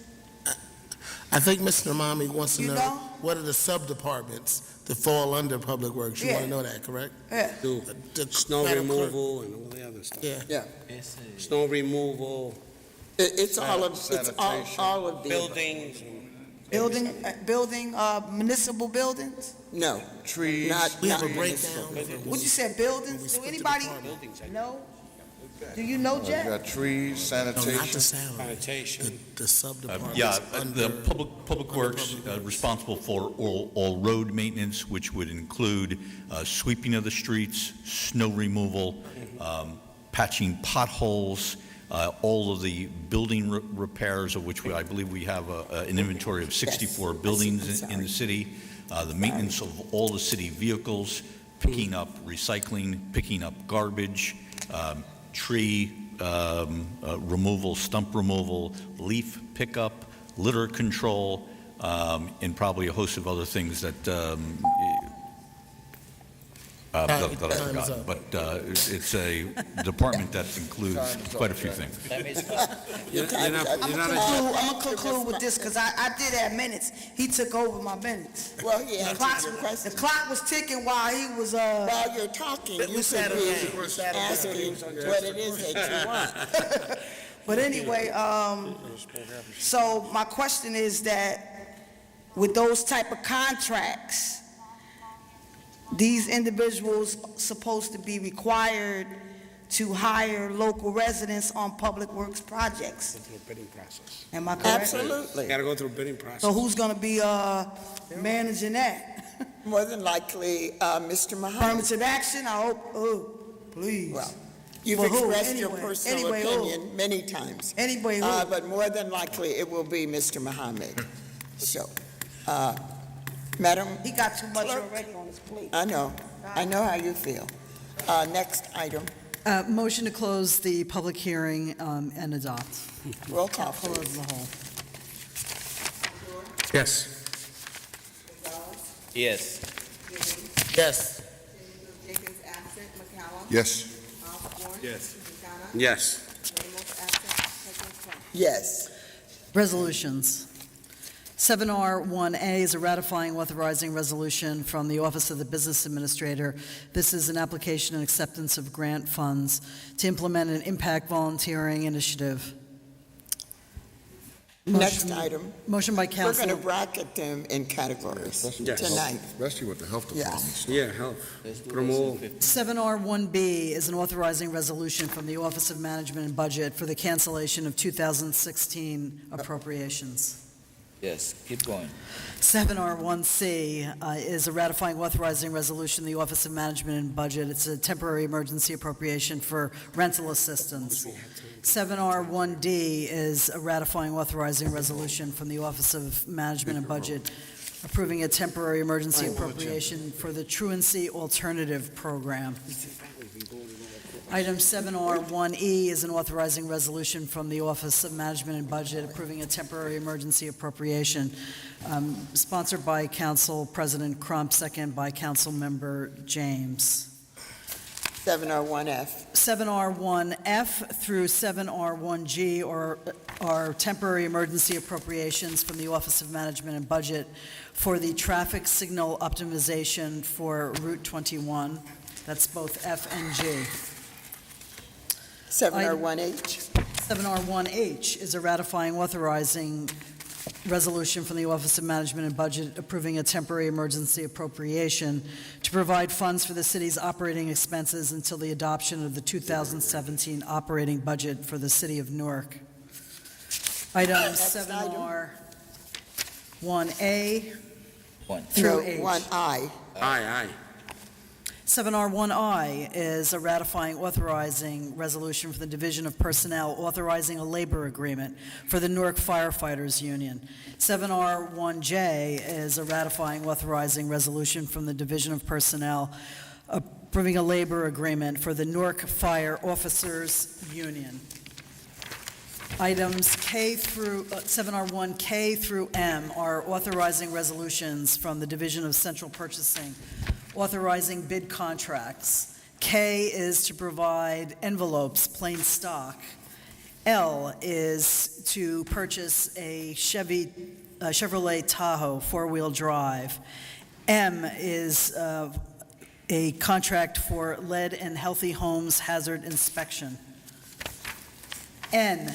I think Mr. Namami wants to
You
know,
know?
what are the sub-departments that fall under public works? You
Yeah.
want to know that, correct?
Yeah.
Do snow
Madam Clerk.
removal and all the other stuff.
Yeah.
Yeah.
Snow removal,
It's all of the.
buildings.
Building, municipal buildings?
No.
Trees.
We have a
municipal.
breakdown.
What you said, buildings? Do anybody know? Do you know,
You
Jack?
got trees,
No, not the
sanitation.
salary.
Sanitation.
The sub-departments.
Yeah,
under-
the Public Works responsible for all road maintenance, which would include sweeping of the streets, snow removal, patching potholes, all of the building repairs, of which I believe we have an inventory of 64 buildings in the city, the maintenance of all the city vehicles, picking up recycling, picking up garbage, tree removal, stump removal, leaf pickup, litter control, and probably a host of other things that that I forgot. But it's a department that includes quite a few things.
I'm gonna conclude with this, because I did have minutes. He took over my minutes.
Well, he
The
answered
clock,
your question.
the clock was ticking while he was,
While you're talking, you could be asking what it is that you want.
But anyway, so my question is that with those type of contracts, these individuals supposed to be required to hire local residents on public works projects.
Go through a bidding process.
Am I correct?
Absolutely.
Got to go through a bidding process.
So who's gonna be managing that?
More than likely, Mr. Muhammad.
Affirmative action, I hope, please.
Well, you've
Well, who?
expressed your
Anyway,
personal
anyway, who?
opinion many times.
Anyway, who?
But more than likely, it will be Mr. Muhammad. So, Madam,
He got too much
Clerk.
already on his plate.
I know how you feel. Next item,
Motion to close the public hearing and adopt.
roll call,
Close
please.
the whole.
Yes.
Yes.
Yes.
Jenkins absent, McCallum.
Yes.
Osborne.
Yes.
McDonough.
Yes.
Ramos absent, President Trump.
Yes.
Resolutions. 7R1A is a ratifying authorizing resolution from the Office of the Business Administrator. This is an application and acceptance of grant funds to implement an impact volunteering initiative.
Next item.
Motion by
We're going to
Council,
bracket them in categories tonight.
Especially with the health department stuff.
Yeah, health. Put them all.
7R1B is an authorizing resolution from the Office of Management and Budget for the cancellation of 2016 appropriations.
Yes, keep going.
7R1C is a ratifying authorizing resolution, the Office of Management and Budget. It's a temporary emergency appropriation for rental assistance. 7R1D is a ratifying authorizing resolution from the Office of Management and Budget approving a temporary emergency appropriation for the Truancy Alternative Program. Item 7R1E is an authorizing resolution from the Office of Management and Budget approving a temporary emergency appropriation, sponsored by Council President Crump, second by Council Member James.
7R1F.
7R1F through 7R1G are temporary emergency appropriations from the Office of Management and Budget for the traffic signal optimization for Route 21. That's both F and G.
7R1H.
7R1H is a ratifying authorizing resolution from the Office of Management and Budget approving a temporary emergency appropriation to provide funds for the city's operating expenses until the adoption of the 2017 operating budget for the city of Newark. Item 7R1A through H.
1I.
Aye.
7R1I is a ratifying authorizing resolution for the Division of Personnel authorizing a labor agreement for the Newark Firefighters Union. 7R1J is a ratifying authorizing resolution from the Division of Personnel approving a labor agreement for the Newark Fire Officers Union. Items 7R1K through M are authorizing resolutions from the Division of Central Purchasing authorizing bid contracts. K is to provide envelopes, plain stock. L is to purchase a Chevrolet Tahoe four-wheel drive. M is a contract for lead and healthy homes hazard inspection. N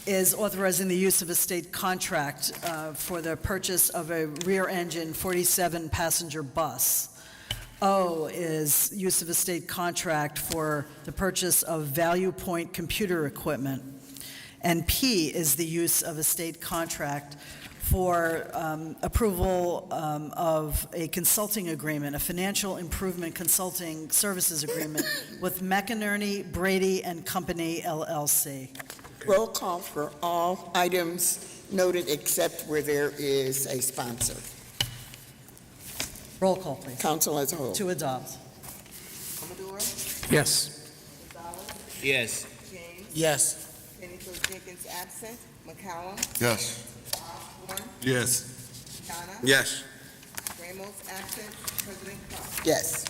is authorizing the use of a state contract for the purchase of a rear-engine 47-passenger bus. O is use of a state contract for the purchase of Value Point computer equipment. And P is the use of a state contract for approval of a consulting agreement, a financial improvement consulting services agreement with McInerney, Brady and Company, LLC.
Roll call for all items noted except where there is a sponsor.
Roll call, please.
Council as a whole.
To adopt.
Commodore,
Yes.
Gonzalez,
Yes.
James,
Yes.
Pennington Jenkins absent, McCallum,
Yes.
Osborne,
Yes.
Chana,
Yes.
Ramos absent, President Crump.
Yes.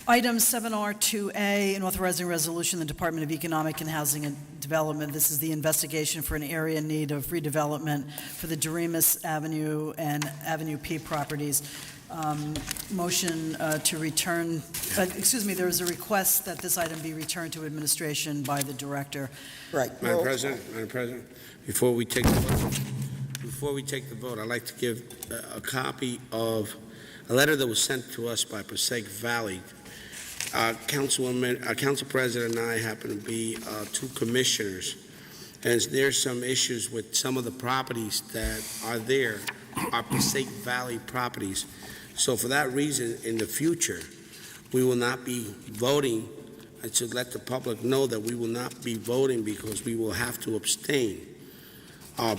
Item 7R2A, an authorizing resolution, the Department of Economic and Housing and Development. This is the investigation for an area in need of redevelopment for the Doremus Avenue and Avenue P properties. Motion to return, there is a request that this item be returned to administration by the director.
Right.
Madam President, before we take the vote, I'd like to give a copy of a letter that was sent to us by Passaic Valley. Council President and I happen to be two commissioners, and there's some issues with some of the properties that are there, are Passaic Valley properties. So for that reason, in the future, we will not be voting, and to let the public know that we will not be voting because we will have to abstain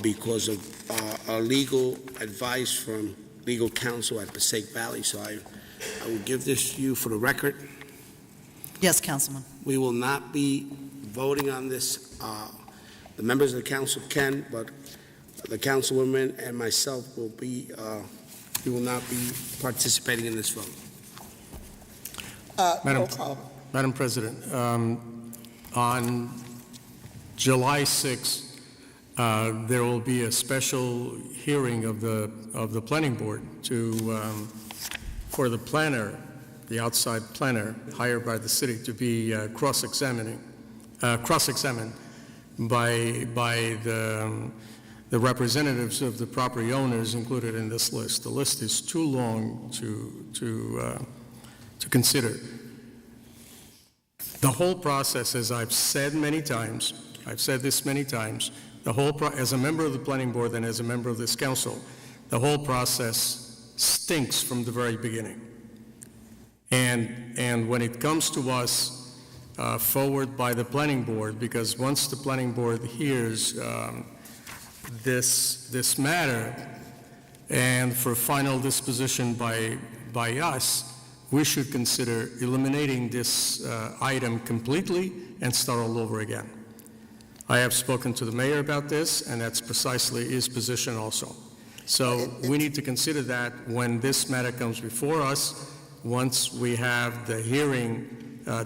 because of legal advice from legal counsel at Passaic Valley. So I will give this to you for the record.
Yes, Councilman.
We will not be voting on this. The members of the council can, but the councilwoman and myself will be, we will not be participating in this vote.
Roll call.
Madam President, on July 6th, there will be a special hearing of the planning board for the planner, the outside planner hired by the city to be cross-examined by the the representatives of the property owners included in this list. The list is too long to consider. The whole process, as I've said many times, I've said this many times, as a member of the planning board and as a member of this council, the whole process stinks from the very beginning. And when it comes to us forward by the planning board, because once the planning board hears this matter and for final disposition by us, we should consider eliminating this item completely and start all over again. I have spoken to the mayor about this, and that's precisely his position also. So we need to consider that when this matter comes before us, once we have the hearing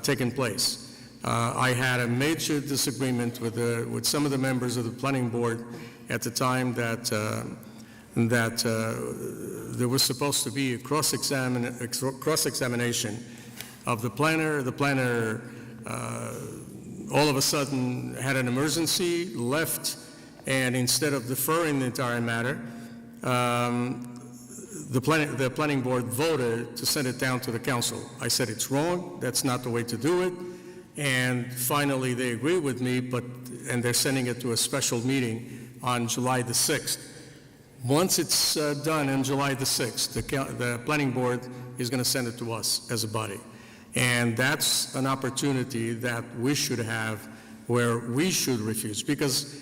taken place. I had a major disagreement with some of the members of the planning board at the time that there was supposed to be a cross-examination of the planner. The planner all of a sudden had an emergency, left, and instead of deferring the entire matter, the planning board voted to send it down to the council. I said it's wrong, that's not the way to do it, and finally they agree with me, and they're sending it to a special meeting on July the 6th. Once it's done on July the 6th, the planning board is going to send it to us as a body. And that's an opportunity that we should have where we should refuse, because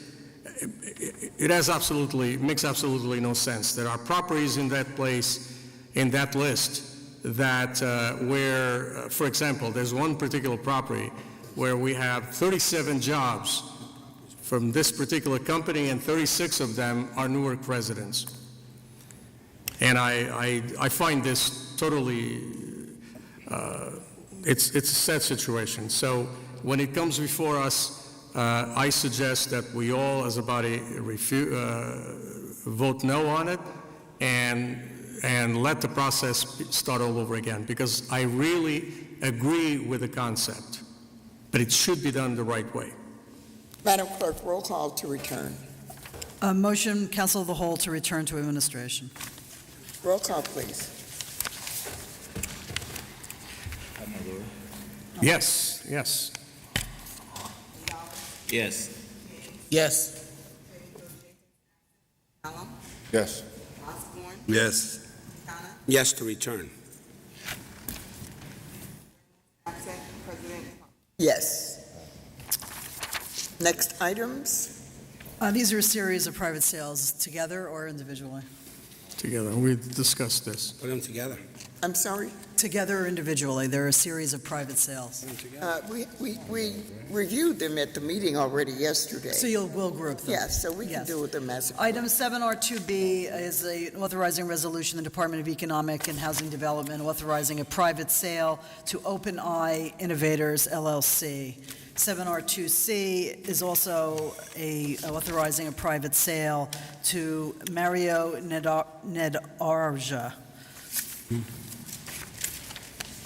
it makes absolutely no sense. There are properties in that place, in that list, that where, for example, there's one particular property where we have 37 jobs from this particular company, and 36 of them are Newark residents. And I find this totally, it's a sad situation. So when it comes before us, I suggest that we all, as a body, vote no on it and let the process start all over again, because I really agree with the concept, but it should be done the right way.
Madam Clerk, roll call to return.
Motion, Council of the Whole, to return to administration.
Roll call, please.
Yes, yes.
Yes.
Yes.
Yes.
Yes. Yes to return.
Absent, President Trump.
Yes. Next items.
These are a series of private sales, together or individually?
Together, we discussed this.
Put them together.
I'm sorry?
Together or individually, they're a series of private sales.
We reviewed them at the meeting already yesterday.
So we'll group them?
Yes, so we can do them as a group.
Item 7R2B is an authorizing resolution, the Department of Economic and Housing Development authorizing a private sale to Open Eye Innovators LLC. 7R2C is also authorizing a private sale to Mario Nedarja.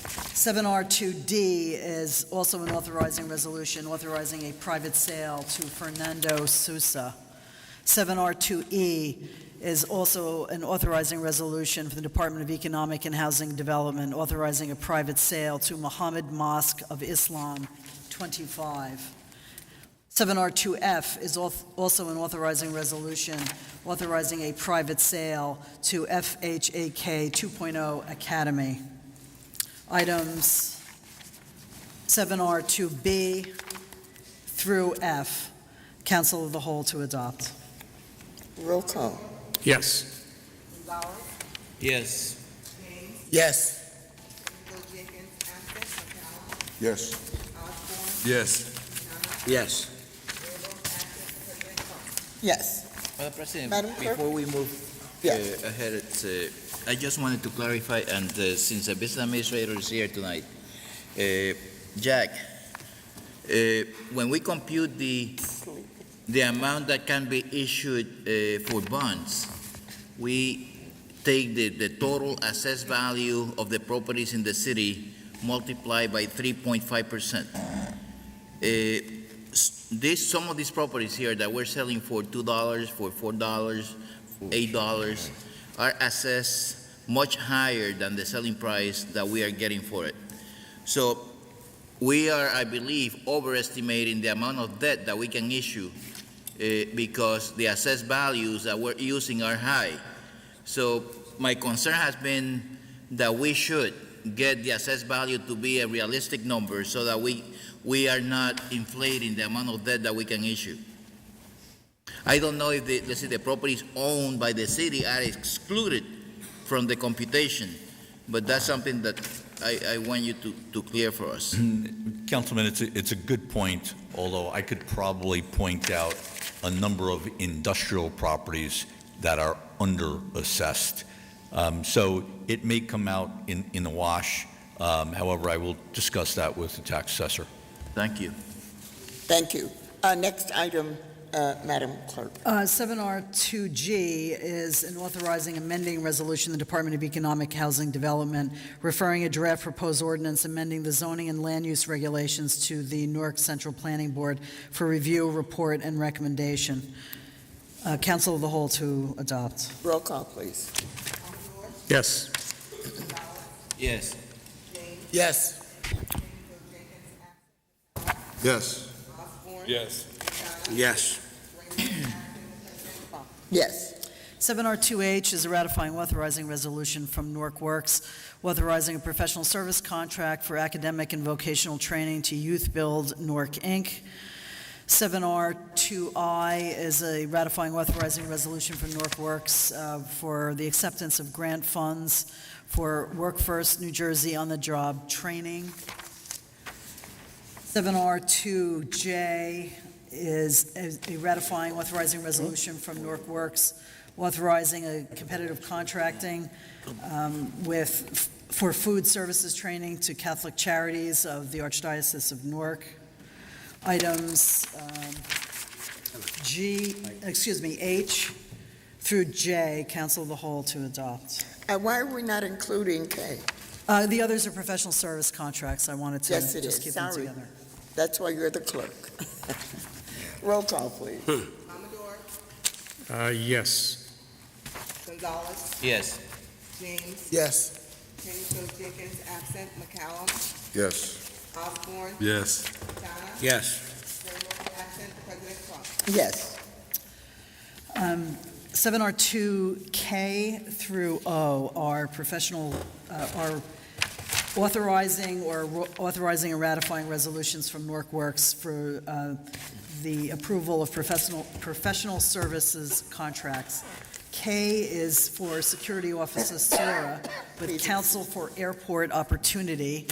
7R2D is also an authorizing resolution authorizing a private sale to Fernando Sousa. 7R2E is also an authorizing resolution for the Department of Economic and Housing Development authorizing a private sale to Muhammad Mosque of Islam 25. 7R2F is also an authorizing resolution authorizing a private sale to FHAK 2.0 Academy. Items 7R2B through F, Council of the Whole to adopt.
Roll call.
Yes.
Yes.
Yes.
Yes.
Yes. Yes.
Yes.
Madam President,
Madam Clerk?
before we move
Yes.
ahead, I just wanted to clarify, and since the business administrator is here tonight, Jack, when we compute the amount that can be issued for bonds, we take the total assessed value of the properties in the city multiplied by 3.5%. some of these properties here that we're selling for $2, for $4, $8 are assessed much higher than the selling price that we are getting for it. So we are, I believe, overestimating the amount of debt that we can issue because the assessed values that we're using are high. So my concern has been that we should get the assessed value to be a realistic number so that we are not inflating the amount of debt that we can issue. I don't know if let's say the properties owned by the city are excluded from the computation, but that's something that I want you to clear for us.
Councilman, it's a good point, although I could probably point out a number of industrial properties that are under-assessed. So it may come out in the wash. However, I will discuss that with the tax assessor.
Thank you.
Thank you. Next item, Madam Clerk.
7R2G is an authorizing amending resolution, the Department of Economic Housing Development, referring a draft proposed ordinance amending the zoning and land use regulations to the Newark Central Planning Board for review, report, and recommendation. Council of the Whole to adopt.
Roll call, please.
Yes.
Yes.
Yes.
Yes.
Yes. Yes.
Yes.
7R2H is a ratifying authorizing resolution from Newark Works, authorizing a professional service contract for academic and vocational training to Youth Build Newark, Inc. 7R2I is a ratifying authorizing resolution from Newark Works for the acceptance of grant funds for Work First New Jersey on-the-job training. 7R2J is a ratifying authorizing resolution from Newark Works, authorizing a competitive contracting for food services training to Catholic Charities of the Archdiocese of Newark. Items H through J, Council of the Whole to adopt.
Why are we not including K?
The others are professional service contracts. I wanted to
Yes, it
just
is.
keep them
Sorry.
together.
That's why you're the clerk. Roll call, please.
Commodore,
Yes.
Gonzalez,
Yes.
James,
Yes.
Kenny Jenkins, absent, McCallum,
Yes.
Osborne,
Yes.
Quintana,
Yes.
Ramos, absent, President Trump.
Yes.
7R2K through O are professional, are authorizing and ratifying resolutions from Newark Works for the approval of professional services contracts. K is for Security Officer Sora with Council for Airport Opportunity.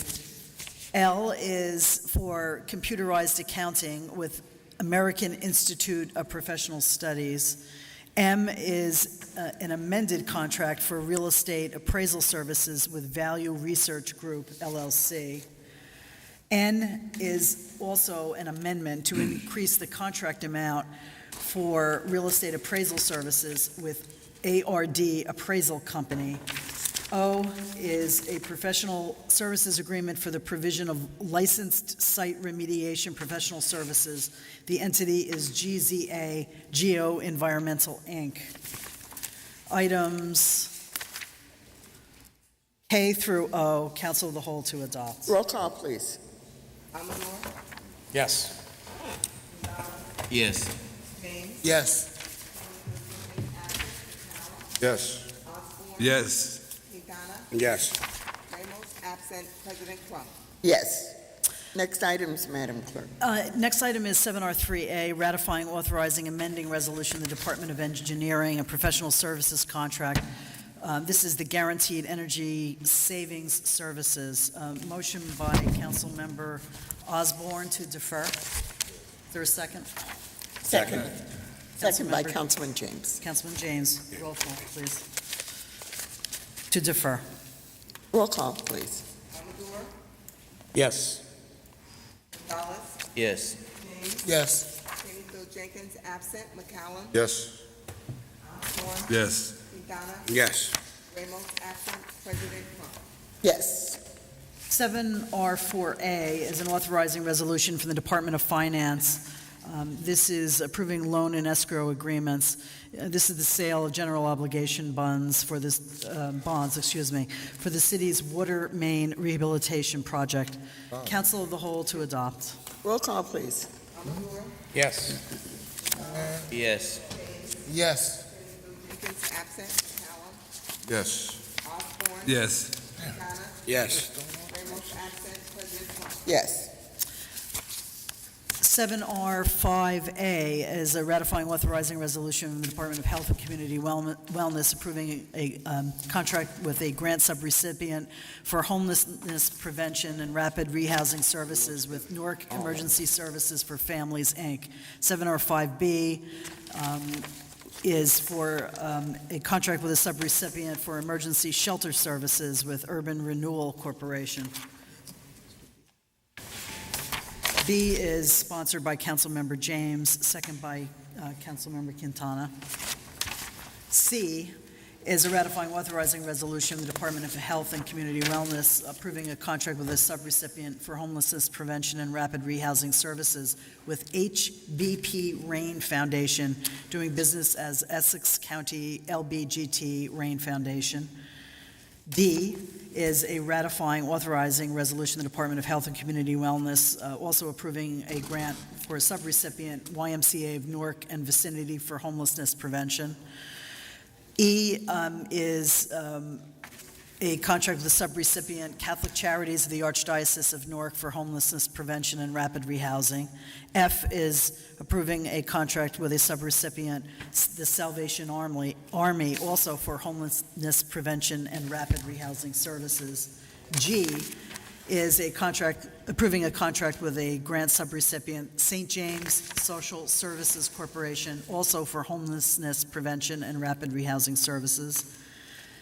L is for computerized accounting with American Institute of Professional Studies. M is an amended contract for real estate appraisal services with Value Research Group, LLC. N is also an amendment to increase the contract amount for real estate appraisal services with ARD Appraisal Company. O is a professional services agreement for the provision of licensed site remediation professional services. The entity is GZA Geo Environmental, Inc. Items K through O, Council of the Whole to adopt.
Roll call, please.
Commodore,
Yes.
Yes.
James,
Yes.
Yes.
Osborne,
Yes.
Quintana,
Yes.
Ramos, absent, President Trump.
Yes. Next items, Madam Clerk.
Next item is 7R3A, ratifying, authorizing, amending resolution, the Department of Engineering, a professional services contract. This is the Guaranteed Energy Savings Services. Motion by Councilmember Osborne to defer. Is there a second?
Second. Second by
Councilmember-
Councilman James.
Councilman James, roll call, please. To defer.
Roll call, please.
Commodore,
Yes.
Gonzalez,
Yes.
James,
Yes.
Kenny Jenkins, absent, McCallum,
Yes.
Osborne,
Yes.
Quintana,
Yes.
Ramos, absent, President Trump.
Yes.
7R4A is an authorizing resolution from the Department of Finance. This is approving loan and escrow agreements. This is the sale of general obligation bonds for this, for the city's water main rehabilitation project. Council of the Whole to adopt.
Roll call, please.
Yes.
Yes.
Yes.
Jenkins absent. McCallum.
Yes.
Osborne.
Yes.
McDonough.
Yes.
Ramos absent. President Trump.
Yes.
7R5A is a ratifying authorizing resolution from the Department of Health and Community Wellness approving a contract with a grant subrecipient for homelessness prevention and rapid rehousing services with Newark Emergency Services for Families, Inc. 7R5B is for a contract with a subrecipient for emergency shelter services with Urban Renewal Corporation. B is sponsored by Councilmember James, second by Councilmember Quintana. C is a ratifying authorizing resolution of the Department of Health and Community Wellness approving a contract with a subrecipient for homelessness prevention and rapid rehousing services with HBP Rain Foundation, doing business as Essex County LBGT Rain Foundation. D is a ratifying authorizing resolution of the Department of Health and Community Wellness, also approving a grant for a subrecipient YMCA of Newark and vicinity for homelessness prevention. E is a contract with the subrecipient Catholic Charities of the Archdiocese of Newark for homelessness prevention and rapid rehousing. F is approving a contract with a subrecipient, the Salvation Army, also for homelessness prevention and rapid rehousing services. G is a contract, approving a contract with a grant subrecipient, St. James Social Services Corporation, also for homelessness prevention and rapid rehousing services.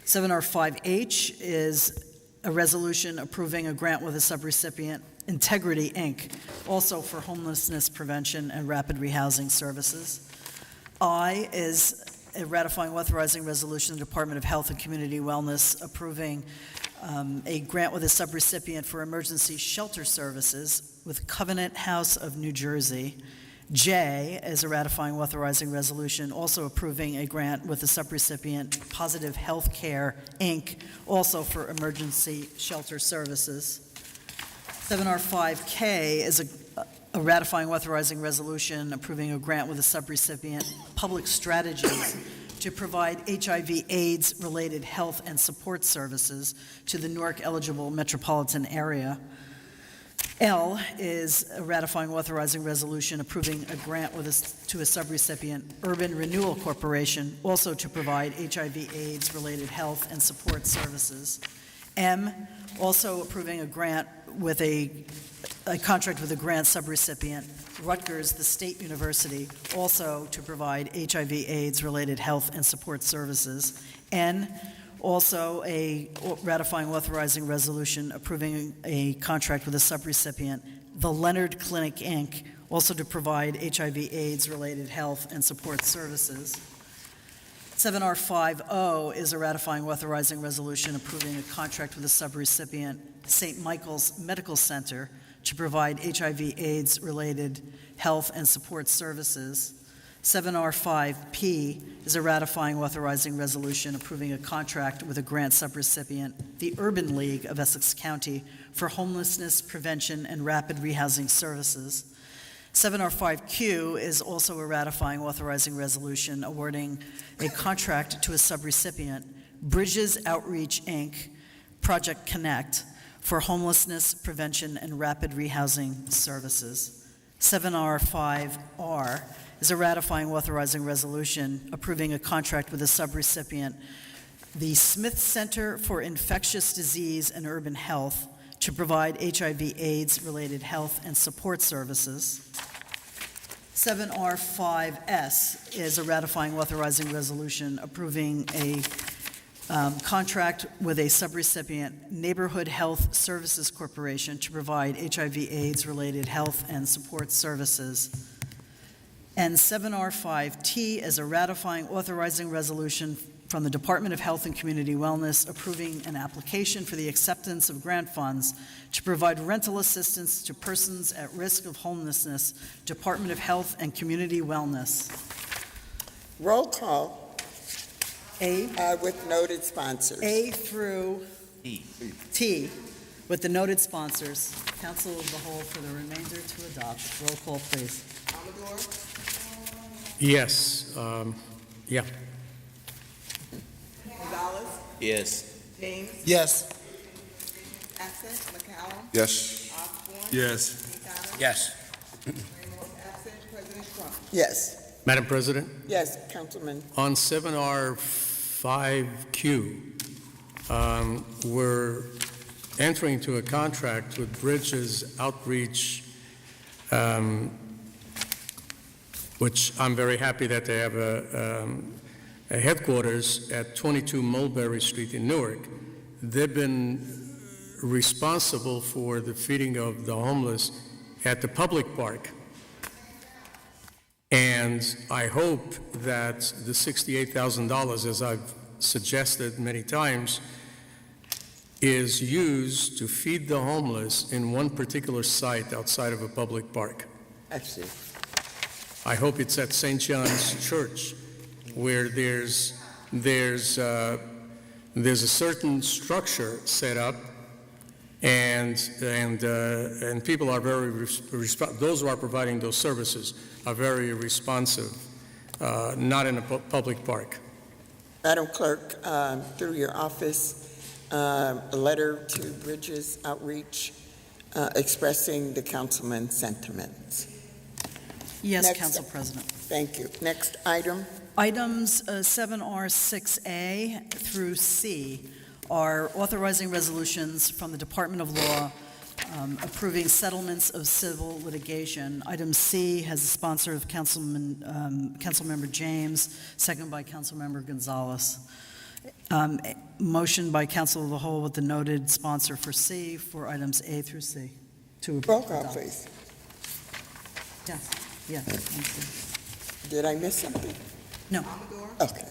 7R5H is a resolution approving a grant with a subrecipient, Integrity, Inc., also for homelessness prevention and rapid rehousing services. I is a ratifying authorizing resolution of the Department of Health and Community Wellness approving a grant with a subrecipient for emergency shelter services with Covenant House of New Jersey. J is a ratifying authorizing resolution also approving a grant with a subrecipient Positive Health Care, Inc., also for emergency shelter services. 7R5K is a ratifying authorizing resolution approving a grant with a subrecipient Public Strategies to provide HIV/AIDS-related health and support services to the Newark eligible metropolitan area. L is a ratifying authorizing resolution approving a grant with to a subrecipient Urban Renewal Corporation, also to provide HIV/AIDS-related health and support services. M, also approving a grant with a contract with a grant subrecipient Rutgers, the State University, also to provide HIV/AIDS-related health and support services. N, also a ratifying authorizing resolution approving a contract with a subrecipient, the Leonard Clinic, Inc., also to provide HIV/AIDS-related health and support services. 7R50 is a ratifying authorizing resolution approving a contract with a subrecipient, St. Michael's Medical Center, to provide HIV/AIDS-related health and support services. 7R5P is a ratifying authorizing resolution approving a contract with a grant subrecipient, the Urban League of Essex County, for homelessness prevention and rapid rehousing services. 7R5Q is also a ratifying authorizing resolution awarding a contract to a subrecipient, Bridges Outreach, Inc., Project Connect, for homelessness prevention and rapid rehousing services. 7R5R is a ratifying authorizing resolution approving a contract with a subrecipient, the Smith Center for Infectious Disease and Urban Health, to provide HIV/AIDS-related health and support services. 7R5S is a ratifying authorizing resolution approving a contract with a subrecipient, Neighborhood Health Services Corporation, to provide HIV/AIDS-related health and support services. And 7R5T is a ratifying authorizing resolution from the Department of Health and Community Wellness approving an application for the acceptance of grant funds to provide rental assistance to persons at risk of homelessness, Department of Health and Community Wellness.
Roll call
A,
with noted sponsors.
A through T, with the noted sponsors. Council of the whole for the remainder to adopt. Roll call, please.
Amador,
Yes, yeah.
Gonzalez,
Yes.
James,
Yes.
absent, McCallum,
Yes.
Osborne,
Yes.
Quintana,
Yes.
Ramos, absent, President Trump.
Yes.
Madam President?
Yes, Councilman.
On 7R5Q, we're entering into a contract with Bridges Outreach, which I'm very happy that they have a headquarters at 22 Mulberry Street in Newark. They've been responsible for the feeding of the homeless at the public park. And I hope that the $68,000, as I've suggested many times, is used to feed the homeless in one particular site outside of a public park.
I see.
I hope it's at St. John's Church, where there's a certain structure set up, and people are very those who are providing those services are very responsive, not in a public park.
Madam Clerk, through your office, a letter to Bridges Outreach expressing the councilman's sentiments.
Yes,
Next.
Council President.
Thank you. Next item.
Items 7R6A through C are authorizing resolutions from the Department of Law approving settlements of civil litigation. Item C has a sponsor of Councilmember James, second by Councilmember Gonzalez. Motion by Council of the Whole with the noted sponsor for C for items A through C. To
Roll call,
adopt.
please.
Yes, yes. thank you.
Did I miss something?
No.
Amador,
Okay.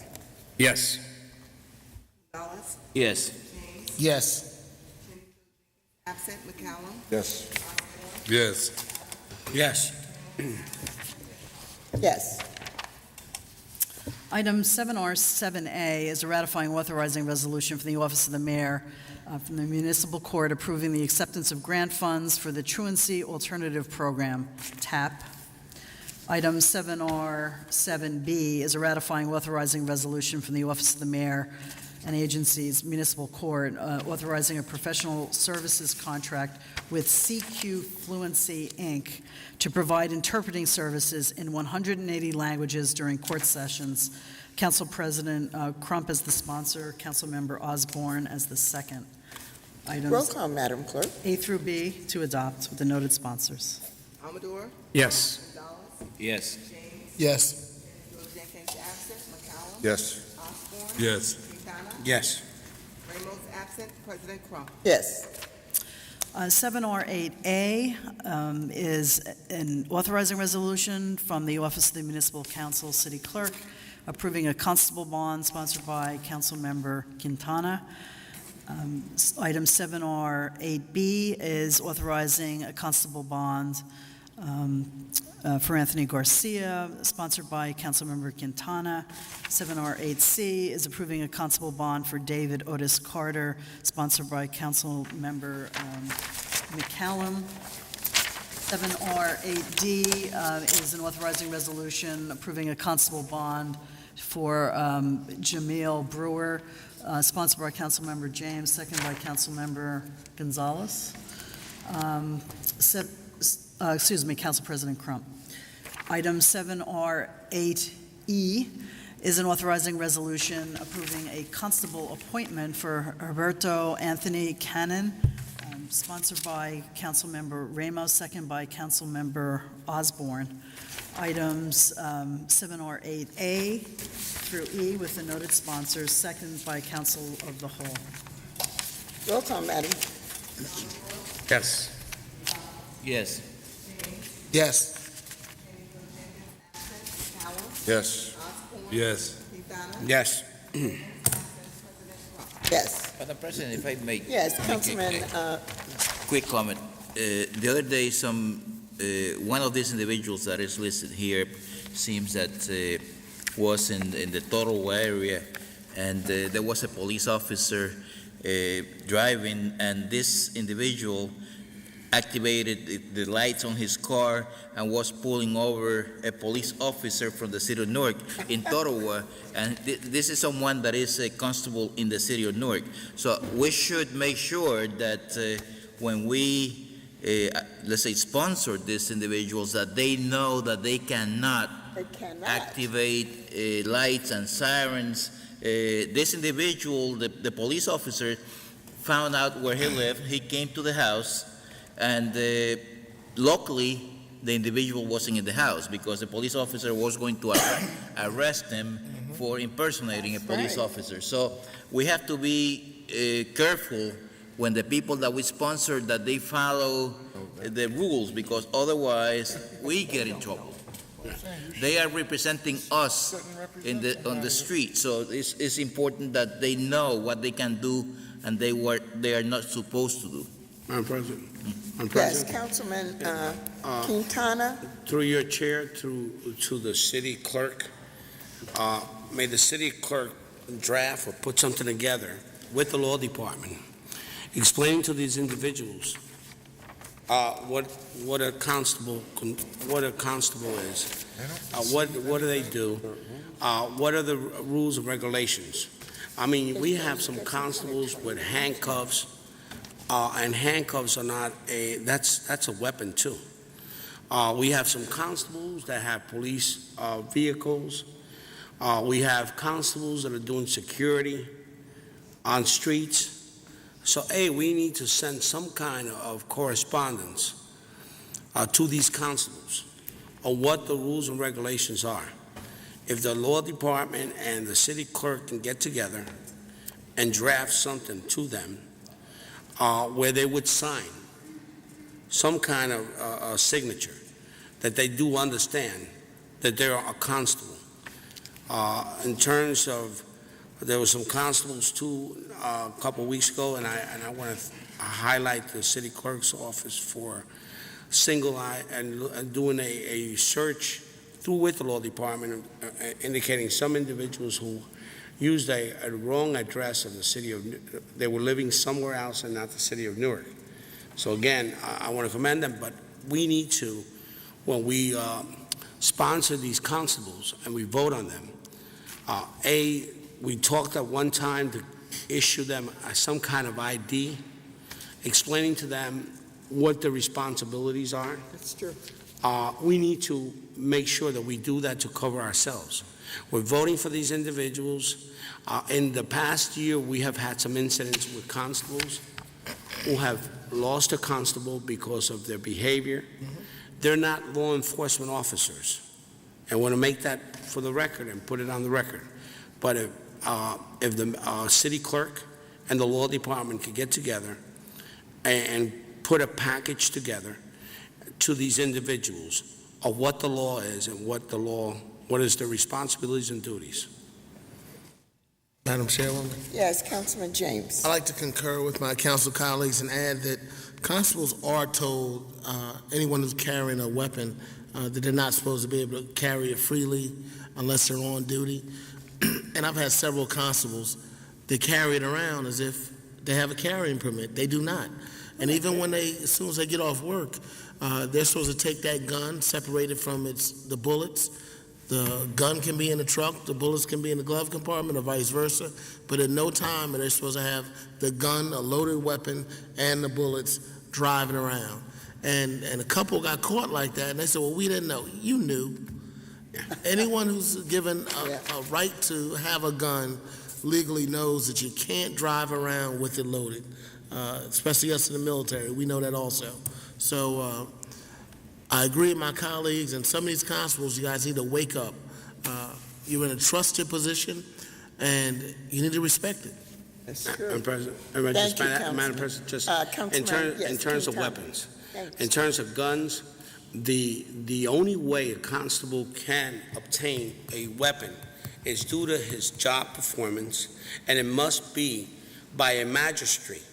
Yes.
Gonzalez,
Yes.
James,
Yes.
absent, McCallum,
Yes. Yes.
Yes.
Yes.
Item 7R7A is a ratifying authorizing resolution from the Office of the Mayor from the Municipal Court approving the acceptance of grant funds for the Truancy Alternative Program, TAP. Item 7R7B is a ratifying authorizing resolution from the Office of the Mayor and agencies, Municipal Court, authorizing a professional services contract with CQ Fluency, Inc. to provide interpreting services in 180 languages during court sessions. Council President Crump as the sponsor, Councilmember Osborne as the second. Items
Roll call, Madam Clerk.
A through B to adopt with the noted sponsors.
Amador,
Yes.
Gonzalez,
Yes.
James,
Yes.
Jenkins, absent, McCallum,
Yes.
Osborne,
Yes.
Quintana,
Yes.
Ramos, absent, President Trump.
Yes.
7R8A is an authorizing resolution from the Office of the Municipal Council City Clerk approving a constable bond sponsored by Councilmember Quintana. Item 7R8B is authorizing a constable bond for Anthony Garcia, sponsored by Councilmember Quintana. 7R8C is approving a constable bond for David Otis Carter, sponsored by Councilmember McCallum. 7R8D is an authorizing resolution approving a constable bond for Jameel Brewer, sponsored by Councilmember James, second by Councilmember Gonzalez. Council President Crump. Item 7R8E is an authorizing resolution approving a constable appointment for Roberto Anthony Cannon, sponsored by Councilmember Ramos, second by Councilmember Osborne. Items 7R8A through E with the noted sponsors, second by Council of the Whole.
Roll call, Madam.
Yes.
Yes.
Yes.
Yes.
Yes.
Quintana.
Yes.
Yes,
Madam President, if I may.
yes,
make
Councilman,
Quick comment. The other day, one of these individuals that is listed here seems that was in the Toro area, and there was a police officer driving, and this individual activated the lights on his car and was pulling over a police officer from the city of Newark in Totowa, and this is someone that is a constable in the city of Newark. So we should make sure that when we, let's say, sponsor these individuals, that they know that they cannot activate lights and sirens. This individual, the police officer, found out where he lived. He came to the house, and luckily, the individual wasn't in the house because the police officer was going to arrest him for impersonating a police officer. So we have to be careful when the people that we sponsor, that they follow the rules, because otherwise we get in trouble. They are representing us on the street, so it's important that they know what they can do and they are not supposed to do.
Madam President. Madam
yes,
President.
Councilman Quintana.
Through your chair, to the city clerk, may the city clerk draft or put something together with the law department, explaining to these individuals what a constable is, what do they do, what are the rules and regulations. I mean, we have some constables with handcuffs, and handcuffs are not that's a weapon too. We have some constables that have police vehicles. We have constables that are doing security on streets. So, we need to send some kind of correspondence to these constables on what the rules and regulations are. If the law department and the city clerk can get together and draft something to them where they would sign some kind of a signature that they do understand that they're a constable. In terms of, there were some constables too a couple of weeks ago, and I want to highlight the city clerk's office for single eye and doing a search through with the law department, indicating some individuals who used a wrong address of the city of, they were living somewhere else and not the city of Newark. So again, I want to commend them, but we need to, when we sponsor these constables and we vote on them, we talked at one time to issue them some kind of ID, explaining to them what the responsibilities are.
That's true.
We need to make sure that we do that to cover ourselves. We're voting for these individuals. In the past year, we have had some incidents with constables who have lost a constable because of their behavior. They're not law enforcement officers. I want to make that for the record and put it on the record. But if the city clerk and the law department could get together and put a package together to these individuals of what the law is and what is their responsibilities and duties.
Madam Chairwoman?
Yes, Councilman James.
I'd like to concur with my council colleagues and add that constables are told anyone who's carrying a weapon that they're not supposed to be able to carry it freely unless they're on duty. And I've had several constables that carry it around as if they have a carrying permit. They do not. And even when as soon as they get off work, they're supposed to take that gun, separate it from the bullets. The gun can be in the truck, the bullets can be in the glove compartment, or vice versa. But at no time are they supposed to have the gun, a loaded weapon, and the bullets driving around. And a couple got caught like that, and they said, well, we didn't know. You knew. Anyone who's given a right to have a gun legally knows that you can't drive around with it loaded, especially us in the military. We know that also. So I agree with my colleagues, and some of these constables, you guys need to wake up. You're in a trusted position, and you need to respect it.
That's true.
Madam President, Madam President, just in terms of weapons, in terms of guns, the only way a constable can obtain a weapon is due to his job performance, and it must be by a magistrate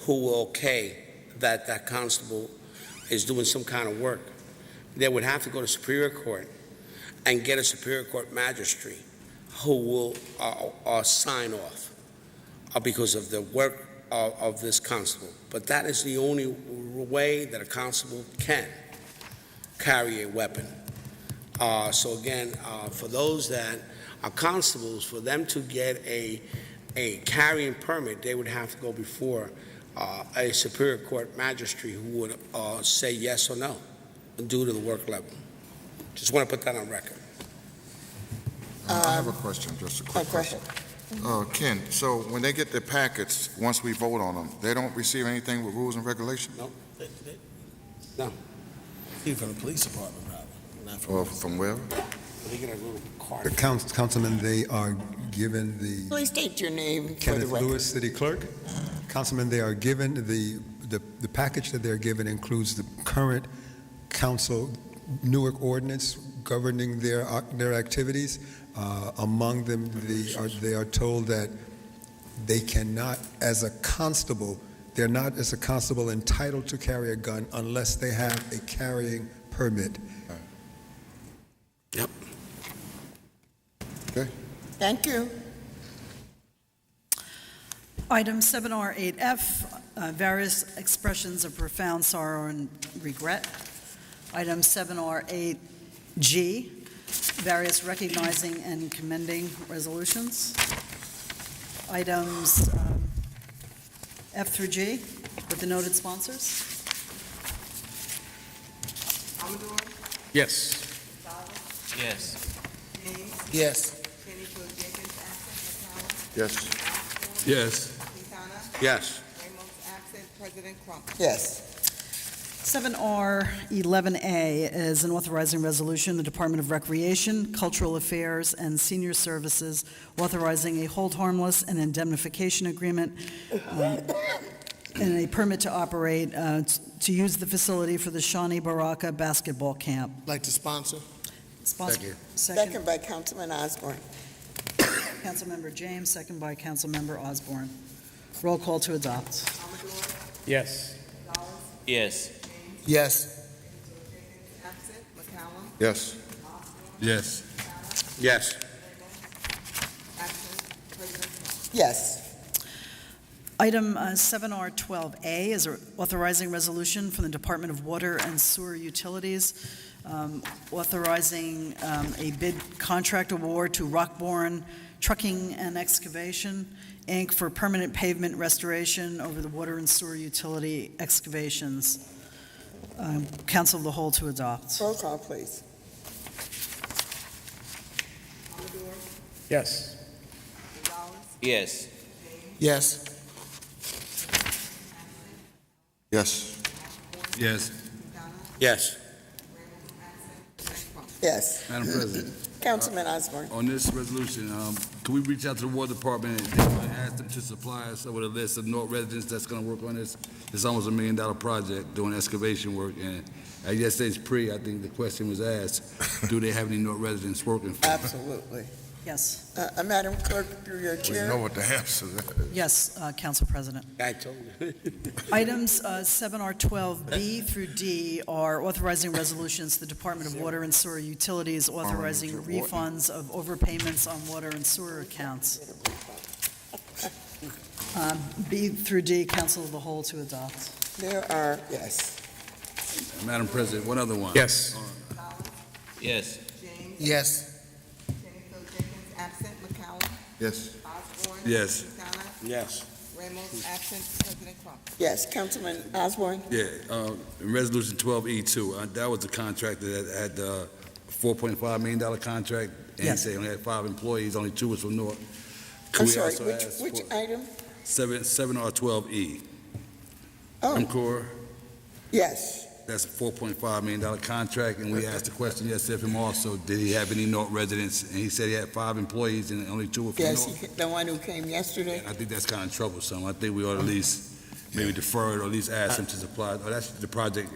who will okay that constable is doing some kind of work. They would have to go to Superior Court and get a Superior Court magistrate who will sign off because of the work of this constable. But that is the only way that a constable can carry a weapon. So again, for those that are constables, for them to get a carrying permit, they would have to go before a Superior Court magistrate who would say yes or no due to the work level. Just want to put that on record.
I have a question, just a quick question. Ken, so when they get their packets, once we vote on them, they don't receive anything with rules and regulations?
No. No.
From the police department, probably. Not from
Or from where?
They get a little card.
Councilman, they are given the
Please state your name for the
Kenneth
record.
Lewis, City Clerk. Councilman, they are given, the package that they're given includes the current council Newark ordinance governing their activities. Among them, they are told that they cannot, as a constable, they're not as a constable entitled to carry a gun unless they have a carrying permit.
Yep.
Okay.
Thank you.
Item 7R8F, various expressions of profound sorrow and regret. Item 7R8G, various recognizing and commending resolutions. Items F through G with the noted sponsors.
Amador,
Yes.
Yes.
James,
Yes.
Kenny Jenkins, absent.
Yes.
Yes.
Quintana,
Yes.
Ramos, absent. President Crump.
Yes.
7R11A is an authorizing resolution, the Department of Recreation, Cultural Affairs, and Senior Services authorizing a hold harmless and indemnification agreement and a permit to operate, to use the facility for the Shawnee Baraka basketball camp.
Like to sponsor?
Second.
Second by Councilman Osborne.
Councilmember James, second by Councilmember Osborne. Roll call to adopt.
Amador,
Yes.
Yes.
Yes.
absent. McCallum,
Yes.
Yes.
Yes.
absent. President Crump.
Yes.
Item 7R12A is an authorizing resolution from the Department of Water and Sewer Utilities, authorizing a bid contract award to Rockbourne Trucking and Excavation, Inc. for permanent pavement restoration over the water and sewer utility excavations. Council of the whole to adopt.
Roll call, please.
Amador,
Yes.
Gonzalez,
Yes.
Yes.
Yes.
Yes.
Yes.
Yes.
Madam President,
Councilman Osborne.
on this resolution, can we reach out to the Water Department and ask them to supply us with a list of North residents that's going to work on this? It's almost $1 million project doing excavation work, and at yesterday's I think the question was asked, do they have any North residents working for them?
Absolutely.
Yes.
Madam Clerk, through your
We
chair.
know what the answer is.
Yes, Council President.
I told you.
Items 7R12B through D are authorizing resolutions to the Department of Water and Sewer Utilities authorizing refunds of overpayments on water and sewer accounts. B through D, Council of the whole to adopt.
There are, yes.
Madam President, one other one.
Yes.
Yes.
James,
Yes.
Kenny Jenkins, absent. McCallum,
Yes.
Osborne.
Yes.
Quintana,
Yes.
Ramos, absent. President Crump.
Yes, Councilman Osborne.
Yeah, in Resolution 12E2, that was the contract that had a $4.5 million contract, and he
Yes.
said he only had 5 employees, only 2 was from North. Could
I'm
we
sorry,
also
which
ask
which
for
item?
7R12E?
Oh,
MCOR,
yes.
that's a $4.5 million contract, and we asked the question yesterday of him also, did he have any North residents? And he said he had 5 employees and only 2 were from
Yes,
North.
the one who came yesterday.
I think that's kind of troublesome. I think we ought to at least maybe defer it or at least ask him to supply. Oh, that's the project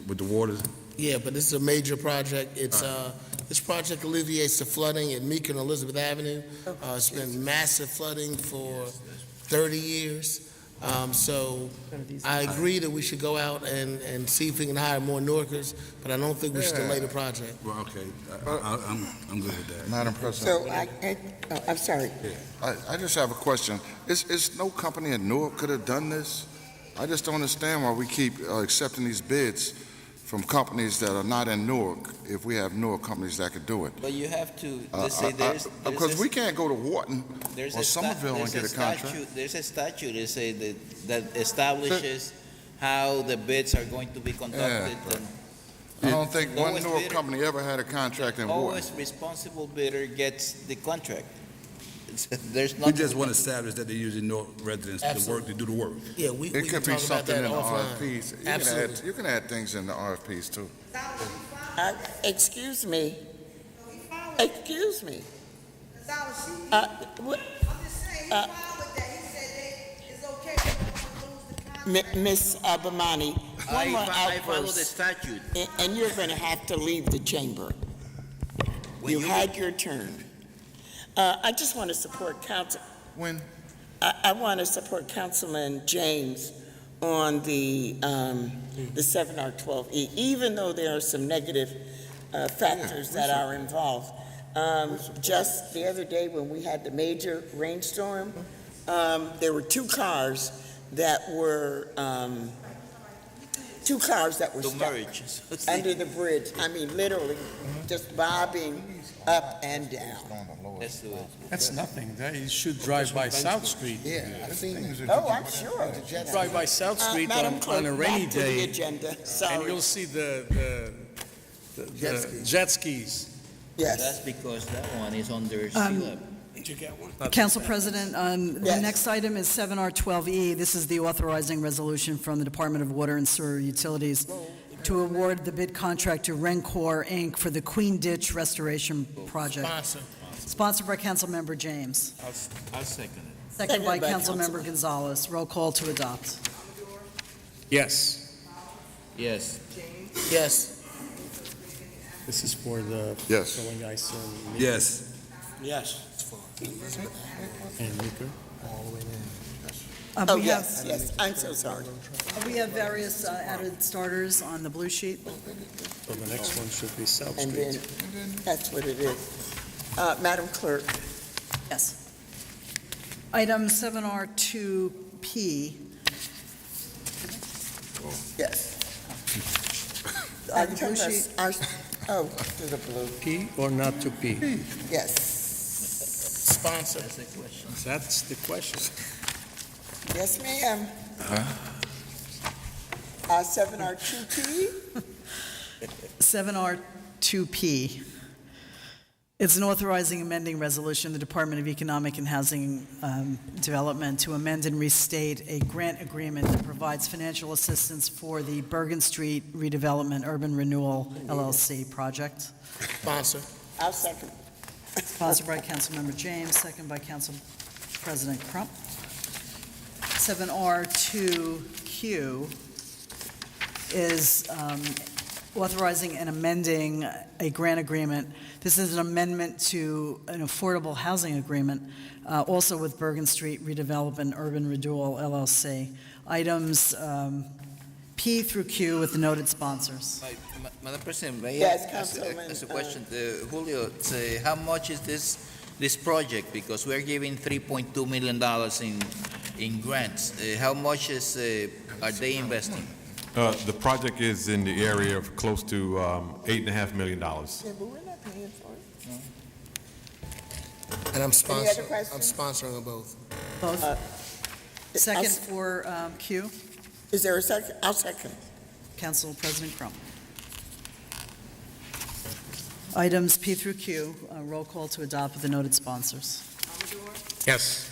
with the water
Yeah, but this is a major project. This project alleviates the flooding at Meeker and Elizabeth Avenue. It's been massive flooding for 30 years. So I agree that we should go out and see if we can hire more Newarkers, but I don't think we should delay the project.
Well, okay, I'm good with that.
Madam President.
So I'm sorry.
I just have a question. Is no company in Newark could have done this? I just don't understand why we keep accepting these bids from companies that are not in Newark if we have Newark companies that could do it.
But you have to, let's say
Because we can't go to Wharton or Somerville and get a contract.
There's a statute that establishes how the bids are going to be conducted.
I don't think one Newark company ever had a contract in Wharton.
Always responsible bidder gets the contract. There's
We
nothing.
just want to establish that they're using Newark residents to work, to do the work.
Yeah, we
It
can
could be
talk about
something
that
in the
offline.
RFPs.
Absolutely.
You can add things in the RFPs too.
Excuse me. Excuse me. Miss Abamani, one more
I follow the
outburst,
statute.
and you're going to have to leave the chamber. You had your turn. I just want to support Council.
When?
I want to support Councilman James on the 7R12E, even though there are some negative factors that are involved. Just the other day when we had the major rainstorm, there were two cars that were stuck under the bridge. I mean, literally, just bobbing up and down.
That's nothing. You should drive by South Street.
Yeah, oh, I'm sure.
Drive by South Street
Madam Clerk,
on a rainy
back to the
day,
agenda.
and
Sorry.
you'll see the jet skis.
Yes.
That's because that one is under sea level.
Did you get one?
Council President, the next item is 7R12E. This is the authorizing resolution from the Department of Water and Sewer Utilities to award the bid contract to Rencor, Inc. for the Queen Ditch Restoration Project. Sponsored by Councilmember James.
I'll second it.
Second by Councilmember Gonzalez. Roll call to adopt.
Yes.
Yes.
Yes.
This is for the
Yes.
filling ice and
Yes.
Yes.
and Meeker.
Oh,
We
yes,
have-
yes, I'm so sorry.
We have various added starters on the blue sheet.
So the next one should be South
And
Street.
then, that's what it is. Madam Clerk,
Yes. Item 7R2P.
yes.
The blue sheet.
To the blue,
P or not to P?
yes.
Sponsor.
That's the question.
That's the question.
Yes, ma'am. 7R2P?
7R2P. It's an authorizing amending resolution, the Department of Economic and Housing Development to amend and restate a grant agreement that provides financial assistance for the Bergen Street Redevelopment Urban Renewal LLC project.
Sponsor.
I'll second.
Sponsored by Councilmember James, second by Council President Crump. 7R2Q is authorizing and amending a grant agreement. This is an amendment to an affordable housing agreement, also with Bergen Street Redevelopment Urban Renewal LLC. Items P through Q with the noted sponsors.
Madam President, may I
Yes,
ask
Councilman,
a question? Julio, how much is this project? Because we're giving $3.2 million in grants. How much are they investing?
The project is in the area of close to $8.5 million.
Yeah, but we're not paying for it.
And I'm
Any other
sponsoring.
questions?
I'm sponsoring them both.
Both. Second for Q,
Is there a second? I'll second.
Council President Crump. Items P through Q, roll call to adopt with the noted sponsors.
Yes.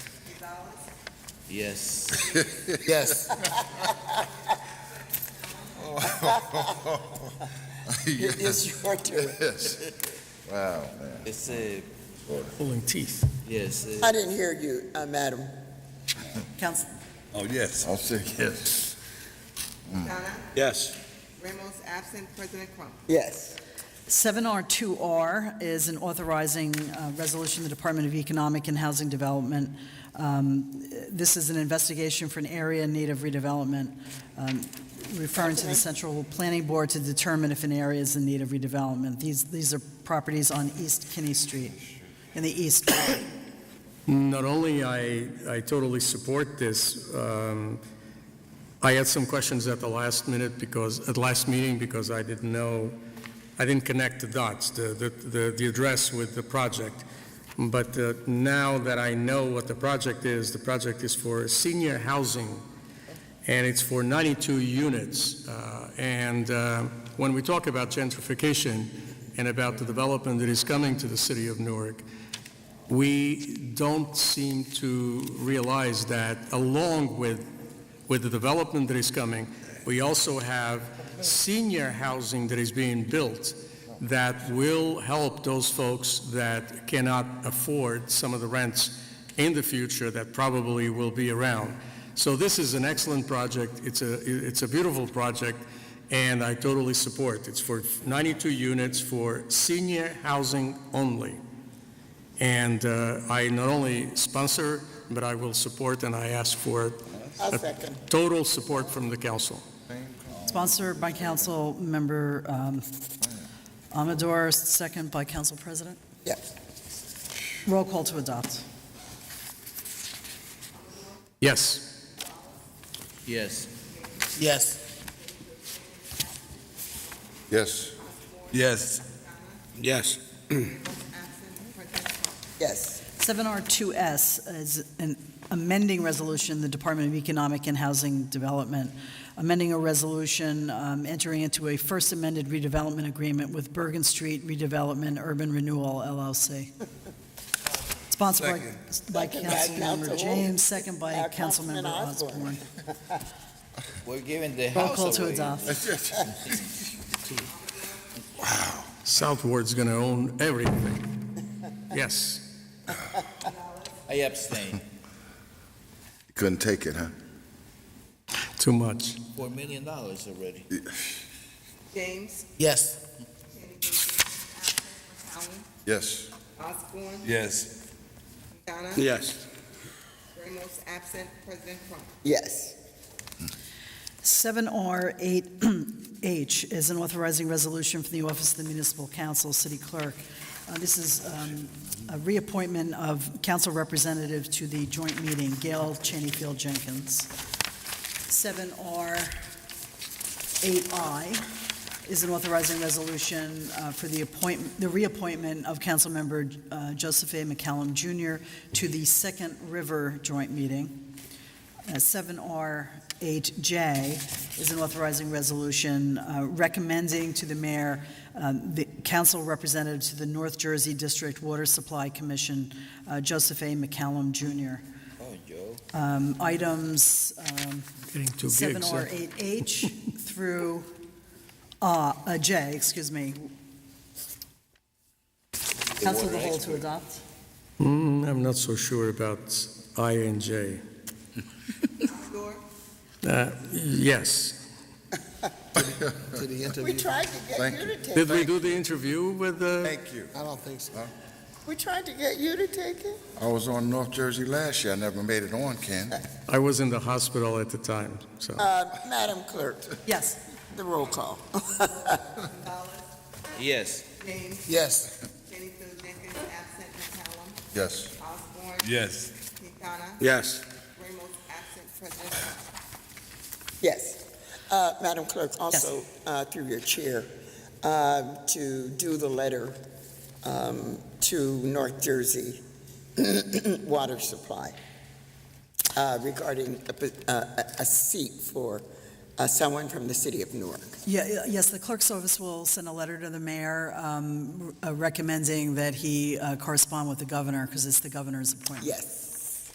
Yes.
Yes.
It's your turn.
Yes. Wow, man.
It's
Pulling teeth.
yes.
I didn't hear you, Madam.
Council,
Oh, yes.
I'll say yes.
Yes.
Ramos absent, President Crump.
Yes.
7R2R is an authorizing resolution of the Department of Economic and Housing Development. This is an investigation for an area in need of redevelopment, referring to the Central Planning Board to determine if an area is in need of redevelopment. These are properties on East Kinney Street in the east.
Not only I totally support this, I had some questions at the last meeting because I didn't connect the dots, the address with the project. But now that I know what the project is for senior housing, and it's for 92 units. When we talk about gentrification and about the development that is coming to the city of Newark, we don't seem to realize that along with the development that is coming, we also have senior housing that is being built that will help those folks that cannot afford some of the rents in the future that probably will be around. So this is an excellent project. It's a beautiful project, and I totally support. It's for 92 units for senior housing only. And I not only sponsor, but I will support, and I ask for total support from the council.
Sponsored by Council Member Amador, second by Council President.
Yes.
Roll call to adopt.
Yes.
Yes.
Yes.
Yes.
Yes. Yes.
Yes.
7R2S is an amending resolution, the Department of Economic and Housing Development, amending a resolution entering into a first amended redevelopment agreement with Bergen Street Redevelopment Urban Renewal, LLC. Sponsored by Councilmember James, second by Councilmember Osborne.
We're giving the
Roll
house
call to
away.
adopt.
Wow. Southward's going to own everything. Yes.
I abstain.
Couldn't take it, huh?
Too much.
$4 million already.
James.
Yes.
McCollum.
Yes.
Osborne.
Yes.
Quintana.
Yes.
Ramos absent, President Crump.
Yes.
7R8H is an authorizing resolution from the Office of the Municipal Council, City Clerk. This is a reappointment of council representative to the joint meeting, Gail Cheneyfield Jenkins. 7R8I is an authorizing resolution for the reappointment of Councilmember Joseph A. McCallum Jr. to the Second River joint meeting. 7R8J is an authorizing resolution recommending to the mayor the council representative to the North Jersey District Water Supply Commission, Joseph A. McCallum Jr.
Oh, Joe.
Items
Getting 2 gigs.
7R8H through J, excuse me. Council of the whole to adopt.
I'm not so sure about I and J. Yes.
To the interview.
We tried to get
Thank
you
you.
to take
Did
it.
we do the interview with the?
Thank you.
I don't think so.
We tried to get you to take it.
I was on North Jersey last year. I never made it on, Ken.
I was in the hospital at the time, so.
Madam Clerk,
Yes.
the roll call.
Yes.
James.
Yes.
Cheneyfield Jenkins absent, McCollum.
Yes.
Osborne.
Yes.
Quintana.
Yes.
Ramos absent, President Crump.
Yes. Madam Clerk, also through your chair, to do the letter to North Jersey Water Supply regarding a seat for someone from the city of Newark.
Yes, the clerk's office will send a letter to the mayor recommending that he correspond with the governor, because it's the governor's appointment.
Yes.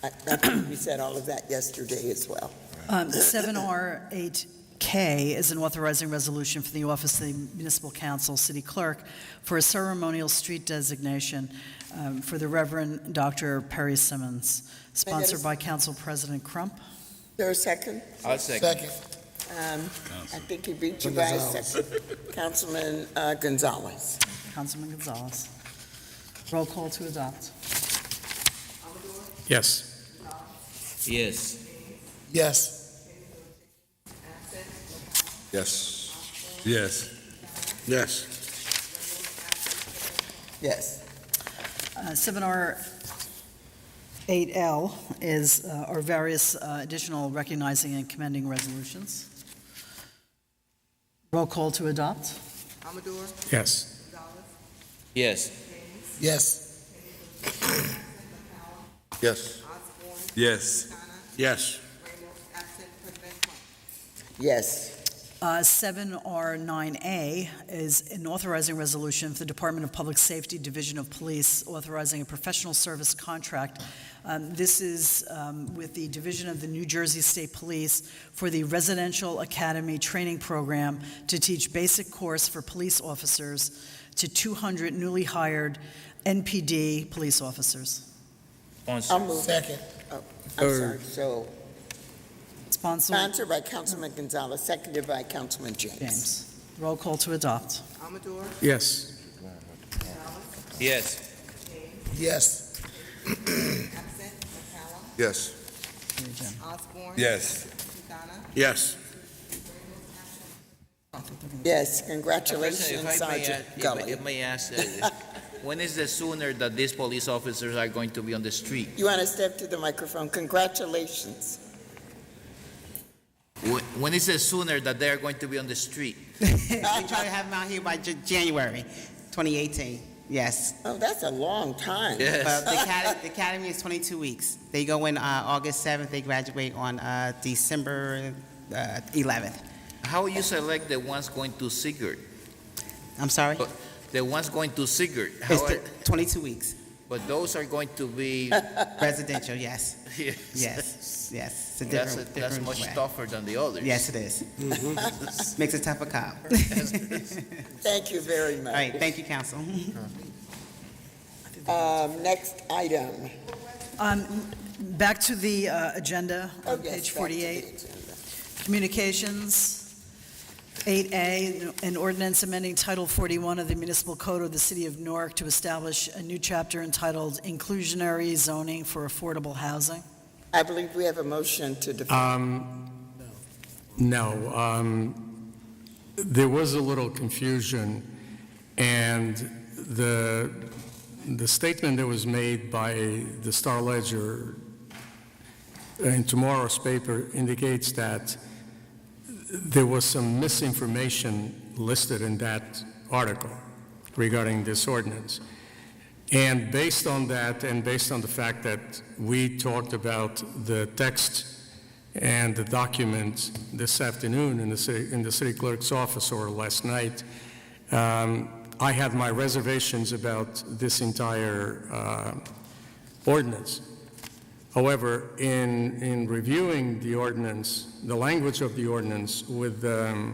I think we said all of that yesterday as well.
7R8K is an authorizing resolution for the Office of the Municipal Council, City Clerk, for a ceremonial street designation for the Reverend Dr. Perry Simmons, sponsored by Council President Crump.
There a second?
I'll second.
I think he beat you by a second. Councilman Gonzalez.
Councilman Gonzalez. Roll call to adopt.
Yes.
Yes.
Yes.
Yes. Yes. Yes.
Yes.
7R 8L are various additional recognizing and commending resolutions. Roll call to adopt.
Amador,
Yes.
Yes.
Yes.
Yes. Yes.
Yes.
absent President Trump.
Yes.
7R9A is an authorizing resolution for the Department of Public Safety, Division of Police, authorizing a professional service contract. This is with the Division of the New Jersey State Police for the Residential Academy Training Program to teach basic course for police officers to 200 newly hired NPD police officers.
I'll move.
Second.
Oh, I'm sorry. So,
Sponsored
sponsored by Councilman Gonzalez, seconded by Councilman James.
James. Roll call to adopt.
Amador,
Yes.
Yes.
Yes.
absent McCallum,
Yes.
Osborne.
Yes.
Quintana,
Yes.
Yes,
President,
congratulations,
if I may
Sergeant
add-
Gully.
if I may ask, when is the sooner that these police officers are going to be on the street?
You want to step to the microphone? Congratulations.
When is the sooner that they are going to be on the street?
We try to have them out here by January 2018. Yes.
Oh, that's a long time.
Yes.
Well, the academy is 22 weeks. They go in August 7th. They graduate on December 11th.
How you select the ones going to Sigurd?
I'm sorry?
The ones going to Sigurd?
It's 22 weeks.
But those are going to be...
Residential, yes.
Yes.
Yes, yes. It's a
That's
different
much
way.
tougher than the others.
Yes, it is. Makes it tougher cop.
Thank you very much.
All right, thank you, council.
Next item.
Back to the agenda
Oh,
on
yes,
page
back to
48.
the agenda.
Communications, 8A, an ordinance amending Title 41 of the Municipal Code of the City of Newark to establish a new chapter entitled Inclusionary Zoning for Affordable Housing.
I believe we have a motion to defer.
No. There was a little confusion, and the statement that was made by the Star Ledger in tomorrow's paper indicates that there was some misinformation listed in that article regarding this ordinance. And based on that, and based on the fact that we talked about the text and the document this afternoon in the city clerk's office or last night, I had my reservations about this entire ordinance. However, in reviewing the ordinance, the language of the ordinance with the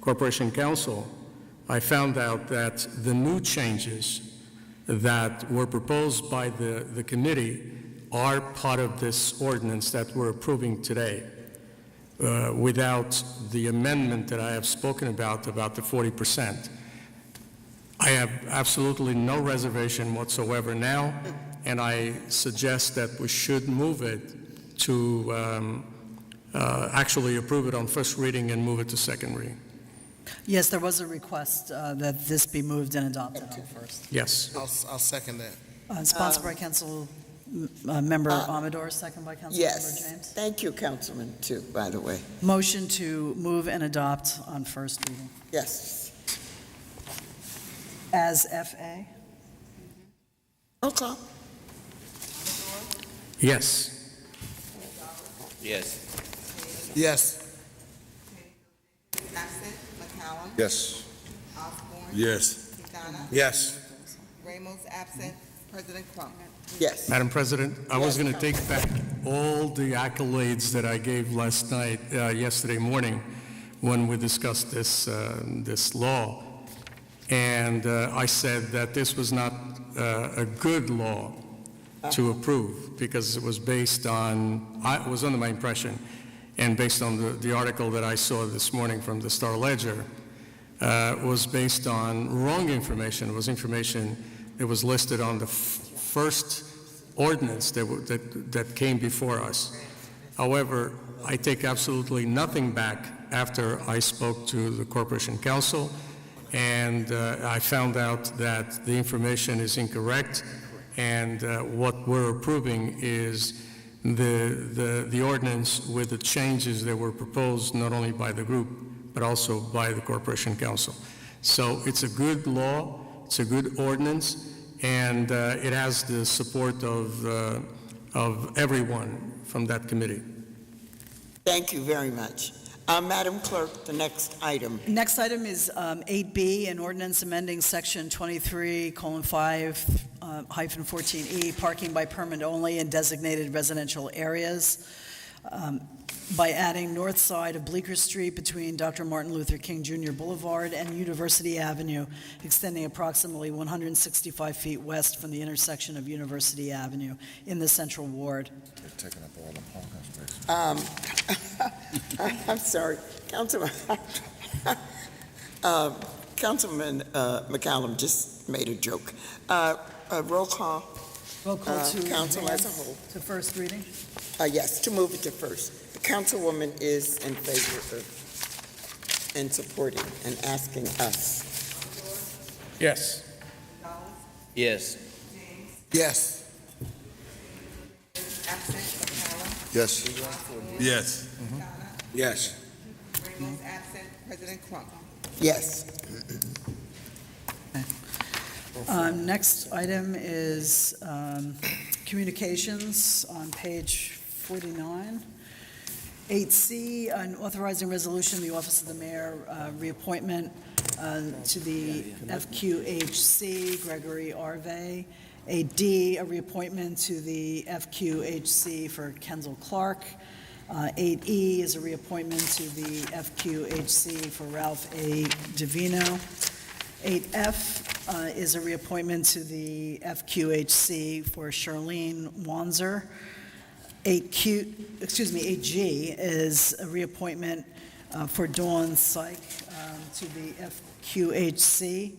Corporation Council, I found out that the new changes that were proposed by the committee are part of this ordinance that we're approving today, without the amendment that I have spoken about the 40%. I have absolutely no reservation whatsoever now, and I suggest that we should move it to actually approve it on first reading and move it to second reading.
Yes, there was a request that this be moved and adopted on first.
Yes.
I'll second that.
Sponsored by Council Member Amador, second by Council Member
Yes.
James.
Thank you, Councilman, too, by the way.
Motion to move and adopt on first reading.
Yes.
As FA.
Okay.
Yes.
Yes.
Yes.
absent McCallum,
Yes.
Osborne.
Yes.
Quintana,
Yes.
Ramos absent President Trump.
Yes.
Madam President, I was going to take back all the accolades that I gave last night, yesterday morning, when we discussed this law. And I said that this was not a good law to approve because it was based on, I was under my impression, and based on the article that I saw this morning from the Star Ledger, was based on wrong information. It was information that was listed on the first ordinance that came before us. However, I take absolutely nothing back after I spoke to the Corporation Council, and I found out that the information is incorrect, and what we're approving is the ordinance with the changes that were proposed not only by the group, but also by the Corporation Council. So it's a good law, it's a good ordinance, and it has the support of everyone from that committee.
Thank you very much. Madam Clerk, the next item.
Next item is 8B, an ordinance amending section 23:5-14E, parking by permit only in designated residential areas, by adding north side of Bleecker Street between Dr. Martin Luther King Jr. Boulevard and University Avenue, extending approximately 165 feet west from the intersection of University Avenue in the Central Ward.
They're taking up all the parking spaces.
I'm sorry, Councilman. Councilman McCallum just made a joke. Roll call.
Roll call to
council as a whole.
To first reading.
Yes, to move it to first. The councilwoman is in favor of and supporting and asking us.
Yes.
Yes.
Yes.
Absent. McCallum.
Yes. Yes.
Yes.
Ramos absent. President Crump.
Yes.
Next item is communications on page 49. 8C, an authorizing resolution, the Office of the Mayor, reappointment to the FQHC, Gregory Arve. 8D, a reappointment to the FQHC for Kendall Clark. 8E is a reappointment to the FQHC for Ralph A. Divino. 8F is a reappointment to the FQHC for Charlene Wanzer. 8G is a reappointment for Dawn Syke to the FQHC.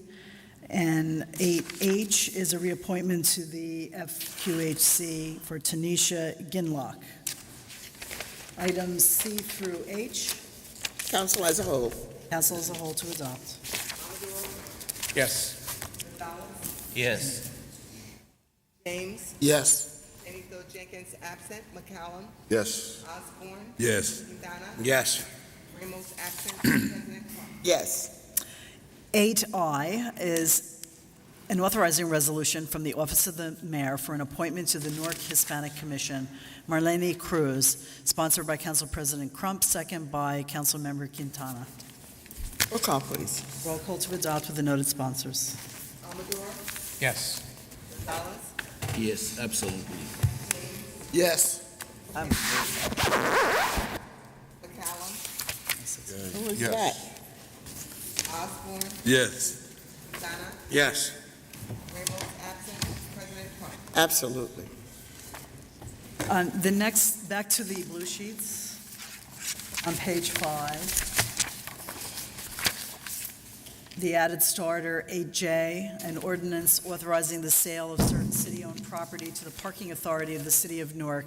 And 8H is a reappointment to the FQHC for Tanisha Ginlock. Items C through H.
Council as a whole.
Council as a whole to adopt.
Yes.
Yes.
James.
Yes.
Anyfield Jenkins absent. McCallum.
Yes.
Osborne.
Yes.
Quintana.
Yes.
Ramos absent. President Crump.
Yes.
8I is an authorizing resolution from the Office of the Mayor for an appointment to the Newark Hispanic Commission, Marlene Cruz, sponsored by Council President Crump, second by Councilmember Quintana.
Roll call, please.
Roll call to adopt with the noted sponsors.
Amador.
Yes.
Gonzalez.
Yes, absolutely.
Yes.
McCallum.
Who is
Yes.
that?
Osborne.
Yes.
Quintana.
Yes.
Ramos absent. President Crump.
Absolutely.
The next, back to the blue sheets on page 5. The added starter, 8J, an ordinance authorizing the sale of certain city-owned property to the Parking Authority of the City of Newark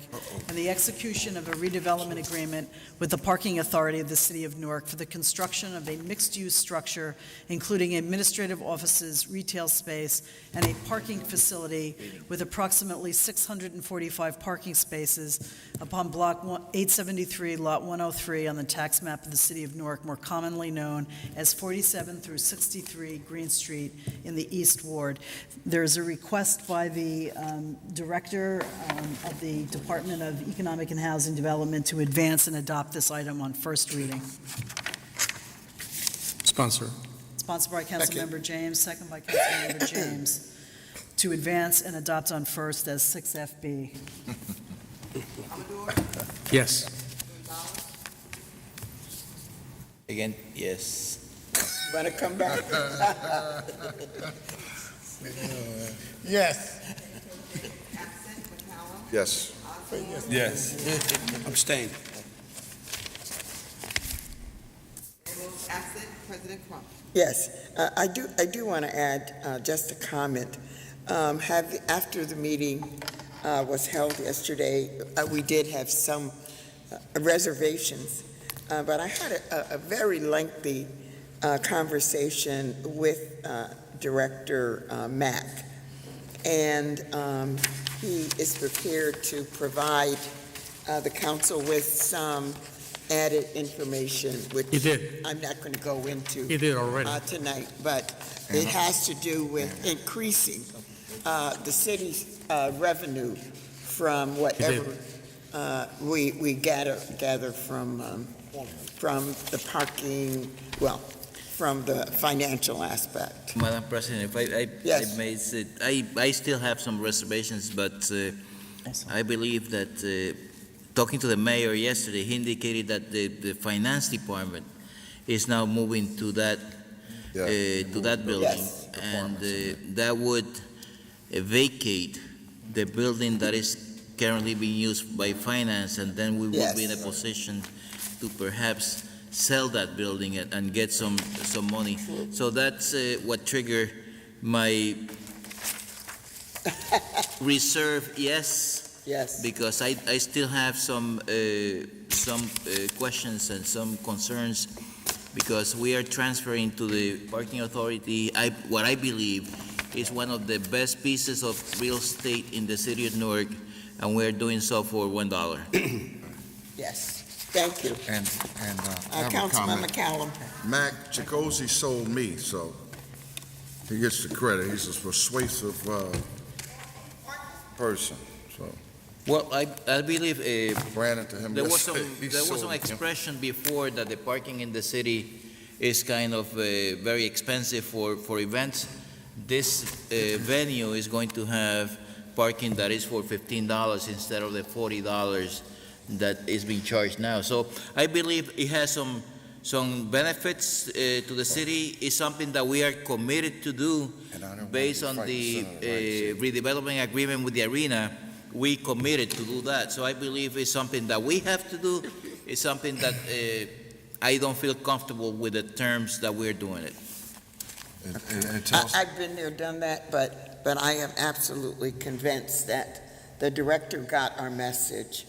and the execution of a redevelopment agreement with the Parking Authority of the City of Newark for the construction of a mixed-use structure, including administrative offices, retail space, and a parking facility with approximately 645 parking spaces upon Block 873, Lot 103 on the tax map of the City of Newark, more commonly known as 47 through 63 Green Street in the East Ward. There's a request by the Director of the Department of Economic and Housing Development to advance and adopt this item on first reading.
Sponsor.
Sponsored by Councilmember James, second by Councilmember James, to advance and adopt on first as 6FB.
Amador.
Yes.
Gonzalez.
Again, yes.
Want to come back?
Yes.
Absent. McCallum.
Yes.
Osborne.
Yes.
Abstain.
President Crump.
Yes, I do want to add just a comment. After the meeting was held yesterday, we did have some reservations, but I had a very lengthy conversation with Director Mack, and he is prepared to provide the council with some added information, which
He did.
I'm not going to go into
He did already.
tonight, but it has to do with increasing the city's revenue from whatever we gather from the parking, well, from the financial aspect.
Madam President, if I
Yes.
may say, I still have some reservations, but I believe that talking to the mayor yesterday, he indicated that the finance department is now moving to that building,
Yes.
and that would vacate the building that is currently being used by finance, and then we will be in a
Yes.
position to perhaps sell that building and get some money. So that's what triggered my reserve, yes.
Yes.
Because I still have some questions and some concerns, because we are transferring to the parking authority what I believe is one of the best pieces of real estate in the city of Newark, and we're doing so for $1.
Yes, thank you.
And I have a
Councilman
comment.
McCallum.
Mac Chicozy sold me, so he gets the credit. He's a persuasive person, so.
Well, I believe
Brandon to him.
there was
yesterday, he
some
sold him.
expression before that the parking in the city is kind of very expensive for events. This venue is going to have parking that is for $15 instead of the $40 that is being charged now. So I believe it has some benefits to the city. It's something that we are committed to do based on the redevelopment agreement with the arena. We committed to do that. So I believe it's something that we have to do. It's something that I don't feel comfortable with the terms that we're doing it.
I've been there, done that, but I am absolutely convinced that the director got our message.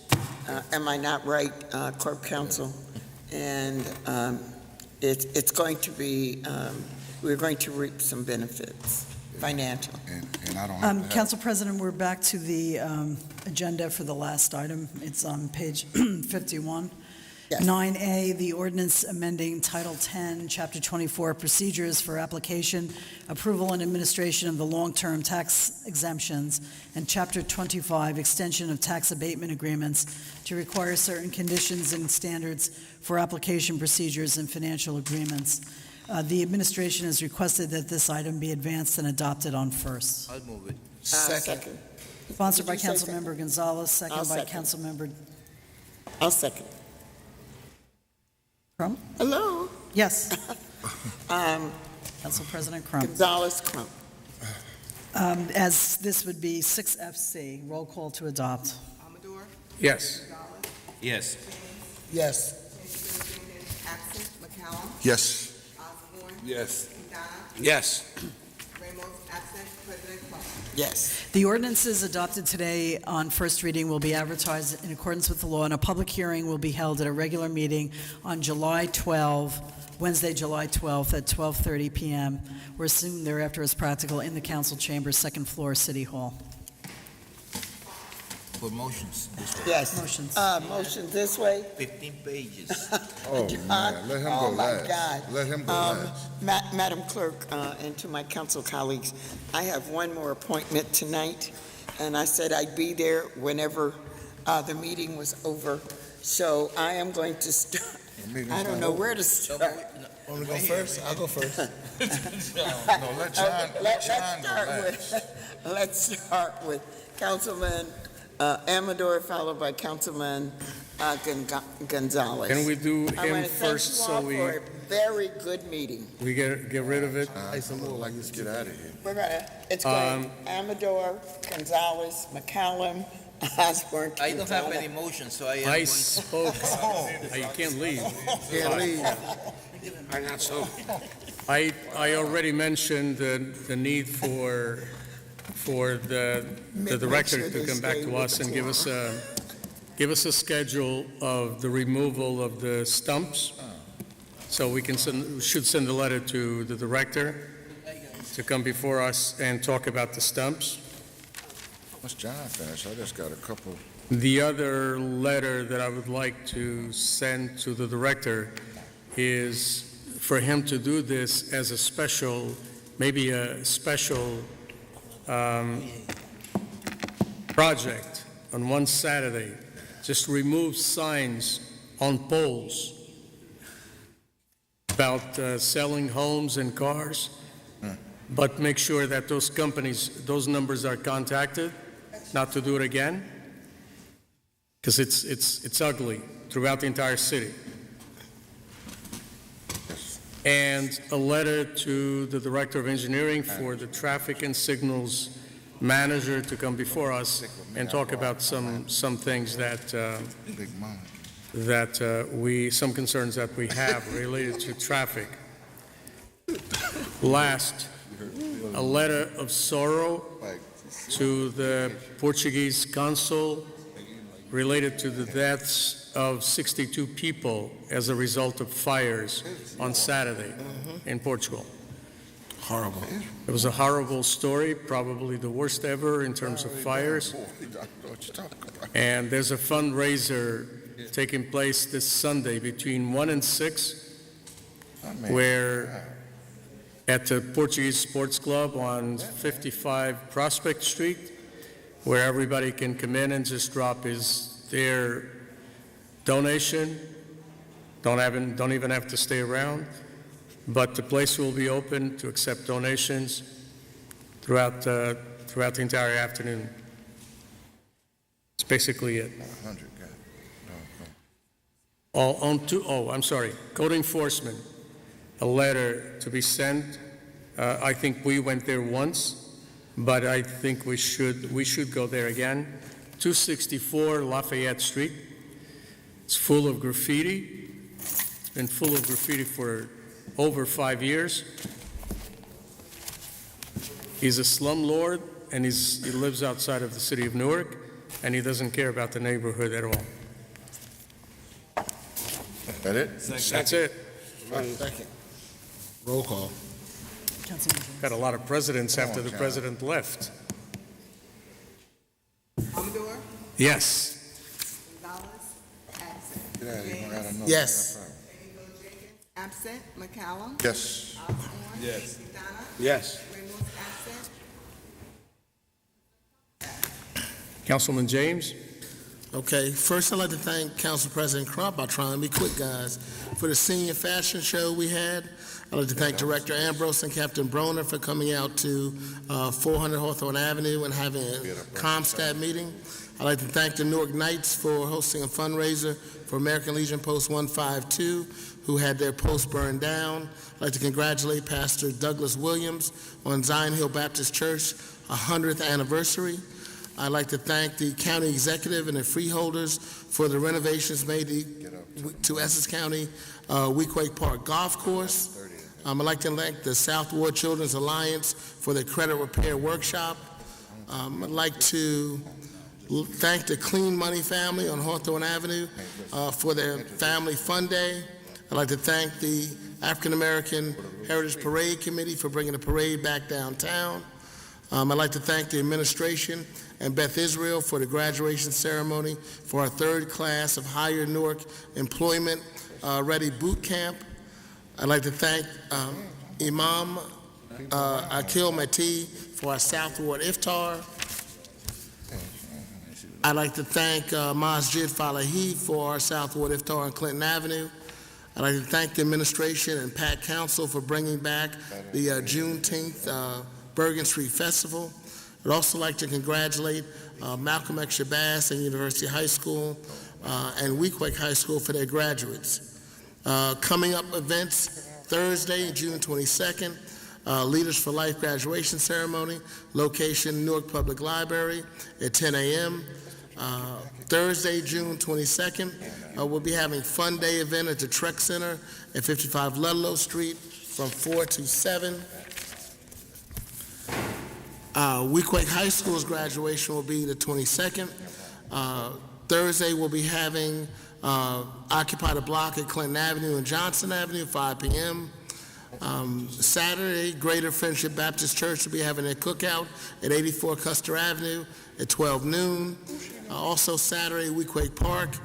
Am I not right, Corp Counsel? And it's going to be, we're going to reap some benefits, financial.
And I don't have to
Council President, we're back to the agenda for the last item. It's on page 51.
Yes.
9A, the ordinance amending Title 10, Chapter 24, procedures for application, approval, and administration of the long-term tax exemptions, and Chapter 25, extension of tax abatement agreements to require certain conditions and standards for application procedures and financial agreements. The administration has requested that this item be advanced and adopted on first.
I'll move it.
Second.
Sponsored by
Did you say
Councilmember Gonzalez, second
I'll
by
second.
Councilmember
I'll second.
Crump.
Hello?
Yes. Council President Crump.
Gonzalez Crump.
As this would be 6FC, roll call to adopt.
Amador,
Yes.
Yes.
Yes.
absent. McCallum,
Yes.
Osborne,
Yes.
Quintana,
Yes.
Ramos, absent. President Crump.
Yes.
The ordinances adopted today on first reading will be advertised in accordance with the law, and a public hearing will be held at a regular meeting on Wednesday, July 12th at 12:30 p.m., or soon thereafter as practical, in the council chambers, second floor, City Hall.
For motions, this way.
Yes.
Motions.
Motion this way.
15 pages.
Oh, man, let him go
Oh, my
last.
God.
Let him go last.
Madam Clerk, and to my council colleagues, I have one more appointment tonight, and I said I'd be there whenever the meeting was over. So I am going to start. I don't know where to start.
Want me to go first? I'll go first.
No, let John go last.
Let's start with Councilman Amador, followed by Councilman Gonzalez.
Can we do
I
him
want to thank
first
you
so
all
we
for a very good meeting.
get rid of it?
Let's get out of here.
We're gonna, it's going Amador, Gonzalez, McCallum, Osborne,
I don't have
Quintana.
any motions, so I am
I
going
spoke. You can't leave.
Can't leave.
Not so.
I already mentioned the need for the director to come back to us and give us a schedule of the removal of the stumps. So we should send a letter to the director to come before us and talk about the stumps.
What's John finished? I just got a couple.
The other letter that I would like to send to the director is for him to do this as a special, maybe a special project on one Saturday. Just remove signs on poles about selling homes and cars, but make sure that those companies, those numbers are contacted, not to do it again, because it's ugly throughout the entire city. And a letter to the Director of Engineering for the Traffic and Signals Manager to come before us and talk about some things some concerns that we have related to traffic. Last, a letter of sorrow to the Portuguese consul related to the deaths of 62 people as a result of fires on Saturday in Portugal.
Horrible.
It was a horrible story, probably the worst ever in terms of fires. And there's a fundraiser taking place this Sunday between 1 and 6, where at the Portuguese Sports Club on 55 Prospect Street, where everybody can come in and just drop their donation. Don't even have to stay around. But the place will be open to accept donations throughout the entire afternoon. That's basically it. Code enforcement, a letter to be sent. I think we went there once, but I think we should go there again. 264 Lafayette Street. It's full of graffiti. It's been full of graffiti for over 5 years. He's a slumlord, and he lives outside of the city of Newark, and he doesn't care about the neighborhood at all.
That it?
That's it.
Second. Roll call.
Got a lot of presidents after the president left.
Amador,
Yes.
Gonzalez, absent.
Yes.
Absent. McCallum.
Yes.
Osborne.
Yes.
McDonough.
Yes.
Ramos, absent.
Councilman James?
Okay, first I'd like to thank Council President Crump. I'll try and be quick, guys. For the senior fashion show we had, I'd like to thank Director Ambrose and Captain Broner for coming out to 400 Hawthorne Avenue and having a ComStat meeting. I'd like to thank the Newark Knights for hosting a fundraiser for American Legion Post 152, who had their post burned down. I'd like to congratulate Pastor Douglas Williams on Zion Hill Baptist Church 100th anniversary. I'd like to thank the county executive and the freeholders for the renovations made to Essex County Weequahic Park Golf Course. I'd like to thank the South Ward Children's Alliance for the credit repair workshop. I'd like to thank the Clean Money family on Hawthorne Avenue for their Family Fun Day. I'd like to thank the African American Heritage Parade Committee for bringing the parade back downtown. I'd like to thank the administration and Beth Israel for the graduation ceremony for our third class of Higher Newark Employment Ready Boot Camp. I'd like to thank Imam Akil Mati for our South Ward Iftar. I'd like to thank Masjid Falahi for our South Ward Iftar on Clinton Avenue. I'd like to thank the administration and PAC Council for bringing back the Juneteenth Bergen Street Festival. I'd also like to congratulate Malcolm X Shabazz and University High School and Weequahic High School for their graduates. Coming up events, Thursday, June 22nd, Leaders for Life graduation ceremony, location Newark Public Library at 10 a.m. Thursday, June 22nd, we'll be having Fun Day event at the Trek Center at 55 Ludlow Street from 4 to 7. Weequahic High School's graduation will be the 22nd. Thursday, we'll be having Occupy the Block at Clinton Avenue and Johnson Avenue, 5 p.m. Saturday, Greater Friendship Baptist Church will be having a cookout at 84 Custer Avenue at 12 noon. Also Saturday, Weequahic Park,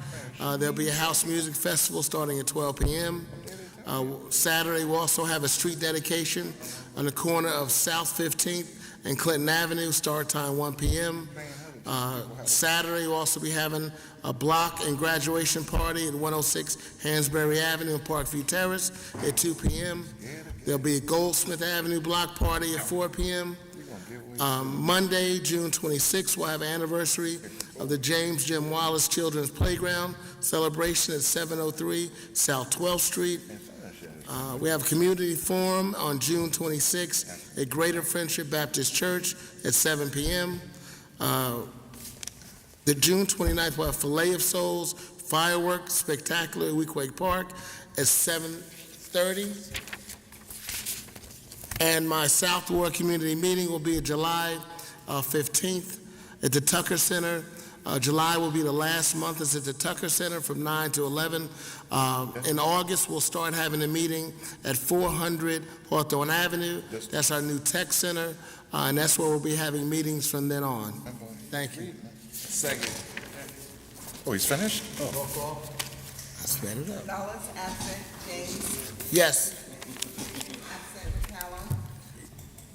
there'll be a house music festival starting at 12 p.m. Saturday, we'll also have a street dedication on the corner of South 15th and Clinton Avenue, start time 1 p.m. Saturday, we'll also be having a block and graduation party at 106 Hansberry Avenue and Parkview Terrace at 2 p.m. There'll be a Goldsmith Avenue block party at 4 p.m. Monday, June 26th, we'll have an anniversary of the James Jim Wallace Children's Playground celebration at 703 South 12th Street. We have a community forum on June 26th at Greater Friendship Baptist Church at 7 p.m. The June 29th, we'll have Filet of Souls fireworks spectacular at Weequahic Park at 7:30. And my South Ward community meeting will be July 15th at the Tucker Center. July will be the last month. It's at the Tucker Center from 9 to 11. In August, we'll start having a meeting at 400 Hawthorne Avenue. That's our new tech center, and that's where we'll be having meetings from then on. Thank you.
Second. Oh, he's finished?
I sped it up.
Gonzalez, absent. James,
Yes.
absent. McCallum,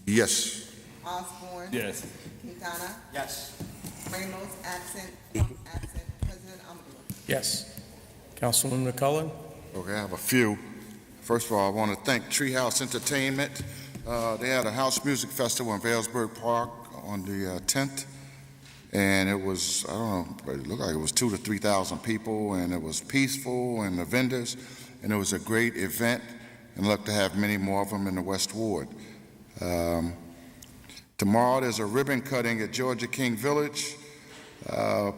Yes.
Osborne.
Yes.
Quintana,
Yes.
Ramos, absent. Trump, absent. President Amador.
Yes. Councilman McCullough?
Okay, I have a few. First of all, I want to thank Treehouse Entertainment. They had a house music festival in Vailsburg Park on the 10th. And it was, I don't know, it looked like it was 2,000 to 3,000 people, and it was peaceful, and the vendors, and it was a great event, and luck to have many more of them in the West Ward. Tomorrow there's a ribbon cutting at Georgia King Village.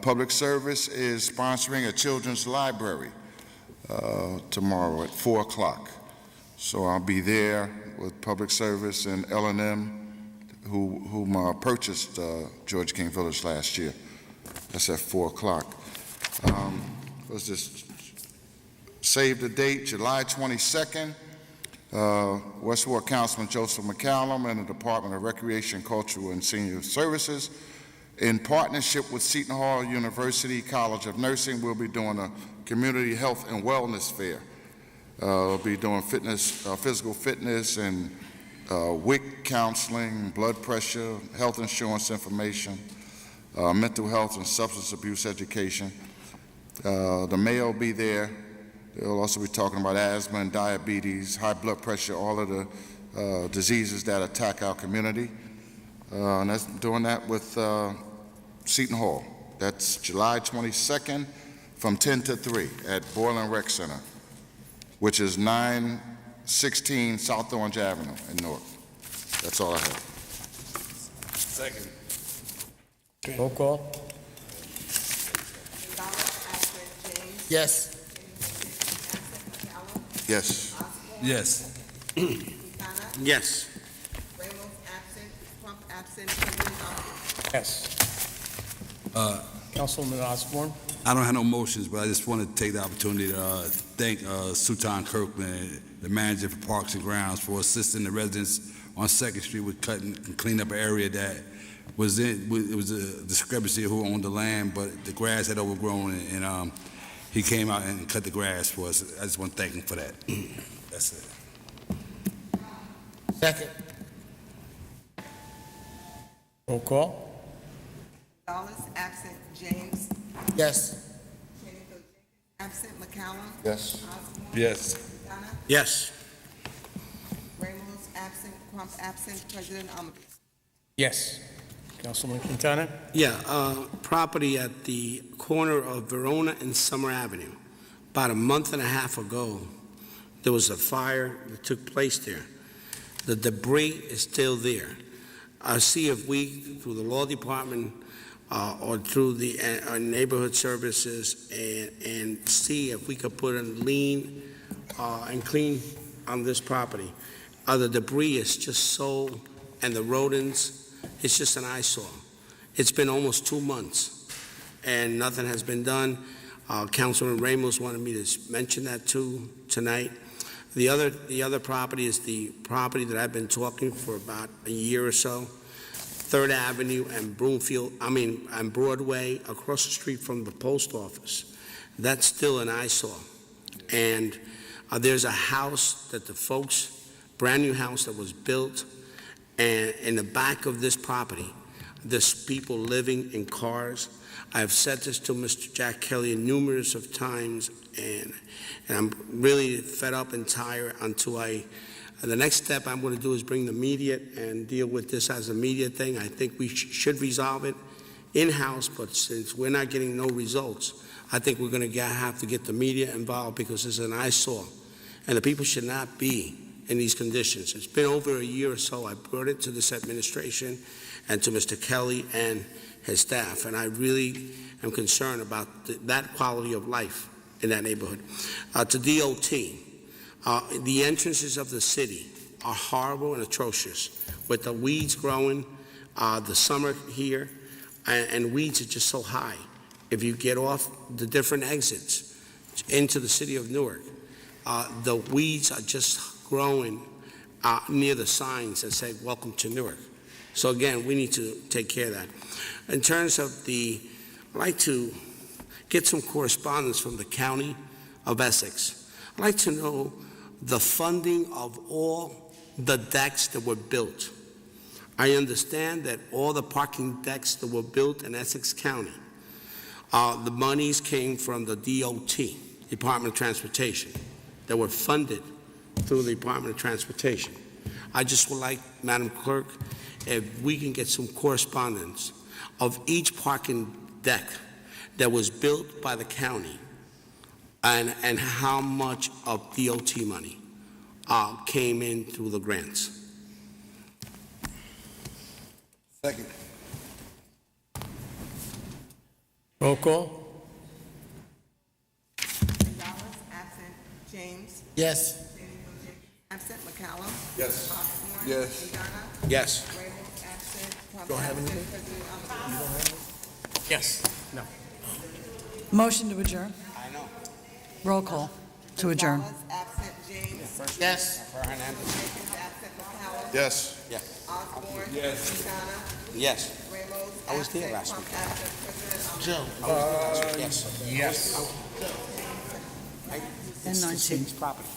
Public Service is sponsoring a children's library tomorrow at 4 o'clock. So I'll be there with Public Service and L&M, whom purchased Georgia King Village last year. That's at 4 o'clock. Let's just save the date, July 22nd. West Ward Councilman Joseph McCallum and the Department of Recreation, Cultural, and Senior Services, in partnership with Seton Hall University College of Nursing, will be doing a community health and wellness fair. We'll be doing fitness, physical fitness, and WIC counseling, blood pressure, health insurance information, mental health and substance abuse education. The mayor will be there. They'll also be talking about asthma and diabetes, high blood pressure, all of the diseases that attack our community. And that's doing that with Seton Hall. That's July 22nd from 10 to 3 at Boylan Rec Center, which is 916 South Orange Avenue in Newark. That's all I have.
Second.
Roll call?
Gonzalez, absent. James,
Yes.
absent. McCallum,
Yes.
Osborne.
Yes.
Quintana,
Yes.
Ramos, absent. Trump, absent. President Amador.
Yes. Councilman Osborne?
I don't have no motions, but I just want to take the opportunity to thank Sultan Kirkman, the manager for Parks and Grounds, for assisting the residents on 2nd Street with cutting and cleaning up an area that was it was a discrepancy of who owned the land, but the grass had overgrown, and he came out and cut the grass for us. I just want to thank him for that. That's it.
Second.
Roll call?
Gonzalez, absent. James,
Yes.
absent. McCallum,
Yes.
Osborne.
Yes.
Quintana,
Yes.
Ramos, absent. Trump, absent. President Amador.
Yes. Councilman Quintana?
Yeah, property at the corner of Verona and Summer Avenue. About a month and a half ago, there was a fire that took place there. The debris is still there. I see if we, through the law department, or through the neighborhood services and see if we could put a lien and clean on this property. The debris is just so, and the rodents, it's just an eyesore. It's been almost 2 months, and nothing has been done. Councilman Ramos wanted me to mention that too tonight. The other property is the property that I've been talking for about a year or so, 3rd Avenue and and Broadway, across the street from the post office. That's still an eyesore. And there's a house that the folks, brand new house that was built, and in the back of this property, there's people living in cars. I've said this to Mr. Jack Kelly numerous of times, and I'm really fed up and tired until the next step I'm going to do is bring the media and deal with this as a media thing. I think we should resolve it in-house, but since we're not getting no results, I think we're going to have to get the media involved because it's an eyesore, and the people should not be in these conditions. It's been over a year or so. I brought it to this administration and to Mr. Kelly and his staff, and I really am concerned about that quality of life in that neighborhood. To DOT, the entrances of the city are horrible and atrocious, with the weeds growing, the summer here, and weeds are just so high. If you get off the different exits into the city of Newark, the weeds are just growing near the signs that say, "Welcome to Newark." So again, we need to take care of that. In terms of I'd like to get some correspondence from the County of Essex. I'd like to know the funding of all the decks that were built. I understand that all the parking decks that were built in Essex County, the monies came from the DOT, Department of Transportation, that were funded through the Department of Transportation. I just would like, Madam Clerk, if we can get some correspondence of each parking deck that was built by the county and how much of DOT money came in through the grants.
Second.
Roll call?
Gonzalez, absent. James.
Yes.
Absent. McCallum.
Yes.
Osborne.
Yes.
Quintana.
Yes.
Ramos, absent. Trump,
Don't have
absent.
anything?
President Alvarado.
Yes. No.
Motion to adjourn.
I know.
Roll call to adjourn.
Gonzalez, absent. James.
Yes.
Jenkins, absent. McCallum.
Yes.
Yes.
Osborne.
Yes.
Quintana.
Yes.
Ramos,
I was there
absent.
last
Trump,
week.
absent. President Alvarado.
Joe.
Yes.
Yes.
And 19.
Property.